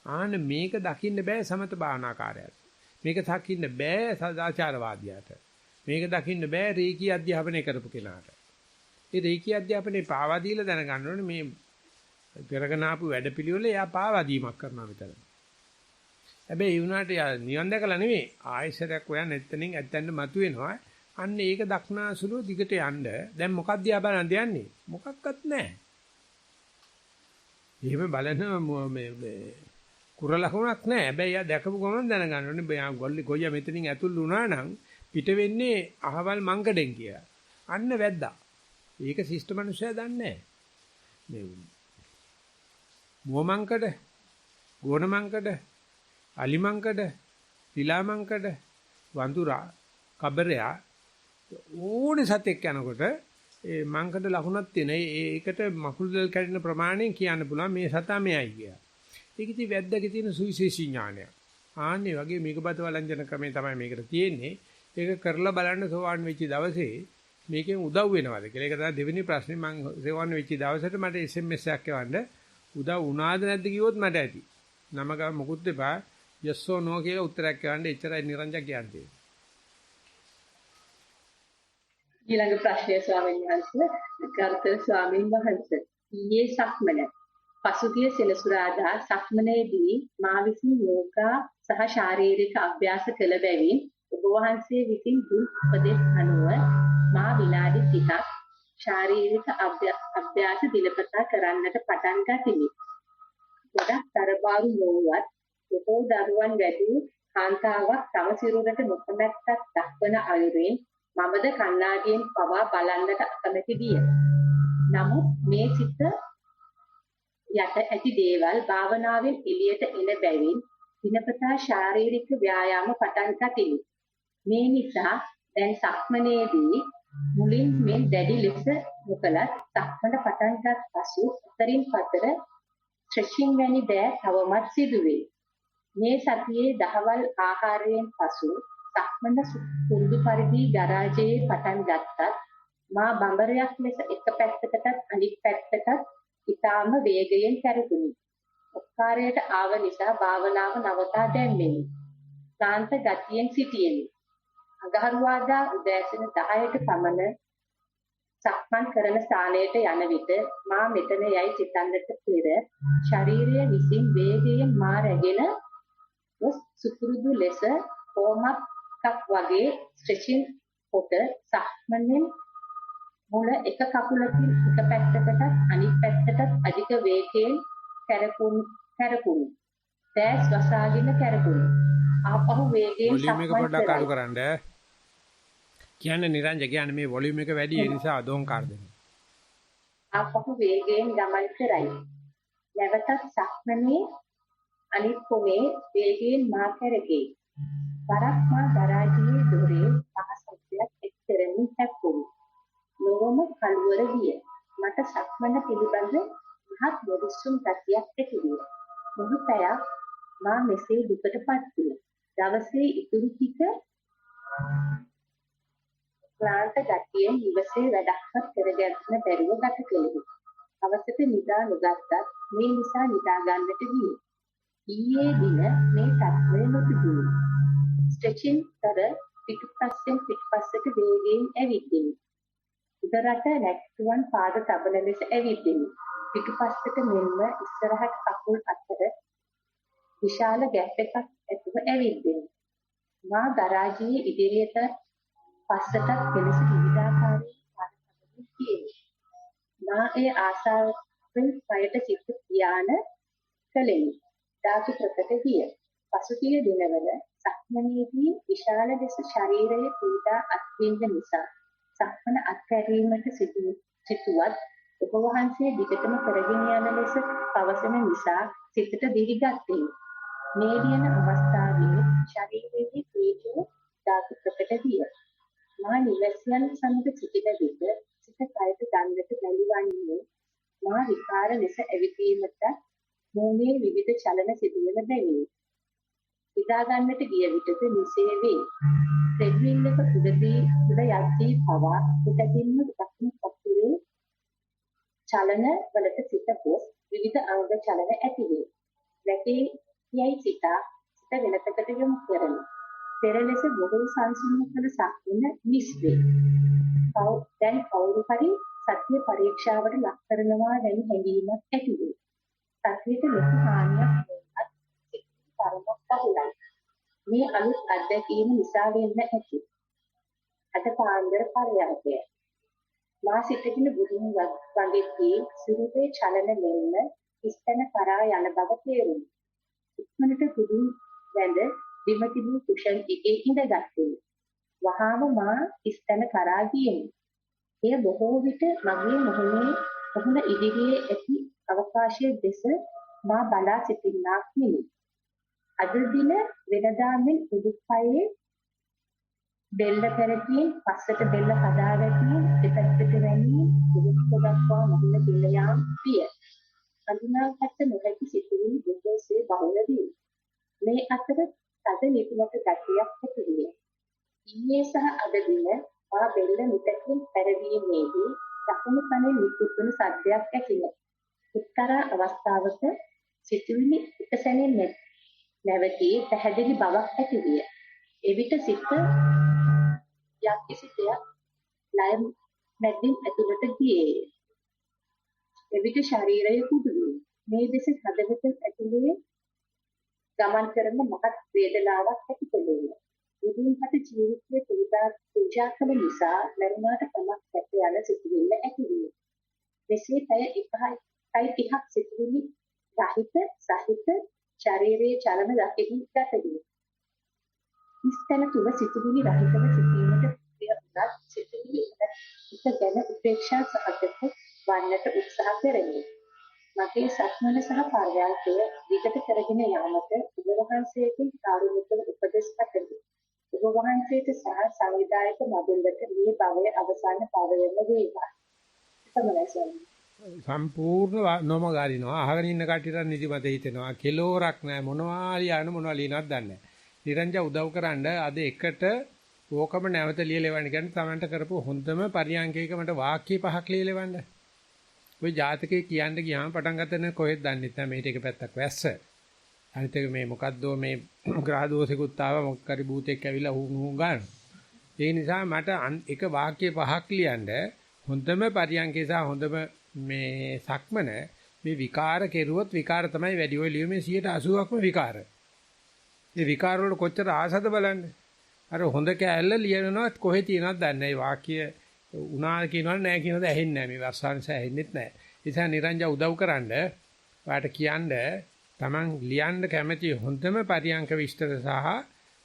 ආන්න මේක දකින්න බෑ සමත භාවනාකාරයට. මේක දකින්න බෑ සදාචාරවාදියාට. මේක දකින්න බෑ රේකී අධ්‍යාපනය කරපු කෙනාට. ඒ රේකී අධ්‍යාපනයේ පාවා දීලා දැනගන්න ඕනේ මේ පෙරගෙන ආපු වැඩපිළිවෙල එයා පාවා දීමක් කරනවා විතර. හැබැයි ඒ වුණාට නිවන් දැකලා නෙවෙයි ආයෙසරයක් ඔයා නැත්තනින් ඇත්තෙන්ද මතුවෙනවා. අන්න ඒක දක්නාසුළු දිගට යන්න. දැන් මොකක්ද යා බලන්න යන්නේ? මොකක්වත් නැහැ. එහෙම බලන මේ කුර ලකුණක් නැහැ. හැබැයි යා දැකපු ගමන් දැනගන්න ඕනේ බයා ගොල්ලි මෙතනින් ඇතුල් වුණා නම් පිට වෙන්නේ අහවල් මංකඩෙන් කියලා. අන්න වැද්දා. ඒක ශිෂ්ට මනුස්සයා දන්නේ නැහැ. මේ මුවමංකඩ, ගෝණමංකඩ, අලිමංකඩ, පිලාමංකඩ, වඳුරා, කබරයා ඕනේ සතෙක් යනකොට ඒ මංකඩ ලකුණක් තියෙන. ඒකට මකුළු දෙල් කැඩෙන ප්‍රමාණයෙන් කියන්න පුළුවන් මේ සතා මෙයයි කියලා. ඒක ඉතින් වැද්දගේ තියෙන සුවිශේෂී ඥානයක්. ආන්නේ වගේ මේකපත වළංජන ක්‍රමේ තමයි මේකට තියෙන්නේ. ඒක කරලා බලන්න සෝවාන් වෙච්ච දවසේ මේකෙන් උදව් වෙනවද කියලා. ඒක තමයි දෙවෙනි ප්‍රශ්නේ. මම සෝවාන් වෙච්ච දවසට මට SMS එකක් එවන්න උදව් වුණාද නැද්ද කිව්වොත් මට ඇති. නම ගා මොකුත් දෙපා yes or no කියලා උත්තරයක් එවන්න. එච්චරයි නිරංජන කියන්නේ. ඊළඟ ප්‍රශ්නය ස්වාමීන් වහන්සේ ගරුතර ස්වාමීන් වහන්සේ ඊයේ සක්මන පසුගිය සෙනසුරාදා සක්මනේදී මා විසින් යෝගා සහ ශාරීරික අභ්‍යාස කළ බැවින් ඔබ වහන්සේ විසින් දුන් උපදෙස් අනුව මා විනාඩි 30ක් ශාරීරික අභ්‍යාස දිනපතා කරන්නට පටන් ගතිමි. ගොඩක් තරබාරු නොවුවත් බොහෝ දරුවන් වැඩි කාන්තාවක් තම සිරුරට නොකමැත්තක් දක්වන අයුරින් මමද කණ්ණාඩියෙන් පවා බලන්නට අකමැති විය. නමුත් මේ සිත යට ඇති දේවල් භාවනාවෙන් එළියට එන බැවින් දිනපතා ශාරීරික ව්‍යායාම පටන් ගතිමි. මේ නිසා දැන් සක්මනේදී මුලින් මේ දැඩි ලෙස නොකලත් සක්මන පටන් ගත් පසු උතරින් පතර ස්ට්‍රෙචිං වැනි දෑ තවමත් සිදුවේ. මේ සතියේ දහවල් ආහාරයෙන් පසු සක්මන පුරුදු පරිදි ගරාජයේ පටන් ගත්තත් මා බඹරයක් ලෙස එක පැත්තකටත් අනිත් පැත්තටත් ඊටාම වේගයෙන් කැරකුණි. ඔක්කාරයට ආව නිසා භාවනාව නවතා දැම්මෙමි. ශාන්ත ගතියෙන් සිටියෙමි. අඟහරුවාදා උදෑසන 10ට පමණ සක්මන් කරන ස්ථානයට යන විට මා මෙතන යයි සිතන්නට පෙර ශරීරය විසින් වේගයෙන් මා රැගෙන සුපුරුදු ලෙස වෝමප් වගේ ස්ට්‍රෙචින් කොට සක්මනේ මුල එක කකුලකින් එක පැත්තකටත් අනිත් පැත්තටත් අධික වේගයෙන් කැරකුණු. දැස් වසාගෙන කැරකුණු. ආපහු වේගයෙන් වොලියුම් එක පොඩ්ඩක් අඩු කරන්න. කියන්නේ නිරංජ කියන්නේ මේ වොලියුම් එක වැඩි ඒ නිසා අදෝංකාර දෙනවා. ආපහු වේගයෙන් ගමන් කරයි. නැවතත් සක්මනේ අනිත් කොනේ වේගයෙන් මා කැරකේ. වරක් මා ගරාජයේ දොරේ පහසක්යක් එක් කරමින් හැප්පුණි. ලොවම කලවර විය. මට සක්මන පිළිබඳ මහත් මොදිස්සුම් ගතියක් ඇති විය. මුළු පැයක් මා මෙසේ දුකටපත් විය. දවසේ ඉතුරු ටික ක්ලාන්ත ගතියෙන් ඉවසේ වැඩක්වත් කරගන්න බැරුව ගත කළෙමි. අවසට නිදා නොගත්තත් මේ නිසා නිදා ගන්නට ගියේ. ඊයේ දින මේ තත්ත්වය නොතිබුණි. ස්ට්‍රෙචින් කර පිටුපස්සෙන් පිටුපස්සට වේගයෙන් ඇවිදිමි. උදරට නැක්තුවන් පාද තබන ලෙස ඇවිදිමි. පිටුපස්සට මෙන්ම ඉස්සරහට කකුල් අතර විශාල ගැප් එකක් ඇතුව ඇවිදිමි. මා ගරාජයේ ඉදිරියට පස්සටත් කෙලෙස විවිධාකාරී පාද තබමින් තියෙමි. මා ඒ ආසාවෙන් පයට සිත් පියාන කළෙමි. ධාතු ප්‍රකට විය. පසුගිය දිනවල සක්මනේදී විශාල ලෙස ශරීරයේ පීඩා අත්විඳ නිසා සක්මන අත්හැරීමට සිටුවත් ඔබ වහන්සේ දිගටම කරගෙන යන ලෙස පවසන නිසා සිතට දිවිගත්තේ. මේ කියන අවස්ථාවේ ශරීරයේ පීඩා ධාතු ප්‍රකට විය. මා නිවැසියන් සමග සිටින විට සිත කයට දණ්ඩට බැඳවන්නේ මා විකාර ලෙස ඇවිදීමට මොහේ විවිධ චලන සිදුවන බැවිනි. හිතා ගන්නට ගිය විටද නිසේ වේ. තෙමින් එක උදදී උද යද්දී පවා පිටින්ම දක්න කපුලේ චලන වලට සිත ගොස් විවිධ අංග චලන ඇති වේ. වැටේ යයි සිත වෙනතකට යොමු කරමි. පෙර ලෙස බොහෝ සංසුන්ව කළ සක්වින නිස්වේ. දැන් කවුරු හරි සත්‍ය පරීක්ෂාවට ලක් කරනවා වැනි හැඟීමක් ඇති වේ. සත්‍යයට ලොකු හානියක් වුණත් තරමක් පහළයි. මේ අලුත් අත්දැකීම නිසා වෙන්න ඇති. අද පාන්දර පරයන්කය. මා සිටගෙන බුදුන් වහන්සේගේ සිරුරේ චලන මෙන්න ඉස්තන කරා යන බව තේරුණි. ඉක්මනට බුදුන් වැඳ බිම තිබූ කුෂන් එකේ ඉඳගත්තේ. වහාම මා ඉස්තන කරා ගියෙමි. එය බොහෝ විට මගේ මොහොන ඉදිරියේ ඇති අවකාශයේ දෙස මා බලා සිටින්නාක් නෙමි. අද දින වෙනදා මෙන් උඩුකයේ බෙල්ල පෙරකින් පස්සට බෙල්ල හදා වැටීම් දෙපැත්තට වැනී උඩුක දක්වා මුහුණ දෙල යාම් පිය. අඳුනාගත නොහැකි සිතුවිලි දෙකසේ බහුල වී. මේ අතර තද නිකුමක ගැටියක් ඇති විය. ඊයේ සහ අද දින මා බෙල්ල මිටකින් පෙරවීමේදී දකුණු කනේ නිකුත්වන සද්දයක් ඇතිවේ. එක්තරා අවස්ථාවක සිතුවිලි එකසැනින් නැවතී පැහැදිලි බවක් ඇති විය. එවිට සිත යක්කිසි දෙයක් ලය මැදින් ඇතුළට ගියේ. එවිට ශරීරය කුඩු වී මේ දෙස හදවත ඇතුලේ ගමන් කරන මහත් වේදනාවක් ඇති කළේය. බුදුන්හට ජීවිතයේ පූජා කළ නිසා මරණයට කමක් ඇත යන සිතුවිල්ල ඇති විය. මෙසේ පැය 1ක් සිතුවිලි රහිත සහිත ශරීරයේ චලන දකින්න ගත විය. ඉස්තන තුල සිතුවිලි රහිතව සිටීමට ප්‍රියවත් සිතුවිලි එක ගැන උපේක්ෂා සහගත වන්නට උත්සාහ කෙරෙමි. මගේ සක්මන සහ පරයන්කය විගත කරගෙන යාමට ඔබ වහන්සේගෙන් කාරුණික උපදෙස් පතමි. ඔබ වහන්සේට සහ සංවිධායක මඩුල්ලට මේ භවයේ අවසාන භවයම වේවා. සම්පූර්ණ නොමගාරිනවා අහගෙන ඉන්න කට්ටියට නිදිමත හිතෙනවා කෙලෝරක් නැහැ මොනවා ලියන මොනවා ලියනවත් දන්නේ නැහැ. නිරංජ උදව් කරන්න අද එකට ඕකම නැවත ලියලෙවන්න කියන්නේ Tamanට කරපු හොඳම පරියන්කයක මට වාක්‍ය 5ක් ලියලෙවන්න. ඔය ජාතකේ කියන්න ගියාම පටන් ගන්න කොහෙද දන්නේ නැහැ මේක එක පැත්තක් වැස්ස. අනිත් එක මේ මොකද්ද මේ ග්‍රහ දෝෂිකුත් ආව මොකක් හරි භූතෙක් ඇවිල්ලා හුඟ ගන්න. ඒ නිසා මට එක වාක්‍ය 5ක් ලියන්න හොඳම පරියන්කේ සහ හොඳම මේ සක්මන මේ විකාර කෙරුවොත් විකාර තමයි වැඩි. ඔය ලියුමේ 80%ක්ම විකාර. ඒ විකාර වල කොච්චර ආසද බලන්න. අර හොඳ කෑල්ල ලියනවත් කොහෙ තියෙනවද දන්නේ නැහැ. වාක්‍ය උනා කියනවද නැහැ කියනවද ඇහෙන්නේ නැහැ. මේ වස්සාංශ ඇහෙන්නෙත් නැහැ. ඒ නිසා නිරංජ උදව් කරන්න ඔයාට කියන්න Taman ලියන්න කැමති හොඳම පරියන්ක විස්තර සහ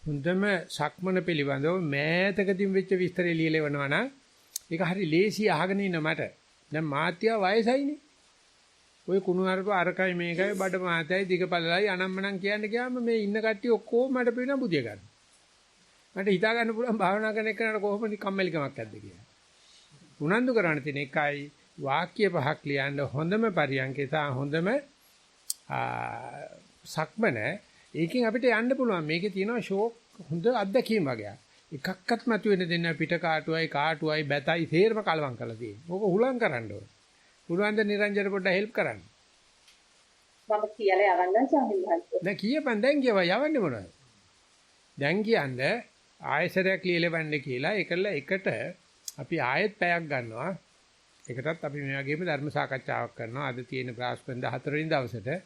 හොඳම සක්මන පිළිබඳව මෑතකදීම වෙච්ච විස්තරය ලියලෙවනවා නම් ඒක හරි ලේසි අහගෙන ඉන්න මට. දැන් මාත්‍යා වයසයිනේ. ඔය කුණු හරප අරකයි මේකයි බඩ මාතයි දිගපළලයි අනම්මනම් කියන්නේ ගියාම මේ ඉන්න කට්ටිය ඔක්කොම මට පේනවා බුදිය ගන්න. මට හිතා ගන්න පුළුවන් භාවනා කරන එකනට කොහොමද කම්මැලිකමක් ඇද්ද කියලා. උනන්දු කරන්න තියෙන එකයි වාක්‍ය 5ක් ලියන්න හොඳම පරියන්කේ සහ හොඳම සක්මන. ඒකෙන් අපිට යන්න පුළුවන්. මේකේ තියෙනවා ෂෝක් හොඳ අත්දැකීම් වගේක්. එකක්වත් මතුවෙන්න දෙන්න පිට කාටුවයි බැතයි තේරම කලවම් කරලා තියෙනවා. ඕක හුලං කරන්න ඕන. පුළුවන් ද නිරංජන පොඩ්ඩක් හෙල්ප් කරන්න. මම කියලා යවන්න ස්වාමීන් වහන්සේ. දැන් කියපන් දැන් කියවා යවන්නේ මොනවද? දැන් කියන්නේ ආයසරයක් ලියලවන්න කියලා ඒකල එකට අපි ආයෙත් පැයක් ගන්නවා. ඒකටත් අපි මේ වගේම ධර්ම සාකච්ඡාවක් කරනවා. අද තියෙන බ්‍රහස්පති 14 වෙනි දවසට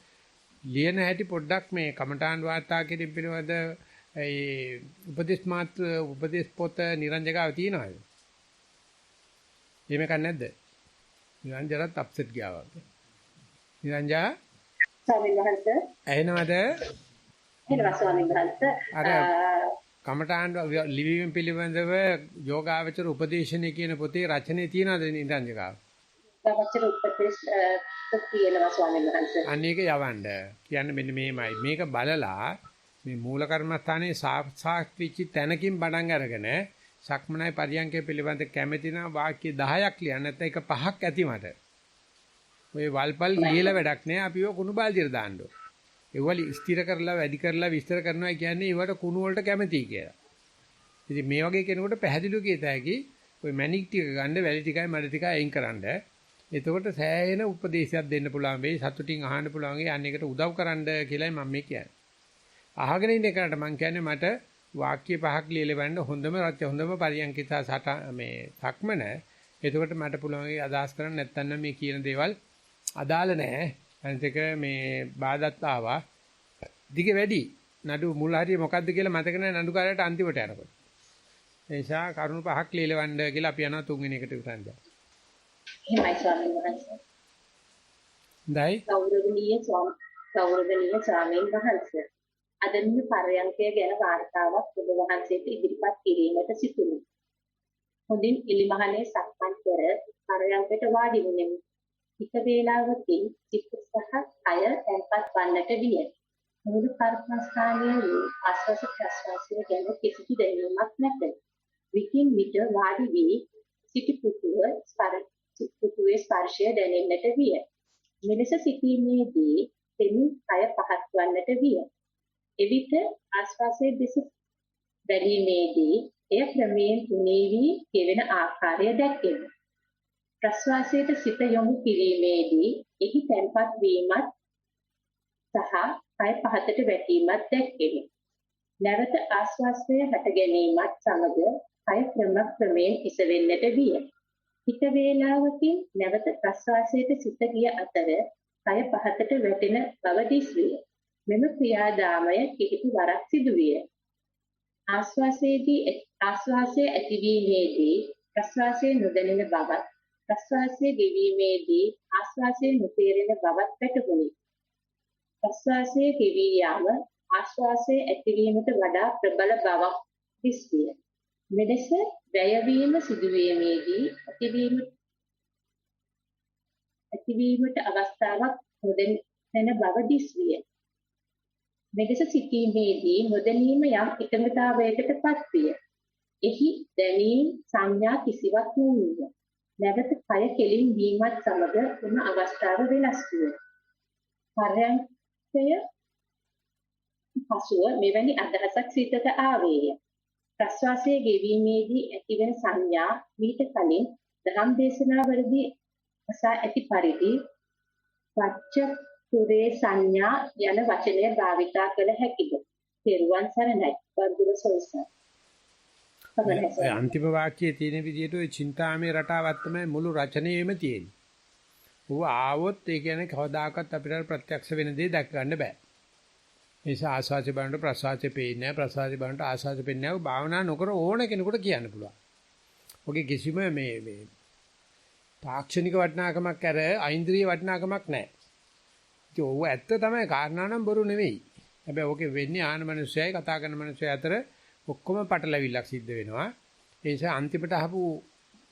ලියන හැටි පොඩ්ඩක් මේ කමඨාන් වාර්තා කිරීම පිළිබඳ ඒ උපදේශ පොත නිරංජකාව තියෙනවද? එහෙම කන්නේ නැද්ද? නිරංජනත් අප්සෙට් ගියා වගේ. නිරංජා ස්වාමීන් වහන්සේ ඇහෙනවද? එනවා ස්වාමීන් වහන්සේ. අර කමඨාන් ලිවීම පිළිබඳව යෝගාවචර උපදේශනේ කියන පොතේ රචනයේ තියෙනවද නිරංජකාව? යෝගාවචර උපදේශ තියෙනවා ස්වාමීන් වහන්සේ. අනේක යවන්න. කියන්නේ මෙන්න මේමයි. මේක බලලා මේ මූල කර්මස්ථානයේ සාක්ෂාත් වෙච්ච තැනකින් පටන් අරගෙන සක්මනයි පරියන්කේ පිළිබඳ කැමැති නම් වාක්‍ය 10ක් ලියන්න නැත්නම් එක 5ක් ඇති මට. ඔය වල්පල් ලියලා වැඩක් නෑ. අපි ඔය කුණු බාල්දියට දාන්න ඕන. ඒවලි ස්ථිර කරලා වැඩි කරලා විස්තර කරනවා කියන්නේ ඒවට කුණු වලට කැමැතියි කියලා. ඉතින් මේ වගේ කෙනෙකුට පැහැදිලිව කියත හැකි ඔය මැනික් ටික ගන්න වැලි ටිකයි මඩ ටිකයි අයින් කරන්න. එතකොට සෑහෙන උපදේශයක් දෙන්න පුළුවන් වෙයි. සතුටින් අහන්න පුළුවන් වෙයි. අනේකට උදව් කරන්න කියලායි මම මේ කියන්නේ. අහගෙන ඉන්න එකට මම කියන්නේ මට වාක්‍ය 5ක් ලියලා බලන්න හොඳම පරියන්කිතා මේ සක්මන. එතකොට මට පුළුවන් ඒ අදහස් කරන්න නැත්නම් මේ කියන දේවල් අදාළ නැහැ. අනිත් එක මේ බාධාත් ආවා. දිග වැඩි. නඩු මුල හරිය මොකද්ද කියලා මතක නැහැ නඩුකාරයට අන්තිමට යනකොට. ඒ නිසා කරුණු 5ක් ලියලවන්න කියලා අපි යනවා තුන්වෙනි එකට උටන් දැන්. එහෙමයි ස්වාමීන් වහන්සේ. දැයි ගෞරවනීය ස්වාමීන් වහන්සේ. අද මේ පරයන්කය ගැන වාර්තාවක් ඔබ වහන්සේට ඉදිරිපත් කිරීමට සිටුමි. හොඳින් එලිමහනේ සක්මන් කර පරයන්කට වාඩි වෙමි. එක වේලාවකින් සිත සහ කය තැන්පත් වන්නට විය. මුළු කර්මස්ථානයේ ආස්වාද ප්‍රස්වාසයේ ගැන කිසිදු දැනීමක් නැත. විකින් විට වාඩි වී සිටි පුතුවේ ස්පර්ශය දැනෙන්නට විය. මෙලෙස සිටීමේදී තෙමින් කය පහත් වන්නට විය. එවිට ආස්වාසයේ දෙස බැලීමේදී එය ක්‍රමයෙන් තුනී වී කෙවෙන ආකාරය දැක්කෙමි. ප්‍රස්වාසයට සිත යොමු කිරීමේදී එහි තැන්පත් වීමත් සහ කය පහතට වැටීමත් දැක්කෙමි. නැවත ආස්වාසයේ හට ගැනීමත් සමග කය ක්‍රමයෙන් ඉසවෙන්නට විය. හිත වේලාවකින් නැවත ප්‍රස්වාසයට සිත ගිය අතර කය පහතට වැටෙන බව දිස්විය. මෙම ක්‍රියාදාමය කිහිප වරක් සිදුවිය. ආස්වාසයේ ඇතිවීමේදී ප්‍රස්වාසයේ නොදැනෙන බවත් ප්‍රස්වාසයේ ගෙවීමේදී ආස්වාසයේ නොතේරෙන බවත් වැටහුණි. ප්‍රස්වාසයේ ගෙවී යාම ආස්වාසයේ ඇතිවීමට වඩා ප්‍රබල බවක් දිස්විය. මෙලෙස වැයවීම සිදුවීමේදී ඇතිවීමට අවස්ථාවක් නොදැනෙන බව දිස්විය. මෙලෙස සිටීමේදී නොදැනීම යම් එකඟතාවයකටපත් විය. එහි දැනීම් සංඥා කිසිවක් නොවිය. නැවත කය කෙලින් වීමත් සමග එම අවස්ථාව වෙනස් විය. පරයන්කය පසුව මෙවැනි අදහසක් සිතට ආවේය. ප්‍රස්වාසයේ ගෙවීමේදී ඇතිවන සංඥා මීට කලින් ධම් දේශනාවලදී අසා ඇති පරිදි වච්චපුරේ සංඥා යන වචනය භාවිතා කළ හැකිද? පෙරුවන් සරණයි. වර්ධුල සොල්සන්. අන්තිම වාක්‍යයේ තියෙන විදිහට ওই චින්තාමේ රටාවක් තමයි මුළු රචනයේම තියෙන්නේ. ඌ ආවොත් ඒ කියන්නේ කවදාකවත් අපිට ප්‍රත්‍යක්ෂ වෙන දේ දැක ගන්න බෑ. ඒ නිසා ආස්වාදේ බලනකොට ප්‍රසආදේ පේන්නේ නැහැ. ප්‍රසආදේ බලනකොට ආස්වාදේ පේන්නේ නැහැ. භාවනා නොකර ඕන කෙනෙකුට කියන්න පුළුවන්. ඔගේ කිසිම මේ තාක්ෂණික වටිනාකමක් අර ඓන්ද්‍රිය වටිනාකමක් නැහැ. ඉතින් ඕව ඇත්ත තමයි කාරණා නම් බොරු නෙවෙයි. හැබැයි ඕකේ වෙන්නේ ආන මිනිස්සයයි කතා කරන මිනිස්සයයි අතර ඔක්කොම පටලැවිල්ලක් සිද්ධ වෙනවා. ඒ නිසා අන්තිමට අහපු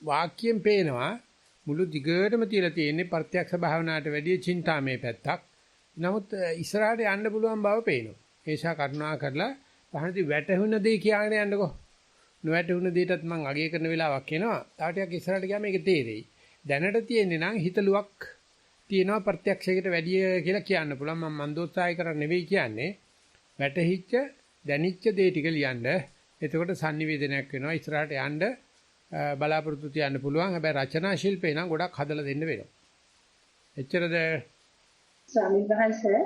වාක්‍යයෙන් පේනවා මුළු දිගටම තියලා තියෙන්නේ ප්‍රත්‍යක්ෂ භාවනාවට වැඩිය චින්තාමේ පැත්තක්. නමුත් ඉස්සරහට යන්න පුළුවන් බව පේනවා. ඒ නිසා කරුණා කරලා පහනදී වැටහුණ දේ කියන්න යන්නකෝ. නොවැටහුණ දේටත් මම අගය කරන වෙලාවක් එනවා. තව ටිකක් ඉස්සරහට ගියාම මේක තේරෙයි. දැනට තියෙන්නේ නම් හිතලුවක් තියෙනවා ප්‍රත්‍යක්ෂයකට වැඩිය කියලා කියන්න පුළුවන්. මම මන්දෝත්සාහය කරන්නේ නෙවෙයි කියන්නේ. වැටහිච්ච දැනිච්ච දේ ටික ලියන්න. එතකොට sannivedanayak වෙනවා. ඉස්සරහට යන්න බලාපොරොත්තු තියන්න පුළුවන්. හැබැයි රචනා ශිල්පේ නම් ගොඩක් හදලා දෙන්න වෙනවා. එච්චරද ස්වාමීන් වහන්සේ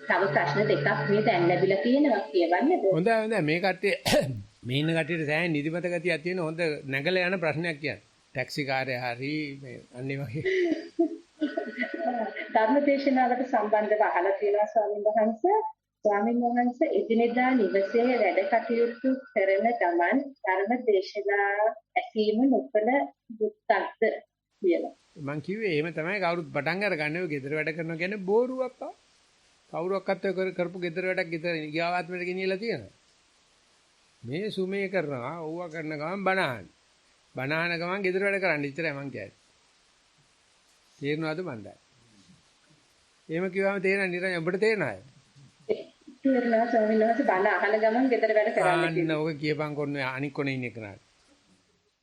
තව ප්‍රශ්න දෙකක් මේ දැන් ලැබිලා තියෙනවා කියවන්නද? හොඳයි මේ කට්ටිය මේ ඉන්න කටියට සෑහෙන නිදිමත ගතියක් තියෙන හොඳ නැගලා යන ප්‍රශ්නයක් කියන්නේ. ටැක්සි කාර්යය හරි මේ අන්නේ වගේ. ධර්මදේශනාවට සම්බන්ධව අහලා තියෙනවා ස්වාමීන් වහන්සේ එදිනෙදා නිවසේ වැඩ කටයුතු කරන ගමන් ධර්මදේශනා ඇසීම නොකළ යුක්තක්ද කියලා. මං කිව්වේ එහෙම තමයි කවුරුත් පටන් අරගන්නේ ඔය ගෙදර වැඩ කරනවා කියන්නේ බෝරුවක් අප්පා. කවුරක්වත් ඔය කරපු ගෙදර වැඩක් ගෙදර ගියාවාත්මයට ගෙනියලා තියෙනවා. මේ සුමේ කරනවා ඕවා කරන ගමන් බනහන ගමන් ගෙදර වැඩ කරන්න ඉතරයි මං කියන්නේ. තේරෙනවද මන්දයි? එහෙම කිව්වම තේරෙන්නේ නිරන් ඔබට තේරෙනවද? තේරෙනවා ස්වාමීන් වහන්සේ බණ අහන ගමන් ගෙදර වැඩ කරන්න කියලා. අන්න ඔය කියපන් කොන්නේ අනික් කොනේ ඉන්නේ කෙනාට.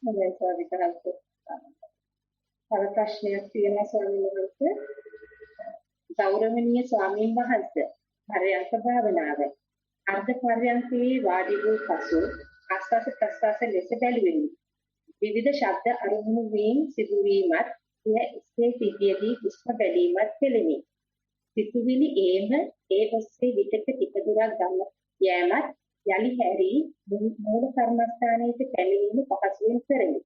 හොඳයි ස්වාමීන් වහන්සේ. තව ප්‍රශ්නයක් තියෙනවා ස්වාමීන් වහන්සේ. ගෞරවනීය ස්වාමීන් වහන්සේ පරයන්ක භාවනාව අර්ධ පරයන්කේ වාඩි වූ පසු ආස්වාද ප්‍රස්වාස ලෙස බැලුවෙමි. විවිධ ශබ්ද අරමුණු වීම සිදුවීමත් එය සිටියේදී හුස්ම බැලීමත් කෙලිමි. සිතුවිලි ඒ ඔස්සේ විතක ටික දුරක් ගන්න යෑමත් යලි හැරි මූල කර්මස්ථානයේ පැමිණීම පහසුවෙන් කරමි.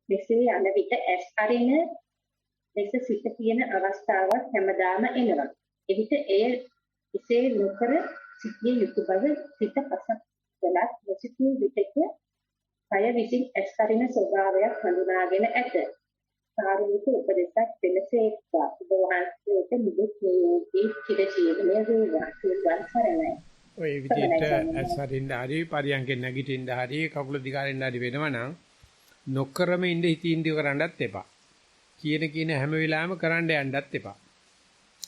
මෙසේ යන විට ඇස් අරින ලෙස සිත කියන අවස්ථාවක් හැමදාම එනවා. එවිට එය එසේ නොකර සිටිය යුතු බව සිත පසක් කළත් නොසිතූ විටක කය විසින් ඇස් අරින ස්වභාවයක් හඳුනාගෙන ඇත. සාරූප උපදේශක් දෙලසේක්වා ඔබ වහන්සේට නිදුක් නිරෝගී චිරජීවනයේ වේවා සිල්වන් සරණයි. ඔය විදිහට ඇස් අරින්න හරි පරියන්කෙන් නැගිටින්න හරි කකුල දිගාරින්න හරි වෙනවනම් නොකරම ඉඳ හිතින්දි කරන්නත් එපා. කියන හැම වෙලාවෙම කරන්න යන්නත් එපා.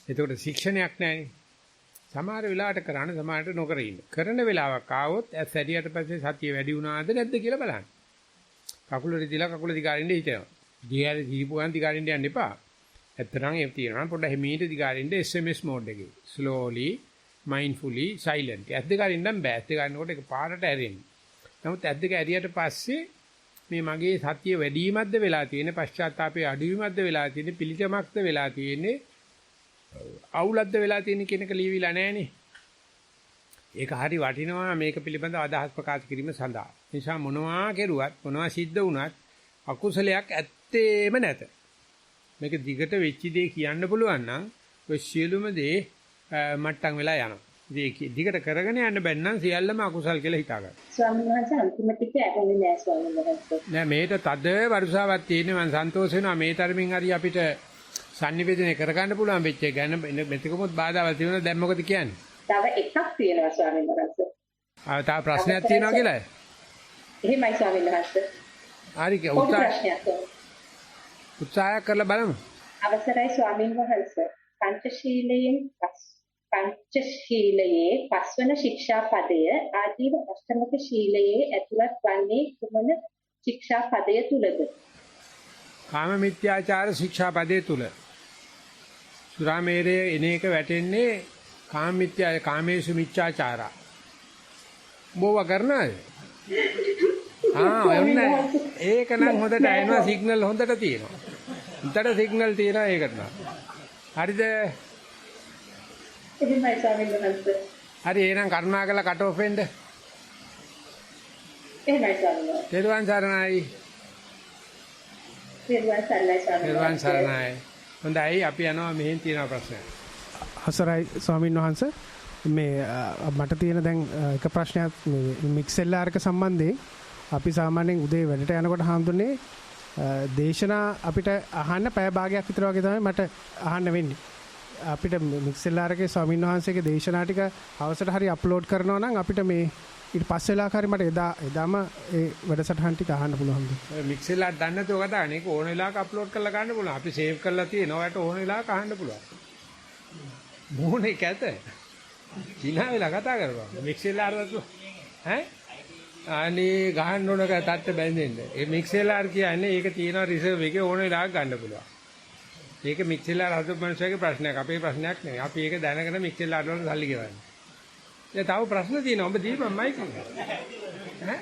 එතකොට ශික්ෂණයක් නැහැනේ. සමහර වෙලාවට කරන්න සමහරට නොකර ඉන්න. කරන වෙලාවක් ආවොත් ඇස් ඇරියට පස්සේ සතිය වැඩි වුණාද නැද්ද කියලා බලන්න. කකුල රිදිලා කකුල දිගාරින්න හිතෙනවා. දිගාරි දීපුවාන් දිගාරින්න යන්න එපා. ඇත්තටම ඒ තියෙනවා පොඩ්ඩක් හිමීට දිගාරින්න SMS mode එකේ. slowly, mindfully, silent. ඇස් දෙක අරින්නම් බෑ. ඇස් දෙක අරිනකොට ඒක පාරට ඇරෙන්නේ. නමුත් ඇස් දෙක ඇරියට පස්සේ මේ මගේ සතිය වැඩිවීමක්ද වෙලා තියෙන්නේ පශ්චාත්තාපයේ අඩුවීමක්ද වෙලා තියෙන්නේ පිළිචමක්ද වෙලා තියෙන්නේ අවුලක්ද වෙලා තියෙන්නේ කියන එක ලියවිලා නැහනේ. ඒක හරි වටිනවා මේක පිළිබඳව අදහස් ප්‍රකාශ කිරීම සඳහා. නිසා මොනවා කෙරුවත් මොනවා සිද්ධ වුණත් අකුසලයක් ඇත්තේම නැත. මේක දිගට වෙච්ච දේ කියන්න පුළුවන් නම් ඔය සියලුම දේ මට්ටම් වෙලා යනවා. ඉතින් දිගට කරගෙන යන්න බැන්නම් සියල්ලම අකුසල් කියලා හිතා ගන්න. ස්වාමීන් වහන්සේ අන්තිම ටික ඇහුනේ නෑ ස්වාමීන් වහන්සේ. නෑ මේට තද වරුසාවක් තියෙන්නේ මම සන්තෝෂ වෙනවා මේ තරමින් හරි අපිට sannivedana කරගන්න පුළුවන් වෙච්ච එක ගැන මෙතකමොත් බාධාවල් තියෙනවා දැන් මොකද කියන්නේ? තව එකක් තියෙනවා ස්වාමීන් වහන්සේ. තව ප්‍රශ්නයක් තියෙනවා කියලා? එහෙමයි ස්වාමීන් වහන්සේ. හරි උත්සාහ කරලා බලමු. අවසරයි ස්වාමීන් වහන්සේ. පංචශීලයේ පස්වන ශික්ෂා පදය ආජීව අෂ්ටමක ශීලයේ ඇතුළත් වන්නේ කුමන ශික්ෂා පදය තුලද? කාම මිත්‍යාචාර ශික්ෂා පදයේ තුල. සුරාමේරයේ එනේක වැටෙන්නේ කාමේසු මිච්ඡාචාරා. බොව කරනවාද? ඒක නම් හොඳට එනවා සිග්නල් හොඳට තියෙනවා. උන්ට සිග්නල් තියෙනවා ඒකට නම්. හරිද? එහෙමයි ස්වාමීන් වහන්සේ. හරි එහෙනම් කරුණාකරලා කට් ඔෆ් වෙන්න. එහෙමයි ස්වාමීන් වහන්සේ. තෙරුවන් සරණයි. තෙරුවන් සරණයි. හොඳයි අපි යනවා මෙහෙන් තියෙන ප්‍රශ්නයක්. හසරයි ස්වාමීන් වහන්සේ මේ මට තියෙන දැන් එක ප්‍රශ්නයක් මේ මික්සෙල්ලාරක සම්බන්ධයෙන් අපි සාමාන්‍යයෙන් උදේ වැඩට යනකොට හාමුදුරනේ දේශනා අපිට අහන්න පැය භාගයක් විතර වගේ තමයි මට අහන්න වෙන්නේ. අපිට මික්සෙල්ලාරකේ ස්වාමීන් වහන්සේගේ දේශනා ටික හවසට හරි අප්ලෝඩ් කරනවා නම් අපිට මේ ඊට පස්සේ වෙලා හරි මට එදාම ඒ වැඩසටහන් ටික අහන්න පුළුවන්. මික්සෙල්ලාට දන්නේ නැතුව කතා කරන එක ඕන වෙලාවක අප්ලෝඩ් කරලා ගන්න පුළුවන්. අපි සේව් කරලා තියෙනවා. ඒකට ඕන වෙලාවක අහන්න පුළුවන්. මොනේ කැත? කිනා වෙලා කතා කරපුවා. මික්සෙල්ලාට ඈ අනේ ගහන්න ඕනක තත්ත බැඳෙන්න. ඒ මික්සෙල්ලාර් කියන්නේ ඒක තියෙනවා රිසර්ව් එකේ ඕන වෙලාවක ගන්න පුළුවන්. ඒක මික්සෙල්ලාර් හදපු මිනිස්සුගේ ප්‍රශ්නයක්. අපේ ප්‍රශ්නයක් නෙවෙයි. අපි ඒක දැනගෙන මික්සෙල්ලාර් වලට සල්ලි ගෙවන්නේ. දැන් තව ප්‍රශ්න තියෙනවා. ඔබ දීපන් මයික් එක. ඈ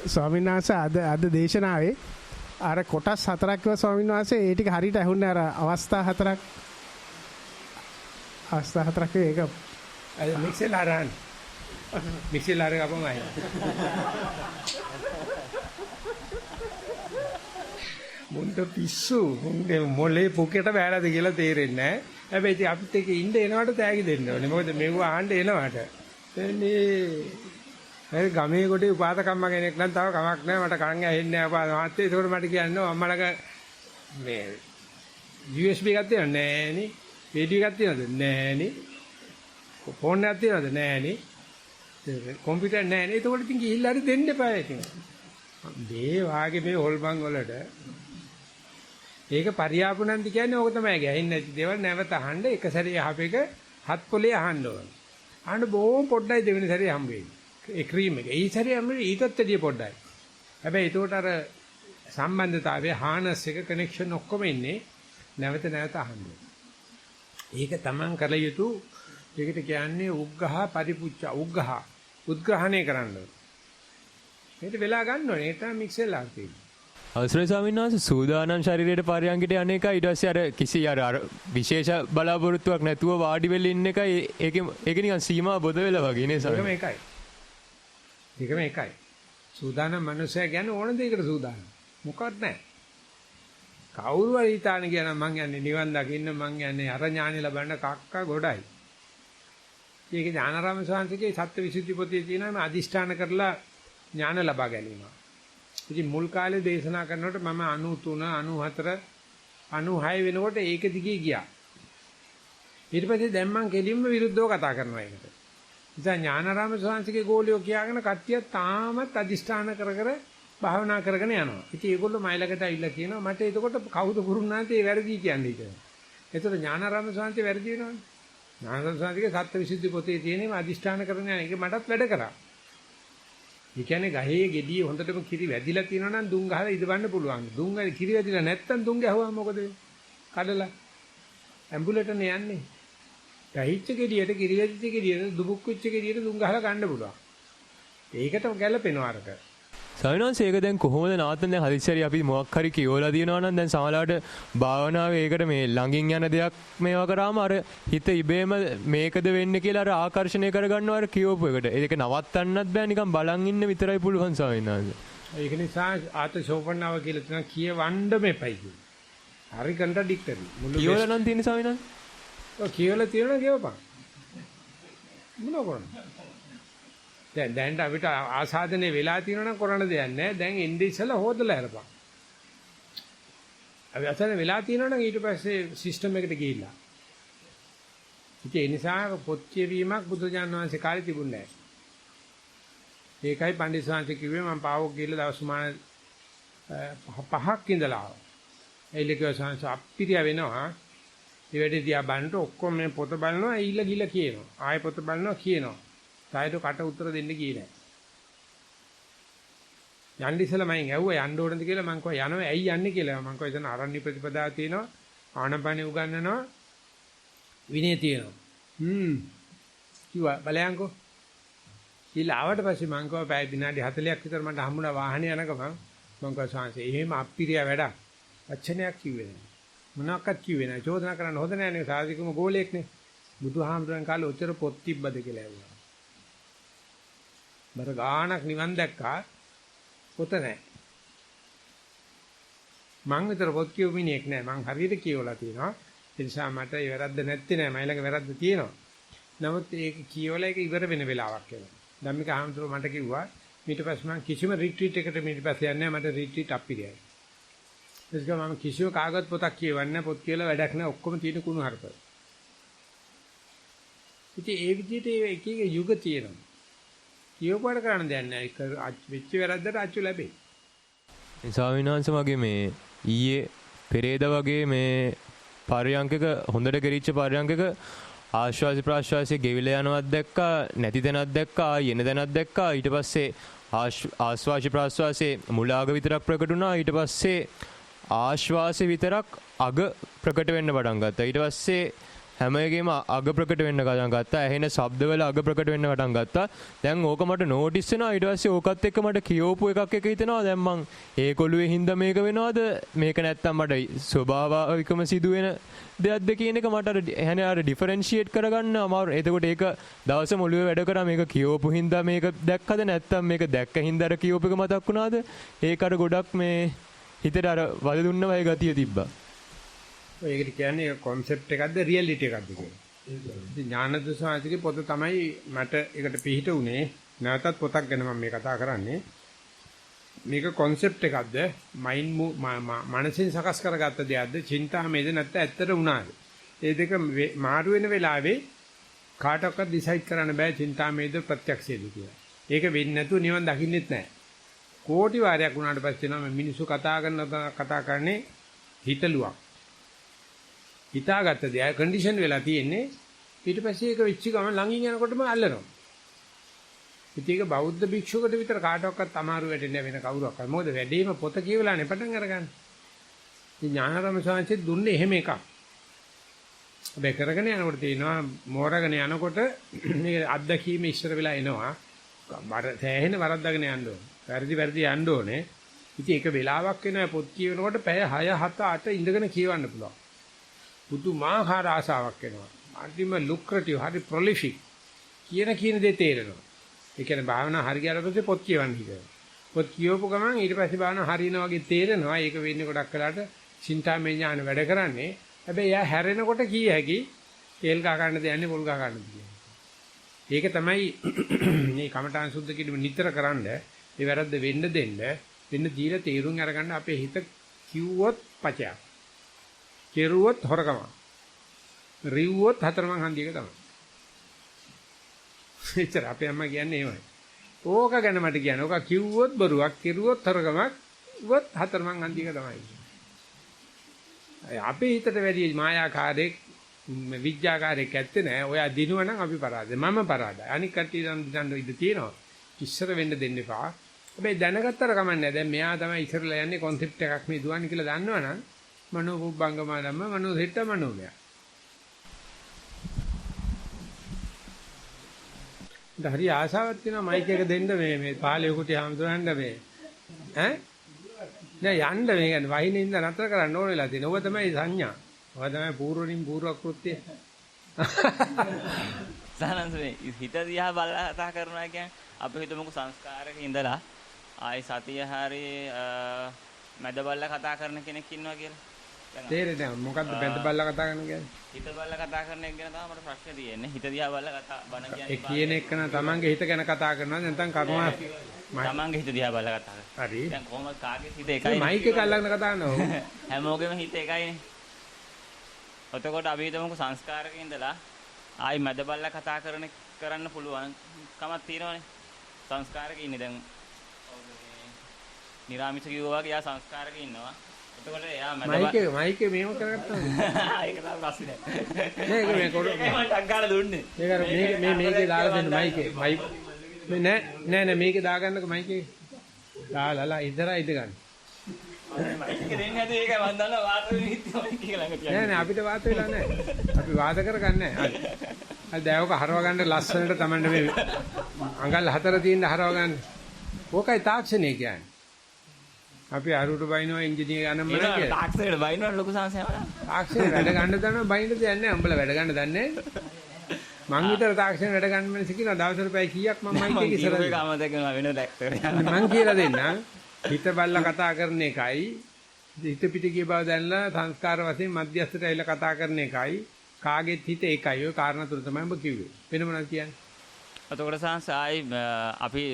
ස්වාමීන් වහන්සේ අද දේශනාවේ අර කොටස් 4ක් කිව්වා ස්වාමීන් වහන්සේ ඒ ටික හරියට ඇහුන්නේ අර අවස්ථා 4ක් ඒක අය මික්සෙලා රහන්. මික්සෙලා රේ අපම අය. මුන්ට පිස්සු මුන්ගේ මොලේ පොකේට බෑලාද කියලා තේරෙන්නේ නැහැ. හැබැයි ඉතින් අපිත් එක්ක ඉන්න එනවට තෑගි දෙන්න ඕනේ. මොකද මෙව ආන්න එනවට. එන්නේ ඒ ගමේ කොටේ උපාසකම්ම කෙනෙක් නම් තව කමක් නැහැ. මට කන් ඇහෙන්නේ නැහැ මාත් ඒකට මට කියන්නේ අම්මලක මේ USB එකක් තියෙනවද නෑනේ. රේඩියෝ එකක් තියෙනවද නෑනේ. ෆෝන් එකක් තියෙනවද නෑනේ. කම්පියුටර් නෑනේ. ඒකට ඉතින් ගිහිල්ලා හරි දෙන්න එපා ඉතින්. මේ වාගේ මේ හොල්මන් වලට ඒක පරියාපුණන්ති කියන්නේ ඕක තමයි. ගැහින්නේ නැති දේවල් නැවත අහන්න එක සැරේ අහපෙක හත් පොලේ අහන්න ඕන. අහන්න බොහොම පොඩ්ඩයි දෙවෙනි සැරේ හම්බ වෙන්නේ. ඒ ක්‍රීම් එක. ඊ සැරේ හම්බෙන්නේ ඊටත් වැඩිය පොඩ්ඩයි. හැබැයි ඒකට අර සම්බන්ධතාවය හානස් එක කනෙක්ෂන් ඔක්කොම ඉන්නේ නැවත නැවත අහන්න. ඒක තමන් කළ යුතු. ඒකට කියන්නේ උග්ඝහ පරිපුච්ච උග්ඝහ උද්ග්‍රහණය කරන්න ඕනේ. මේක වෙලා ගන්න ඕනේ. ඒක තමයි මික්සෙලා තියෙන්නේ. අවසරයි ස්වාමීන් වහන්සේ සූදානම් ශරීරයට පරියන්කිට යන එකයි ඊට පස්සේ අර කිසි අර විශේෂ බලාපොරොත්තුවක් නැතුව වාඩි වෙලා ඉන්න එකයි ඒක නිකන් සීමා බොද වෙලා වගේ නේ ස්වාමීන්. ඒකම එකයි. සූදානම් මනුස්සයා කියන්නේ ඕන දෙයකට සූදානම්. මොකවත් නැහැ. කවුරු හරි හිතාන කියන මං යන්නේ නිවන් දකින්න මං යන්නේ අර ඥානෙ ලබන්න කක්ක ගොඩයි. ඒක ඥානාරාම ස්වාමීන්ගේ සත්‍යවිසුද්ධි පොතේ තියෙනවා මේ අදිෂ්ඨාන කරලා ඥාන ලබා ගැනීම. ඉතින් මුල් කාලේ දේශනා කරනකොට මම 93 94 96 වෙනකොට ඒක දිගේ ගියා. ඊට පස්සේ දැන් මං කෙලින්ම විරුද්ධව කතා කරනවා ඒකට. ඉතින් ඥානාරාම ස්වාමීන්ගේ ගෝලියෝ කියාගෙන කට්ටිය තාමත් අදිෂ්ඨාන කර කර භාවනා කරගෙන යනවා. ඉතින් ඒගොල්ලෝ මයිලකට ඇවිල්ලා කියනවා මට එතකොට කවුද පුරුණාන්තේ වැරදි කියන්නේ කියලා. ඒතර ඥානාරාම ස්වාමීන් වැරදි වෙනවනේ. ඥානාරාම ස්වාමීන්ගේ සත්‍යවිසුද්ධි පොතේ තියෙන අදිෂ්ඨාන කරන එක මටත් වැඩ කරා. ඒ කියන්නේ ගහේ ගෙඩිය හොඳටම කිරි වැදිලා තියෙනවා නම් දුම් ගහලා ඉදවන්න පුළුවන්. දුම් ගහලා කිරි වැදිලා නැත්තම් දුම් ගැහුවා මොකද වෙන්නේ? කඩලා ඇම්බුලටනේ යන්නේ. ගහිච්ච ගෙඩියට කිරි වැදිච්ච ගෙඩියට දුබුක් වෙච්ච ගෙඩියට දුම් ගහලා ගන්න පුළුවන්. ඒකට ගැලපෙනවා අරක. ස්වාමීන් වහන්සේ ඒක දැන් කොහොමද නවත්තන්නේ? දැන් හදිස්සියරි අපි මොකක් හරි කියවලා දිනනවා නම් දැන් සමහරවිට භාවනාවේ ඒකට මේ ළඟින් යන දෙයක් මේවා කරාම අර හිත ඉබේම මේකද වෙන්නේ කියලා අර ආකර්ෂණය කරගන්නවා අර කියවපු එකට. ඒක නවත්තන්නත් බෑ නිකන් බලන් ඉන්න විතරයි පුළුවන් ස්වාමීන් වහන්සේ. ඒක නිසා ආතශෝපන්නව කියලා තියෙනවා කියවන්න මෙපයි කියලා. හරි කන්ට්‍රඩික්ටරි. කියවලා නම් තියෙන ස්වාමීන් වහන්සේ. ඔව් කියවලා තියෙනවා කියවපන්. මොනවා කරන්නේ? දැන් අපිට ආසාදනයේ වෙලා තියෙනවා නම් කරන්න දෙයක් නැහැ. දැන් එන්නේ ඉස්සලා හොදලා අරපන්. අපි අතන වෙලා තියෙනවා නම් ඊට පස්සේ සිස්ටම් එකට ගිහිල්ලා. ඉතින් ඒ නිසා පොත් කියවීමක් බුදුජානක වහන්සේ කාලේ තිබුණේ නැහැ. ඒකයි පණ්ඩිත සාන්ති කිව්වේ මම පාවොක් ගිහිල්ලා දවස් මාන 5ක් ඉඳලා ආවා. එයිලක සාන්ස අප්පිරිය වෙනවා. ඒ වැඩේ දිහා බලනකොට ඔක්කොම මේ පොත බලනවා එයිලා ගිහිල්ලා කියනවා. ආයෙ පොත බලනවා කියනවා. තායිට කට උත්තර දෙන්න ගියේ නැහැ. යන්න ඉස්සලා මම ඇහුවා යන්න ඕනද කියලා මම කිව්වා යනවා ඇයි යන්නේ කියලා. මම කිව්වා එතන ආරණ්‍ය ප්‍රතිපදාව තියෙනවා. ආනපනෙ උගන්වනවා. විනය තියෙනවා. කිව්වා බලයන්කෝ. ඊළ ආවට පස්සේ මම කිව්වා පැය විනාඩි 40ක් විතර මට හම්බුණා වාහනේ යන ගමන් මම කිව්වා සාංශේ එහෙම අප්පිරිය වැඩක්. වචනයක් කිව්වේ නැහැ. මොනවාක්වත් කිව්වේ නැහැ. චෝදනා කරන්න හොඳ නැහැ නේ සාධිකම ගෝලෙක්නේ. බුදුහාමුදුරන් කාලේ ඔච්චර පොත් තිබ්බද කියලා ඇහුවා. බර ගානක් නිවන් දැක්කා පොත නැහැ. මං විතර පොත් කියව මිනිහෙක් නැහැ. මං හරියට කියවලා තියෙනවා. ඒ නිසා මට ඒ වැරද්ද නැත්තේ නෑ. මයි ළඟ වැරද්ද තියෙනවා. නමුත් ඒක කියවලා ඒක ඉවර වෙන වෙලාවක් වෙනවා. ධම්මික ආමතුරු මට කිව්වා ඊට පස්සේ මං කිසිම රිට්‍රීට් එකකට ඊට පස්සේ යන්නේ නැහැ. මට රිට්‍රීට් අප්පිරියයි. ඒක මම කිසිම කාගවත් පොතක් කියවන්නේ නැහැ. පොත් කියලා වැඩක් නැහැ. ඔක්කොම තියෙන කුණු හරප. ඉතින් ඒ විදිහට එක එක යුග තියෙනවා. කියවපාර කරන්න දෙයක් නැහැ. වෙච්ච වැරද්දට අච්චු ලැබේ. ස්වාමීන් වහන්සේ මගේ මේ ඊයේ පෙරේද වගේ මේ පරියන්කක හොඳට ගෙරිච්ච පරියන්කක ආශ්වාස ප්‍රාශ්වාසයේ ගෙවිලා යනවත් දැක්කා, නැති තැනක් දැක්කා, යෙන තැනක් දැක්කා. ඊට පස්සේ ආශ්වාස ප්‍රාශ්වාසයේ මුලාග විතරක් ප්‍රකට වුණා. ඊට පස්සේ ආශ්වාසය විතරක් අග ප්‍රකට වෙන්න පටන් ගත්තා. ඊට පස්සේ හැම එකෙම අග ප්‍රකට වෙන්න පටන් ගත්තා. ඇහෙන ශබ්දවල අග ප්‍රකට වෙන්න පටන් ගත්තා. දැන් ඕක මට නෝටිස් වෙනවා. ඊට පස්සේ ඕකත් එක්ක මට කියවපු එකක් එක හිතෙනවා. දැන් මං ඒ කොළුවේ හින්දා මේක වෙනවද? මේක නැත්තම් මට ස්වභාවිකම සිදුවෙන දෙයක්ද කියන එක මට අර ඩිෆරෙන්ෂියේට් කරගන්න අමාරු. එතකොට ඒක දවස මුළුවේ වැඩ කරා මේක කියවපු හින්දා මේක දැක්කද නැත්තම් මේක දැක්ක හින්දා අර කියවපු එක මතක් වුණාද? ඒක අර ගොඩක් මේ හිතට අර වද දුන්න වගේ ගතිය තිබ්බා. ඒකට කියන්නේ concept එකක්ද reality එකක්ද කියලා. ඉතින් ඥානදසාංශිකේ පොත තමයි මට ඒකට පිහිට උනේ. නැවතත් පොතක් ගැන මම මේ කතා කරන්නේ. මේක concept එකක්ද mind මනසින් සකස් කරගත්ත දෙයක්ද චින්තාමේද නැත්නම් ඇත්තට උනාද? මේ දෙක මාරු වෙන වෙලාවේ කාටවත් decide කරන්න බෑ චින්තාමේද ප්‍රත්‍යක්ෂේද කියලා. ඒක වෙන්නේ නැතුව නිවන් දකින්නෙත් නැහැ. කෝටි වාරයක් වුණාට පස්සේ නම් මිනිස්සු කතා කරන්නේ හිතලුවක්. හිතාගත්ත දේ කන්ඩිෂන් වෙලා තියෙන්නේ ඊට පස්සේ ඒක වෙච්ච ගමන් ළඟින් යනකොටම අල්ලනවා. ඉතින් ඒක බෞද්ධ භික්ෂුවකට විතර කාටවත් අමාරු වෙන්නේ වෙන කවුරක්වත්. මොකද වැඩේම පොත කියවලානේ පටන් අරගන්නේ. ඉතින් ඥානාරාම ස්වාමීන් දුන්නේ එහෙම එකක්. හැබැයි කරගෙන යනකොට තියෙනවා මෝරගෙන යනකොට මේ අත්දැකීම ඉස්සර වෙලා එනවා. සෑහෙන වරද්දාගෙන යන්න ඕනේ. වැරදි යන්න ඕනේ. ඉතින් ඒක වෙලාවක් වෙනවා පොත් කියවනකොට පැය 6 7 8 ඉඳගෙන කියවන්න පුළුවන්. පුදුමාකාර ආසාවක් එනවා. අන්තිම ලුක්‍රටිව් හරි ප්‍රොලිෆික් කියන දේ තේරෙනවා. ඒ කියන්නේ භාවනා හරි ගියාට පස්සේ පොත් කියවන්න හිතෙනවා. පොත් කියවපු ගමන් ඊට පස්සේ භාවනා හරියනවා වගේ තේරෙනවා. ඒක වෙන්නේ ගොඩක් වෙලාට චින්තාමය ඥාන වැඩ කරන්නේ. හැබැයි යා හැරෙනකොට කී හැකි තේල් ගහ ගන්නද යන්නේ පොල් ගහ ගන්නද කියන්නේ. ඒක තමයි මේ කමඨාන් සුද්ධ කිරීම නිතර කරන්න. ඒ වැරද්ද වෙන්න දෙන්න වෙන්න දීලා තීරුම් අරගන්න අපේ හිත කිව්වොත් පචයක්. කෙරුවොත් හොරකම. රිව්වොත් හතරමං හන්දියක තමයි. එච්චර අපේ අම්මා කියන්නේ එහෙමයි. ඕක ගැන මට කියන්නේ. ඕක කිව්වොත් බොරුවක්, කෙරුවොත් හොරකමක්, වොත් හතරමං හන්දියක තමයි. අපේ හිතට වැඩි මායාකාරයක්, විඥාකාරයක් ඇත්තේ නැහැ. ඔයා දිනුවනම් අපි පරාදයි. මම පරාදයි. අනික කට්ටිය දන්න ඉඳ තියෙනවා. ඉස්සර වෙන්න දෙන්න එපා. හැබැයි දැනගත්තර කමන්නේ. දැන් මෙයා තමයි ඉස්සරලා යන්නේ concept එකක් මේ දුවන්නේ කියලා දන්නවනම් මනෝ පුබ්බංගම ධම්ම මනෝ හිත මනෝමය. හරි ආසාවක් තියෙනවා මයික් එක දෙන්න මේ පාළේ කුටි හාමුදුරන්ට මේ ඈ නෑ යන්න මේ කියන්නේ වහිනේ ඉඳ නතර කරන්න ඕන වෙලා තියෙනවා. ඔබ තමයි සංඥා. ඔබ තමයි පූර්වණින් පූර්ව කෘත්‍ය. සානන්සේ හිත දිහා බලලා කතා කරනවා කියන්නේ අපි හිතමුකෝ සංස්කාරක ඉඳලා ආයි සතිය හරි මැද බලලා කතා කරන කෙනෙක් ඉන්නවා කියලා. තේරෙන්නේ නැහැ. මොකද්ද බැඳ බලලා කතා කරන කියන්නේ? හිත බලලා කතා කරන එක ගැන තමයි මට ප්‍රශ්නේ තියෙන්නේ. හිත දිහා බලලා කතා බන කියන්නේ. ඒ කියන එක න තමන්ගේ හිත ගැන කතා කරනවා නැත්නම් කර්මා තමන්ගේ හිත දිහා බලලා කතා කරනවා. හරි. දැන් කොහොමද කාගේ හිත එකයි. මයික් එක අල්ලගෙන කතා කරනවා. හැමෝගෙම හිත එකයිනේ. ඔතකොට අපි හිතමුකෝ සංස්කාරක ඉඳලා ආයි මැද බලලා කතා කරන්න පුළුවන් කමක් තියෙනවනේ. සංස්කාරක ඉන්නේ දැන් නිරාමිෂ කිව්වා වගේ යා සංස්කාරක ඉන්නවා. එතකොට එයා මයික් එක මේව කරගත්තා. ඒක තමයි ප්‍රශ්නේ. නෑ ඒක මේ කොට මම ටක් ගාලා දුන්නේ. මේක අර මේකේ දාලා දෙන්න මයික් එක. මයික් නෑ මේකේ දාගන්නකො මයික් එක. දාලා ඉදලා ඉද ගන්න. මයික් එක දෙන්නේ නැද්ද ඒක මම දන්නවා වාත වෙන්නේ මයික් එක ළඟ තියන්න. නෑ අපිට වාත වෙලා නෑ. අපි වාත කරගන්නේ නෑ. හරි දැවක හරව ගන්න ලස්සනට තමයි මේ අඟල් 4 තියෙන හරව ගන්න. ඕකයි තාක්ෂණය කියන්නේ. අපි අරුට බයිනවා ඉංජිනේර යනම නෑ කියලා. තාක්ෂණයට බයිනවා ලොකු සංසයම. තාක්ෂණය වැඩ ගන්න දන්නවා බයින්න දෙයක් නෑ. උඹලා වැඩ ගන්න දන්නේ මං විතර තාක්ෂණය වැඩ ගන්න මිනිස්සු කියනවා දවසට පැය කීයක් මම මයික් එක ඉස්සරහ ඒක අමතක කරනවා වෙන ඩැක්ටර් යනවා. මං කියලා දෙන්නම්. හිත බල්ලා කතා කරන එකයි හිත පිට ගිය බව දැනලා සංස්කාර වශයෙන් මධ්‍යස්ථට ඇවිල්ලා කතා කරන එකයි කාගෙත් හිත එකයි. ඔය කාරණා තුන තමයි ඔබ කිව්වේ. වෙන මොනවද කියන්නේ? එතකොට සංසායි අපි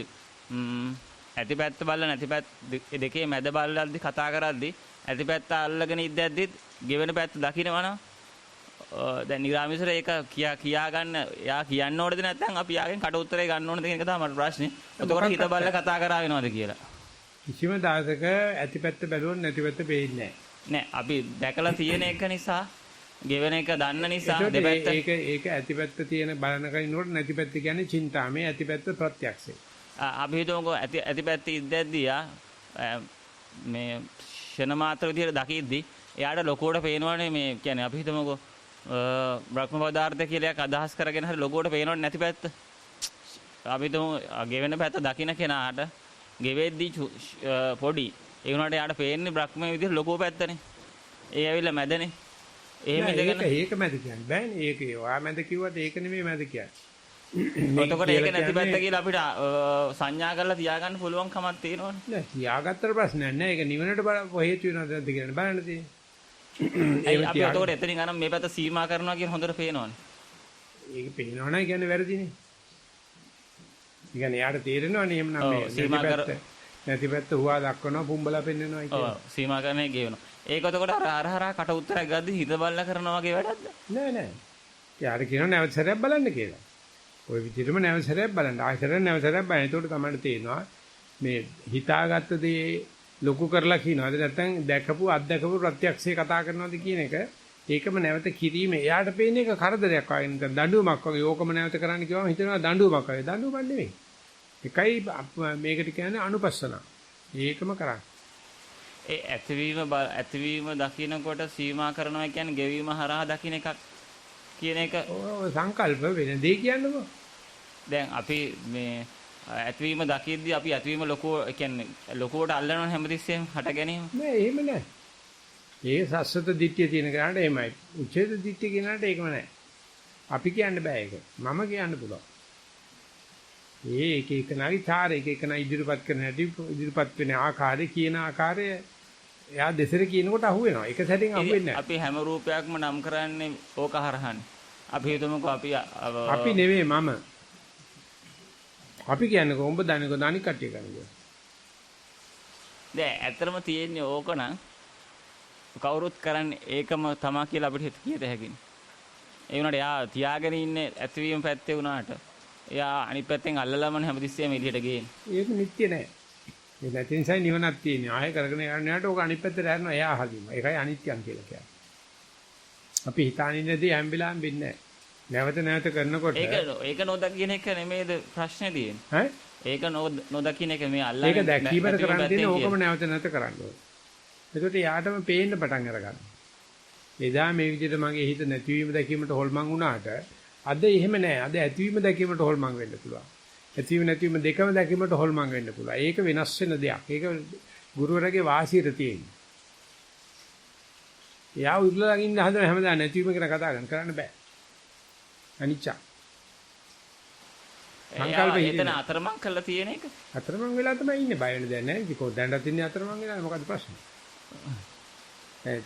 ඇතිපැත්ත බලලා නැතිපැත්ත දෙකේ මැද බලද්දි කතා කරද්දි ඇතිපැත්ත අල්ලගෙන ඉද්දැද්දිත් ගෙවෙන පැත්ත දකින්නවනම් දැන් නිරාමිසර ඒක කියා ගන්න යා කියන්න ඕනද නැත්නම් අපි යාගෙන් කට උත්තරේ ගන්න ඕනද කියන එක තමයි මට ප්‍රශ්නේ. එතකොට හිත බලලා කතා කරා වෙනවද කියලා. කිසිම දවසක ඇතිපැත්ත බැලුවොත් නැතිපැත්ත පේන්නේ නැහැ. අපි දැකලා තියෙන එක නිසා ගෙවෙන එක දන්න නිසා දෙපැත්ත ඒක ඇතිපැත්ත තියෙන බලන කෙනෙකුට නැතිපැත්ත කියන්නේ චින්තාමේ ඇතිපැත්ත ප්‍රත්‍යක්ෂේ. අපි හිතමුකෝ ඇතිපැත්ත ඉද්දැද්දී මේ ෂණ මාත්‍ර විදියට දකිද්දි එයාට ලොකුවට පේනවනේ මේ කියන්නේ අපි හිතමුකෝ බ්‍රහ්ම පදාර්ථ කියලා එකක් අදහස් කරගෙන හරි ලොකුවට පේනවද නැති පැත්ත. අපි තුමු ගෙවෙන පැත්ත දකින්න කෙනාට ගෙවෙද්දී පොඩි ඒ වුණාට යාට පේන්නේ බ්‍රහ්ම විදිහට ලොකෝ පැත්තනේ. ඒ ඇවිල්ලා මැදනේ. එහෙම ඉඳගෙන ඒක මැද කියන්නේ බෑනේ. ඒක ඔයා මැද කිව්වට ඒක නෙමෙයි මැද කියන්නේ. එතකොට ඒක නැති පැත්ත කියලා අපිට සංඥා කරලා තියාගන්න පුළුවන් කමක් තියෙනවනේ. නෑ තියාගත්තට ප්‍රශ්නයක් නෑ. ඒක නිවනට හේතු වෙනවද නැද්ද කියලා බලන්න තියෙන්නේ. අපි එතකොට එතනින් අරන් මේ පැත්ත සීමා කරනවා කියන හොඳට පේනවනේ. ඒක පේනවනේ කියන්නේ වැරදිනේ. ඒ කියන්නේ යාට තේරෙනවනේ එහෙමනම් මේ සීමා කර නැති පැත්ත හුවා දක්වනවා පුම්බලා පෙන්නනවා කියන්නේ. ඔව් සීමා කරන්නේ ගෙවනවා. ඒක එතකොට අර හරහා කට උත්තරයක් ගද්දි හිත බලලා කරනවා වගේ වැඩක්ද? නෑ. යාට කියනවා නැවත සැරයක් බලන්න කියලා. ওই විදිහටම නැවත සැරයක් බලන්න. ආයෙත් නැවත සැරයක් බලන්න. ඒකට තමයි තේරෙනවා මේ හිතාගත්ත දේ ලොකු කරලා කියනවාද නැත්නම් දැකපු අත්දැකපු ප්‍රත්‍යක්ෂේ කතා කරනවාද කියන එක ඒකම නැවත කිරීම එයාට පේන එක කරදරයක් වගේ නිකන් දඬුවමක් වගේ ඕකම නැවත කරන්න කිව්වම හිතනවා දඬුවමක් වගේ. දඬුවමක් නෙවෙයි. එකයි මේකට කියන්නේ අනුපස්සන. ඒකම කරන්න. ඒ ඇතිවීම දකින්නකොට සීමා කරනවා කියන්නේ ගෙවීම හරහා දකින්න එකක් කියන එක ඔය සංකල්ප වෙන දෙයක් කියන්නකෝ. දැන් අපි මේ ඇතිවීම දකිද්දී අපි ඇතිවීම ලොකෝ කියන්නේ ලොකුවට අල්ලනවා හැමතිස්සෙම හට ගැනීම. නෑ එහෙම නෑ. ඒ සස්සත දිට්ඨිය තියෙන කෙනාට එහෙමයි. උච්ඡේද දිට්ඨිය කෙනාට ඒකම නෑ. අපි කියන්න බෑ ඒක. මම කියන්න පුළුවන්. ඒ එක එකනාගේ චාර එක එකනා ඉදිරිපත් කරන හැටි ඉදිරිපත් වෙන ආකාරය කියන ආකාරය එයා දෙසර කියනකොට අහුවෙනවා. එක සැටින් අහුවෙන්නේ නැහැ. අපි හැම රූපයක්ම නම් කරන්නේ ඕක හරහානේ. අපි හිතමුකෝ අපි නෙවෙයි මම. අපි කියන්නේ කොහොමද දන්නේ කොහොමද අනික් කට්ටිය කරන්නේ. දැන් ඇත්තටම තියෙන්නේ ඕක නම් කවුරුත් කරන්නේ ඒකම තමා කියලා අපිට කියත හැකිනේ. ඒ වුණාට එයා තියාගෙන ඉන්නේ ඇතිවීම පැත්තේ වුණාට එයා අනිත් පැත්තෙන් අල්ලලාමනේ හැමතිස්සෙම එළියට ගේන්නේ. ඒක නිත්‍ය නෑ. ඒ නැති නිසා නිවනක් තියෙන්නේ. ආයෙ කරගෙන යන්න යාට ඕක අනිත් පැත්තට හැරෙනවා එයා හදිනවා. ඒකයි අනිත්‍යං කියලා කියන්නේ. අපි හිතානින්නේදී හැම වෙලාවෙම වෙන්නේ නෑ. නැවත නැවත කරනකොට ඒක නොදකින්න එක නෙමෙයිද ප්‍රශ්නේ තියෙන්නේ. ඈ? ඒක නොදකින්න එක මේ අල්ලන්නේ. ඒක දැකීමට කරන්න තියෙන ඕකම නැවත නැවත කරන්න ඕනේ. ඒකට යාටම පේන්න පටන් අරගන්න. එදා මේ විදිහට මගේ හිත නැතිවීම දැකීමට හොල්මන් වුණාට අද එහෙම නෑ. අද ඇතිවීම දැකීමට හොල්මන් වෙන්න පුළුවන්. ඇතිවීම නැතිවීම දෙකම දැකීමට හොල්මන් වෙන්න පුළුවන්. ඒක වෙනස් වෙන දෙයක්. ඒක ගුරුවරගේ වාසියට තියෙන්නේ. එයා උරුලා ළඟින් ඉන්න හදන හැමදාම නැතිවීම ගැන කතා කරන්න බෑ. අනිච්ච. සංකල්ප හිතන අතරමං කරලා තියෙන එක. අතරමං වෙලා තමයි ඉන්නේ. බය වෙන දෙයක් නෑ. ඉතින් දැන්වත් ඉන්නේ අතරමං වෙලා. මොකද ප්‍රශ්නේ?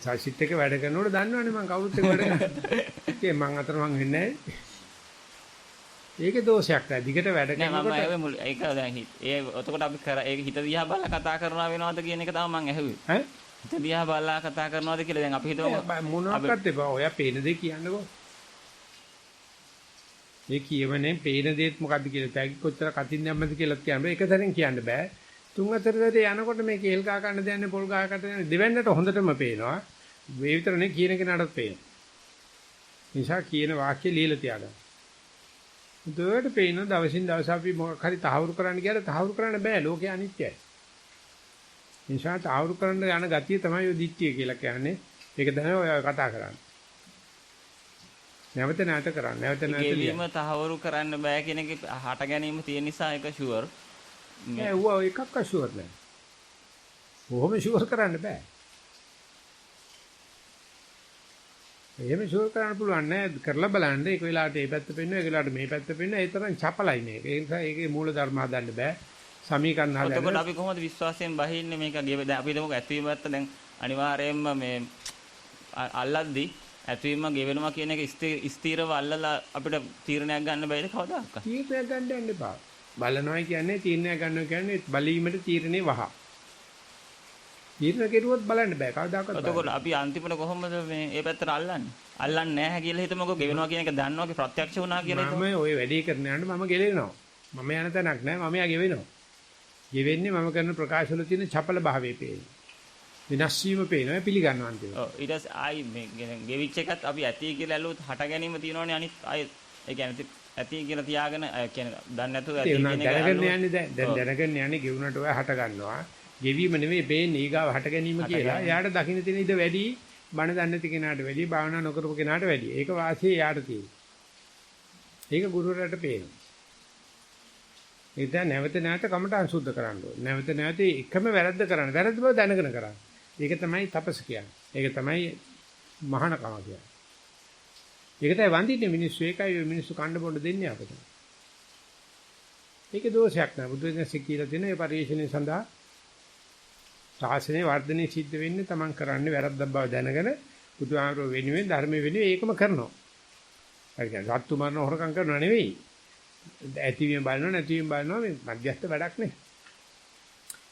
සාසිත් එක වැඩ කරනකොට දන්නවනේ මම කවුරුත් එක්ක වැඩ කරන්නේ. ඒකේ මං අතරමං වෙන්නේ නෑ. ඒකේ දෝෂයක් නෑ. දිගට වැඩ කරනකොට මම ඒක දැන් ඒ එතකොට අපි ඒක හිත දිහා බලලා කතා කරනවා වෙනවද කියන එක තමයි මම ඇහුවේ. ඈ? හිත දිහා බලලා කතා කරනවද කියලා දැන් අපි හිතමු මොනවාක්වත් එපා. ඔයා පේන දේ කියන්නකෝ. මේ කියවනේ පේන දේත් මොකද්ද කියලා පැග් කොච්චර කතින් දැම්මද කියලා කියන්න එක සැරෙන් කියන්න බෑ. තුන් හතර සැරේ යනකොට මේ කේල් ගහ ගන්න දෙන්නේ පොල් ගහ ගන්න දෙන්නේ දෙවන්නට හොඳටම පේනවා. මේ විතරනේ කියන කෙනාටත් පේනවා. නිසා කියන වාක්‍ය ලියලා තියාගන්න. උදේට පේන දවසින් දවස අපි මොකක් හරි තහවුරු කරන්න ගියාට තහවුරු කරන්න බෑ. ලෝකේ අනිත්‍යයි. නිසා තහවුරු කරන්න යන ගතිය තමයි ඔය දිට්ඨිය කියලා කියන්නේ. ඒක තමයි ඔය කතා කරන්නේ. නැවත නැවත කරන්න. නැවත නැවත ගෙවීම තහවුරු කරන්න බෑ කියන එක හට ගැනීම තියෙන නිසා ඒක ෂුවර්. නෑ ඌව එකක් ෂුවර් නෑ. කොහොම ෂුවර් කරන්න බෑ. එහෙම ෂුවර් කරන්න පුළුවන් නෑ. කරලා බලන්න ඒක වෙලාවට මේ පැත්ත පෙන්වනවා, ඒක වෙලාවට මේ පැත්ත පෙන්වනවා. ඒ තරම් චපලයි මේක. ඒ නිසා ඒකේ මූල ධර්ම හදන්න බෑ. සමීකරණ හදන්න. එතකොට අපි කොහොමද විශ්වාසයෙන් බහින්නේ මේක දැන් අපි හිතමුකෝ ඇතිවීම පැත්ත දැන් අනිවාර්යයෙන්ම මේ අල්ලද්දි ඇතිවීම ගෙවෙනවා කියන එක ස්ථිරව අල්ලලා අපිට තීරණයක් ගන්න බැයිද කවදාවත්? තීරණයක් ගන්න යන්න එපා. බලනවා කියන්නේ තීරණයක් ගන්නවා කියන්නේ බලීමට තීරණේ වහ. තීරණ කෙරුවොත් බලන්න බෑ කවදාකවත්. එතකොට අපි අන්තිමට කොහොමද මේ මේ පැත්තට අල්ලන්නේ? අල්ලන්නේ නැහැ කියලා හිතමුකෝ ගෙවෙනවා කියන එක දන්නවගේ ප්‍රත්‍යක්ෂ වුණා කියලා හිතමු. මම ওই වැඩේ කරන යනකොට මම ගෙලෙනවා. මම යන තැනක් නෑ මම යා ගෙවෙනවා. ගෙවෙන්නේ මම කරන ප්‍රකාශ වල තියෙන චපල භාවයේ පේනවා. විනාශ වීම පේනවා පිළිගන්නවා අන්තිමට. ඔව් ඊට පස්සේ ආයි මේ ගෙවිච් එකත් අපි ඇති කියලා ඇලුවොත් හට ගැනීම තියෙනවනේ අනිත් ආයි ඒ කියන්නේ ඇති කියලා තියාගෙන කියන්නේ දන්නේ නැතුව ඇති කියන එක දැනගන්න යන්නේ දැන් දැනගන්න යන්නේ ගෙවුනට ඔය හට ගන්නවා. ගෙවීම නෙමෙයි පේන්නේ ඊගාව හට ගැනීම කියලා. එයාට දකින්න තියෙන ඉඩ වැඩි බණ දන්නේ නැති කෙනාට වැඩිය භාවනා නොකරපු කෙනාට වැඩිය. ඒක වාසිය යාට තියෙනවා. ඒක ගුරුවරයාට පේනවා. ඒක නැවත නැවත කමටහන් සුද්ධ කරන්න ඕනේ. නැවත නැවත එකම වැරද්ද කරන්න. වැරද්ද බව දැනගෙන කරන්න. ඒක තමයි තපස කියන්නේ. ඒක තමයි මහානකම කියන්නේ. ඒකටයි වඳින්නේ මිනිස්සු. ඒකයි මිනිස්සු කණ්ඩ බොණ්ඩ දෙන්නේ අපිට. ඒකේ දෝෂයක් නෑ. බුදු දහමේ කියලා තියෙන ඒ පරිශ්‍රණය සඳහා ශාසනයේ වර්ධනය සිද්ධ වෙන්නේ Taman කරන්නේ වැරද්දක් බව දැනගෙන බුදුහාමරෝ වෙනුවෙන් ධර්මයේ වෙනුවෙන් ඒකම කරනවා. හරි කියන්නේ සත්තු මරන හොරකම් කරනව නෙවෙයි. ඇතිවීම බලනවා නැතිවීම බලනවා මේ මධ්‍යස්ථ වැඩක් නේ.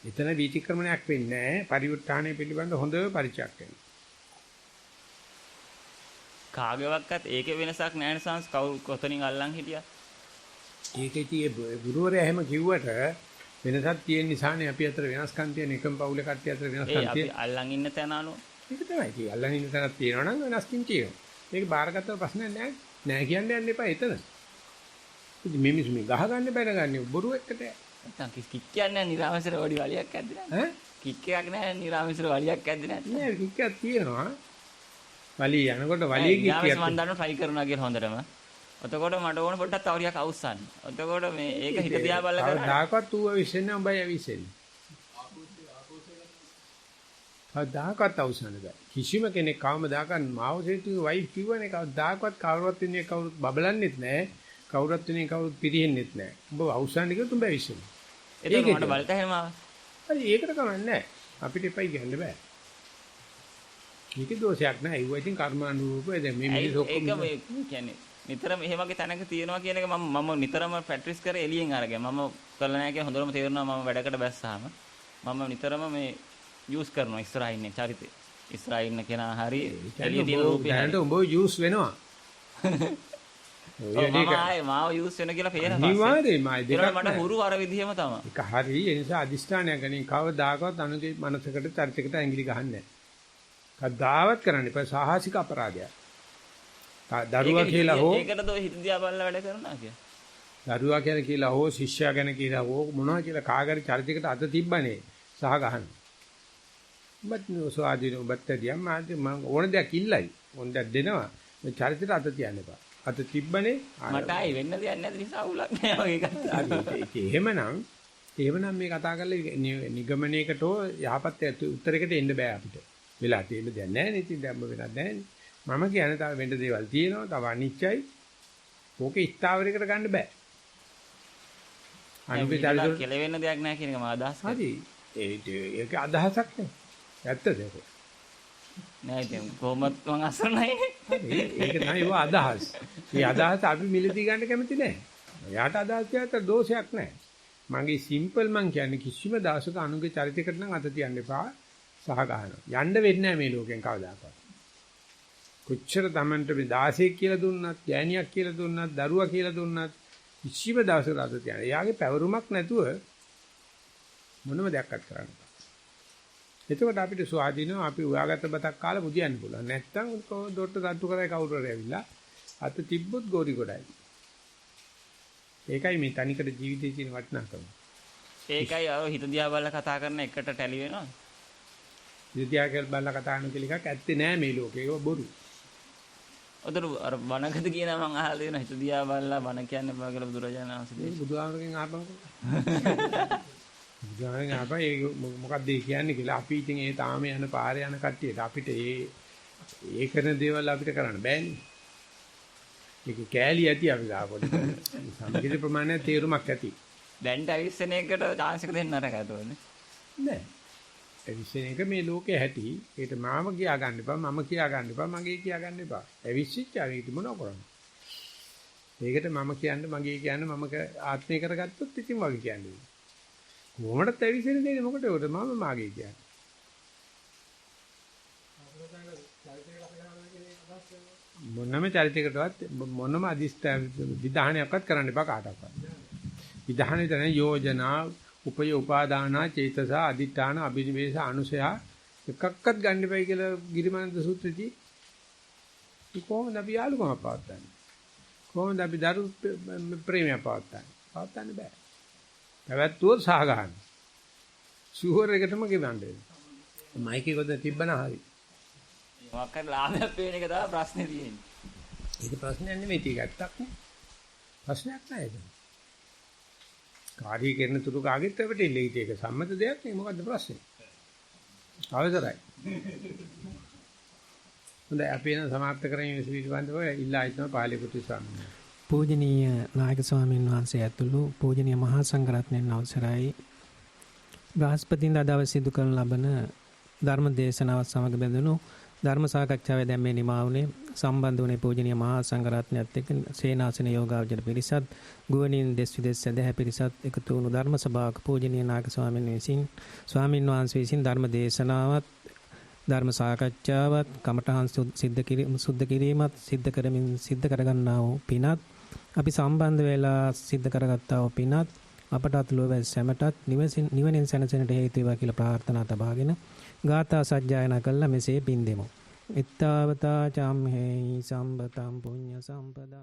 එතන වීතික්‍රමණයක් වෙන්නේ නැහැ. පරිඋත්ථානය පිළිබඳ හොඳ පරිචයක් වෙනවා. කාගේවත් ඒකේ වෙනසක් නැහැ නේ සංස් කවුරු කොතනින් අල්ලන් හිටියා. ඒකේදී ගුරුවරයා එහෙම කිව්වට වෙනසක් තියෙන නිසානේ අපි අතර වෙනස්කම් තියෙන එකම පවුලේ කට්ටිය අතර වෙනස්කම් තියෙන. අපි අල්ලන් ඉන්න තැන අනුව. ඒක තමයි. ඉතින් අල්ලන් ඉන්න තැනක් තියෙනවා නම් වෙනස්කින් තියෙනවා. මේක බාරගත්තට ප්‍රශ්නයක් නැහැ. නෑ කියන්න යන්න එපා එතන. ඉතින් මේ මිනිස්සු මේ ගහ ගන්න බැනගන්නේ බොරු එක්කට. නැත්තම් කික් කියන්නේ නිරාමසර වඩි වලියක් ඇද්ද නැද්ද? ඈ? කික් එකක් නැහැ නිරාමසර වලියක් ඇද්ද නැද්ද? නෑ කික්කක් තියෙනවා. වලිය යනකොට වලිය කික්කයක්. මම දන්නවා try කරනවා කියලා හොඳටම. එතකොට මට ඕන පොඩ්ඩක් තව ටිකක් අවුස්සන්න. එතකොට මේ ඒක හිත දිහා බලලා කරා. දායකවත් ඌව විශ්ෙන්නේ උඹයි අවිශ්ෙන්නේ. දායකවත් අවසන්නේ බෑ. කිසිම කෙනෙක් කවමදාකන් මාවසේතු වයිෆ් කිව්වනේ කවදාකවත් කවුරුවත් ඉන්නේ කවුරුත් බබලන්නෙත් නෑ. කවුරුත් ඉන්නේ කවුරුත් පිරිහෙන්නෙත් නෑ. උඹ අවසන්නේ කිව්වොත් උඹ විශ්ෙන්නේ. ඒක මට බලත හැමාව. හරි ඒකට කමන්නේ නෑ. අපිට එපයි කියන්න බෑ. මේකේ දෝෂයක් නෑ. ඒව ඉතින් කර්මානුරූපව දැන් මේ මිනිස්සු ඔක්කොම ඒක මේ කියන්නේ නිතරම එහෙම වගේ තැනක තියෙනවා කියන එක මම නිතරම ප්‍රැක්ටිස් කරේ එළියෙන් අරගෙන මම කරලා නැහැ කියලා හොඳටම තේරෙනවා මම වැඩකට බැස්සාම මම නිතරම මේ යූස් කරනවා ඉස්සරහින් ඉන්නේ චරිතේ ඉස්සරහින් ඉන්න කෙනා හරි එළිය තියෙන රූපේ දැනට උඹ යූස් වෙනවා ඔය මාව යූස් වෙන කියලා පේනවා අනිවාර්යයෙන්ම දෙකක් මට හුරු අර විදිහම තමයි ඒක හරි ඒ නිසා අදිෂ්ඨානයක් ගනින් කවදාකවත් අනුගේ මනසකට චරිතයකට ඇඟිලි ගහන්නේ නැහැ කවදාවත් කරන්න එපා සාහසික අපරාධයක් දරුවා කියලා හෝ ඒකටද ඔය හිත දිහා බලලා වැඩ කරනවා කිය. දරුවා කියලා හෝ ශිෂ්‍යයා ගැන කියලා හෝ මොනවා කියලා කාගරි චරිතයකට අත තිබ්බනේ සහ ගහන්න. මත් සෝආදීන ඔබත්තදියම් මම ඕන දෙයක් ඉල්ලයි. ඕන දෙයක් දෙනවා. මේ චරිතයට අත තියන්න එපා. අත තිබ්බනේ මට ආයි වෙන්න දෙයක් නැති නිසා අවුලක් නෑ වගේ කතා. එහෙමනම් මේ කතා කරලා නිගමනයකට හෝ යහපත් උත්තරයකට එන්න බෑ අපිට. වෙලා තියෙන දෙයක් නෑ නේ. ඉතින් දැම්ම වෙනක් නෑ නේ. මම කියන්නේ තව වෙන්න දේවල් තියෙනවා තව අනිච්චයි ඕකේ ස්ථාවරයකට ගන්න බෑ අනුගේ චරිත කෙලවෙන්න දෙයක් නැහැ කියන එක මම අදහස් කරා හරි ඒක අදහසක් නේ ඇත්තද ඒක නෑ ඉතින් කොහොමත් මං අසරණයිනේ හරි ඒක නෑ ඒව අදහස් මේ අදහස අපි මිලදී ගන්න කැමති නෑ යාට අදහස් කියත දෝෂයක් නෑ මගේ සිම්පල් මං කියන්නේ කිසිම දවසක අනුගේ චරිතයකට නම් අත තියන්න එපා සහ ගන්නවා යන්න වෙන්නේ නෑ මේ ලෝකෙන් කවදාකවත් කොච්චර Tamanට මේ 16ක් කියලා දුන්නත්, ගෑණියක් කියලා දුන්නත්, දරුවා කියලා දුන්නත් කිසිම දවසක අද තියන. එයාගේ පැවරුමක් නැතුව මොනම දෙයක්වත් කරන්න බෑ. එතකොට අපිට ස්වාධීනව අපි උයාගත්ත බතක් කාලා බුදියන්න පුළුවන්. නැත්තම් දොට්ට තට්ටු කරයි කවුරු හරි ඇවිල්ලා අත තිබ්බොත් ගෝරි ගොඩයි. ඒකයි මේ තනිකර ජීවිතයේ තියෙන වටිනාකම. ඒකයි අර හිත දිහා බලලා කතා කරන එකට ටැලි වෙනවා. හිත දිහා බලලා කතා කරන කෙනෙක් ඇත්තේ නෑ මේ ලෝකේ. ඒක බොරු. ඔතන අර බණකද කියන මම අහලා තියෙනවා හිත දිහා බලලා බණ කියන්න බෑ කියලා බුදුරජාණන් වහන්සේ බුදුහාමරගෙන් අහපන්කෝ. බුදුහාමරගෙන් අහපන් ඒ මොකක්ද ඒ කියන්නේ කියලා අපි ඉතින් ඒ තාම යන පාරේ යන කට්ටියට අපිට ඒ කරන දේවල් අපිට කරන්න බෑනේ. ඒක කෑලි ඇති අපි ගාපොඩි. සමගිත ප්‍රමාණය තේරුමක් ඇති. දැන්ට අවිස්සන එකට chance එක දෙන්න අරකට ඕනේ. නෑ. අවිස්සන එක මේ ලෝකේ ඇති. ඒකට මාම කියා ගන්න එපා, මම කියා ගන්න එපා, මගේ කියා ගන්න එපා. අවිශ්චිච්ච ආවේදී මොනව කරන්නේ? ඒකට මම කියන්නේ මගේ කියන්නේ මම ආත්මය කරගත්තොත් ඉතින් වගේ කියන්නේ. කොහොමද අවිස්සන දෙන්නේ මොකටද උඩ මම මාගේ කියන්නේ. මොනම චරිතයකටවත් මොනම අදිෂ්ඨාන විධානයක්වත් කරන්න එපා කාටවත්. විධානයේ තන යෝජනා උපය උපාදානා චේතස අදිඨාන අභිනිවේෂ අනුසය එකක්වත් ගන්න එපයි කියලා ගිරිමානන්ද සූත්‍රයේදී කොහොමද අපි යාළුකම පවත්න්නේ? කොහොමද අපි දරු ප්‍රේමය පවත්න්නේ? පවත්න්න බෑ. පැවැත්වුවොත් සහ ගන්න. ෂුවර් එකටම ගෙවන්න. මයික් එක කොහෙද තිබ්බනා හරි. මොකක් හරි ලාභයක් පේන එක තමයි ප්‍රශ්නේ තියෙන්නේ. ඒක ප්‍රශ්නයක් නෙමෙයි ටික ඇත්තක් නේ. ප්‍රශ්නයක් නෑ ඒක. කාර්ය කරන තුරු කාගෙත් අපිට ඉල්ලීට ඒක සම්මත දෙයක් නේ. මොකද්ද ප්‍රශ්නේ? අවසරයි. හොඳයි අපි එන සමාප්ත කරගෙන පිළිබඳව ඉල්ලා හිටන පාලි කුටි ස්වාමීන් වහන්සේ. පූජනීය නායක ස්වාමීන් වහන්සේ ඇතුළු පූජනීය මහා සංඝරත්නයන් අවසරයි. බ්‍රහස්පතින්දා දවසේ සිදු කරන ලබන ධර්ම දේශනාවත් සමග බැඳුණු ධර්ම සාකච්ඡාවේ දැන් මේ නිමා වුණේ සම්බන්ධ වුණේ පූජනීය මහා සංඝරත්නයත් එක්ක සේනාසන යෝගාවචර පිරිසත් ගුවනින් දෙස් විදෙස් සදහැ පිරිසත් එකතු වුණු ධර්ම සභාවක පූජනීය නායක ස්වාමීන් වහන්සේ විසින් ධර්ම දේශනාවත් ධර්ම සාකච්ඡාවත් කමඨහන් සුද්ධ කිරීමත් සිද්ධ කරමින් සිද්ධ කරගන්නා වූ පිනත් අපි සම්බන්ධ වෙලා සිද්ධ කරගත්තා වූ පිනත් අපට අතුලව සැමටත් නිවනින් සැනසෙන්නට හේතු වේවා කියලා ප්‍රාර්ථනා තබාගෙන ගාථා සජ්ජායනා කළා මෙසේ පින් දෙමු. ittavata camhe sambataṃ puñña sampadā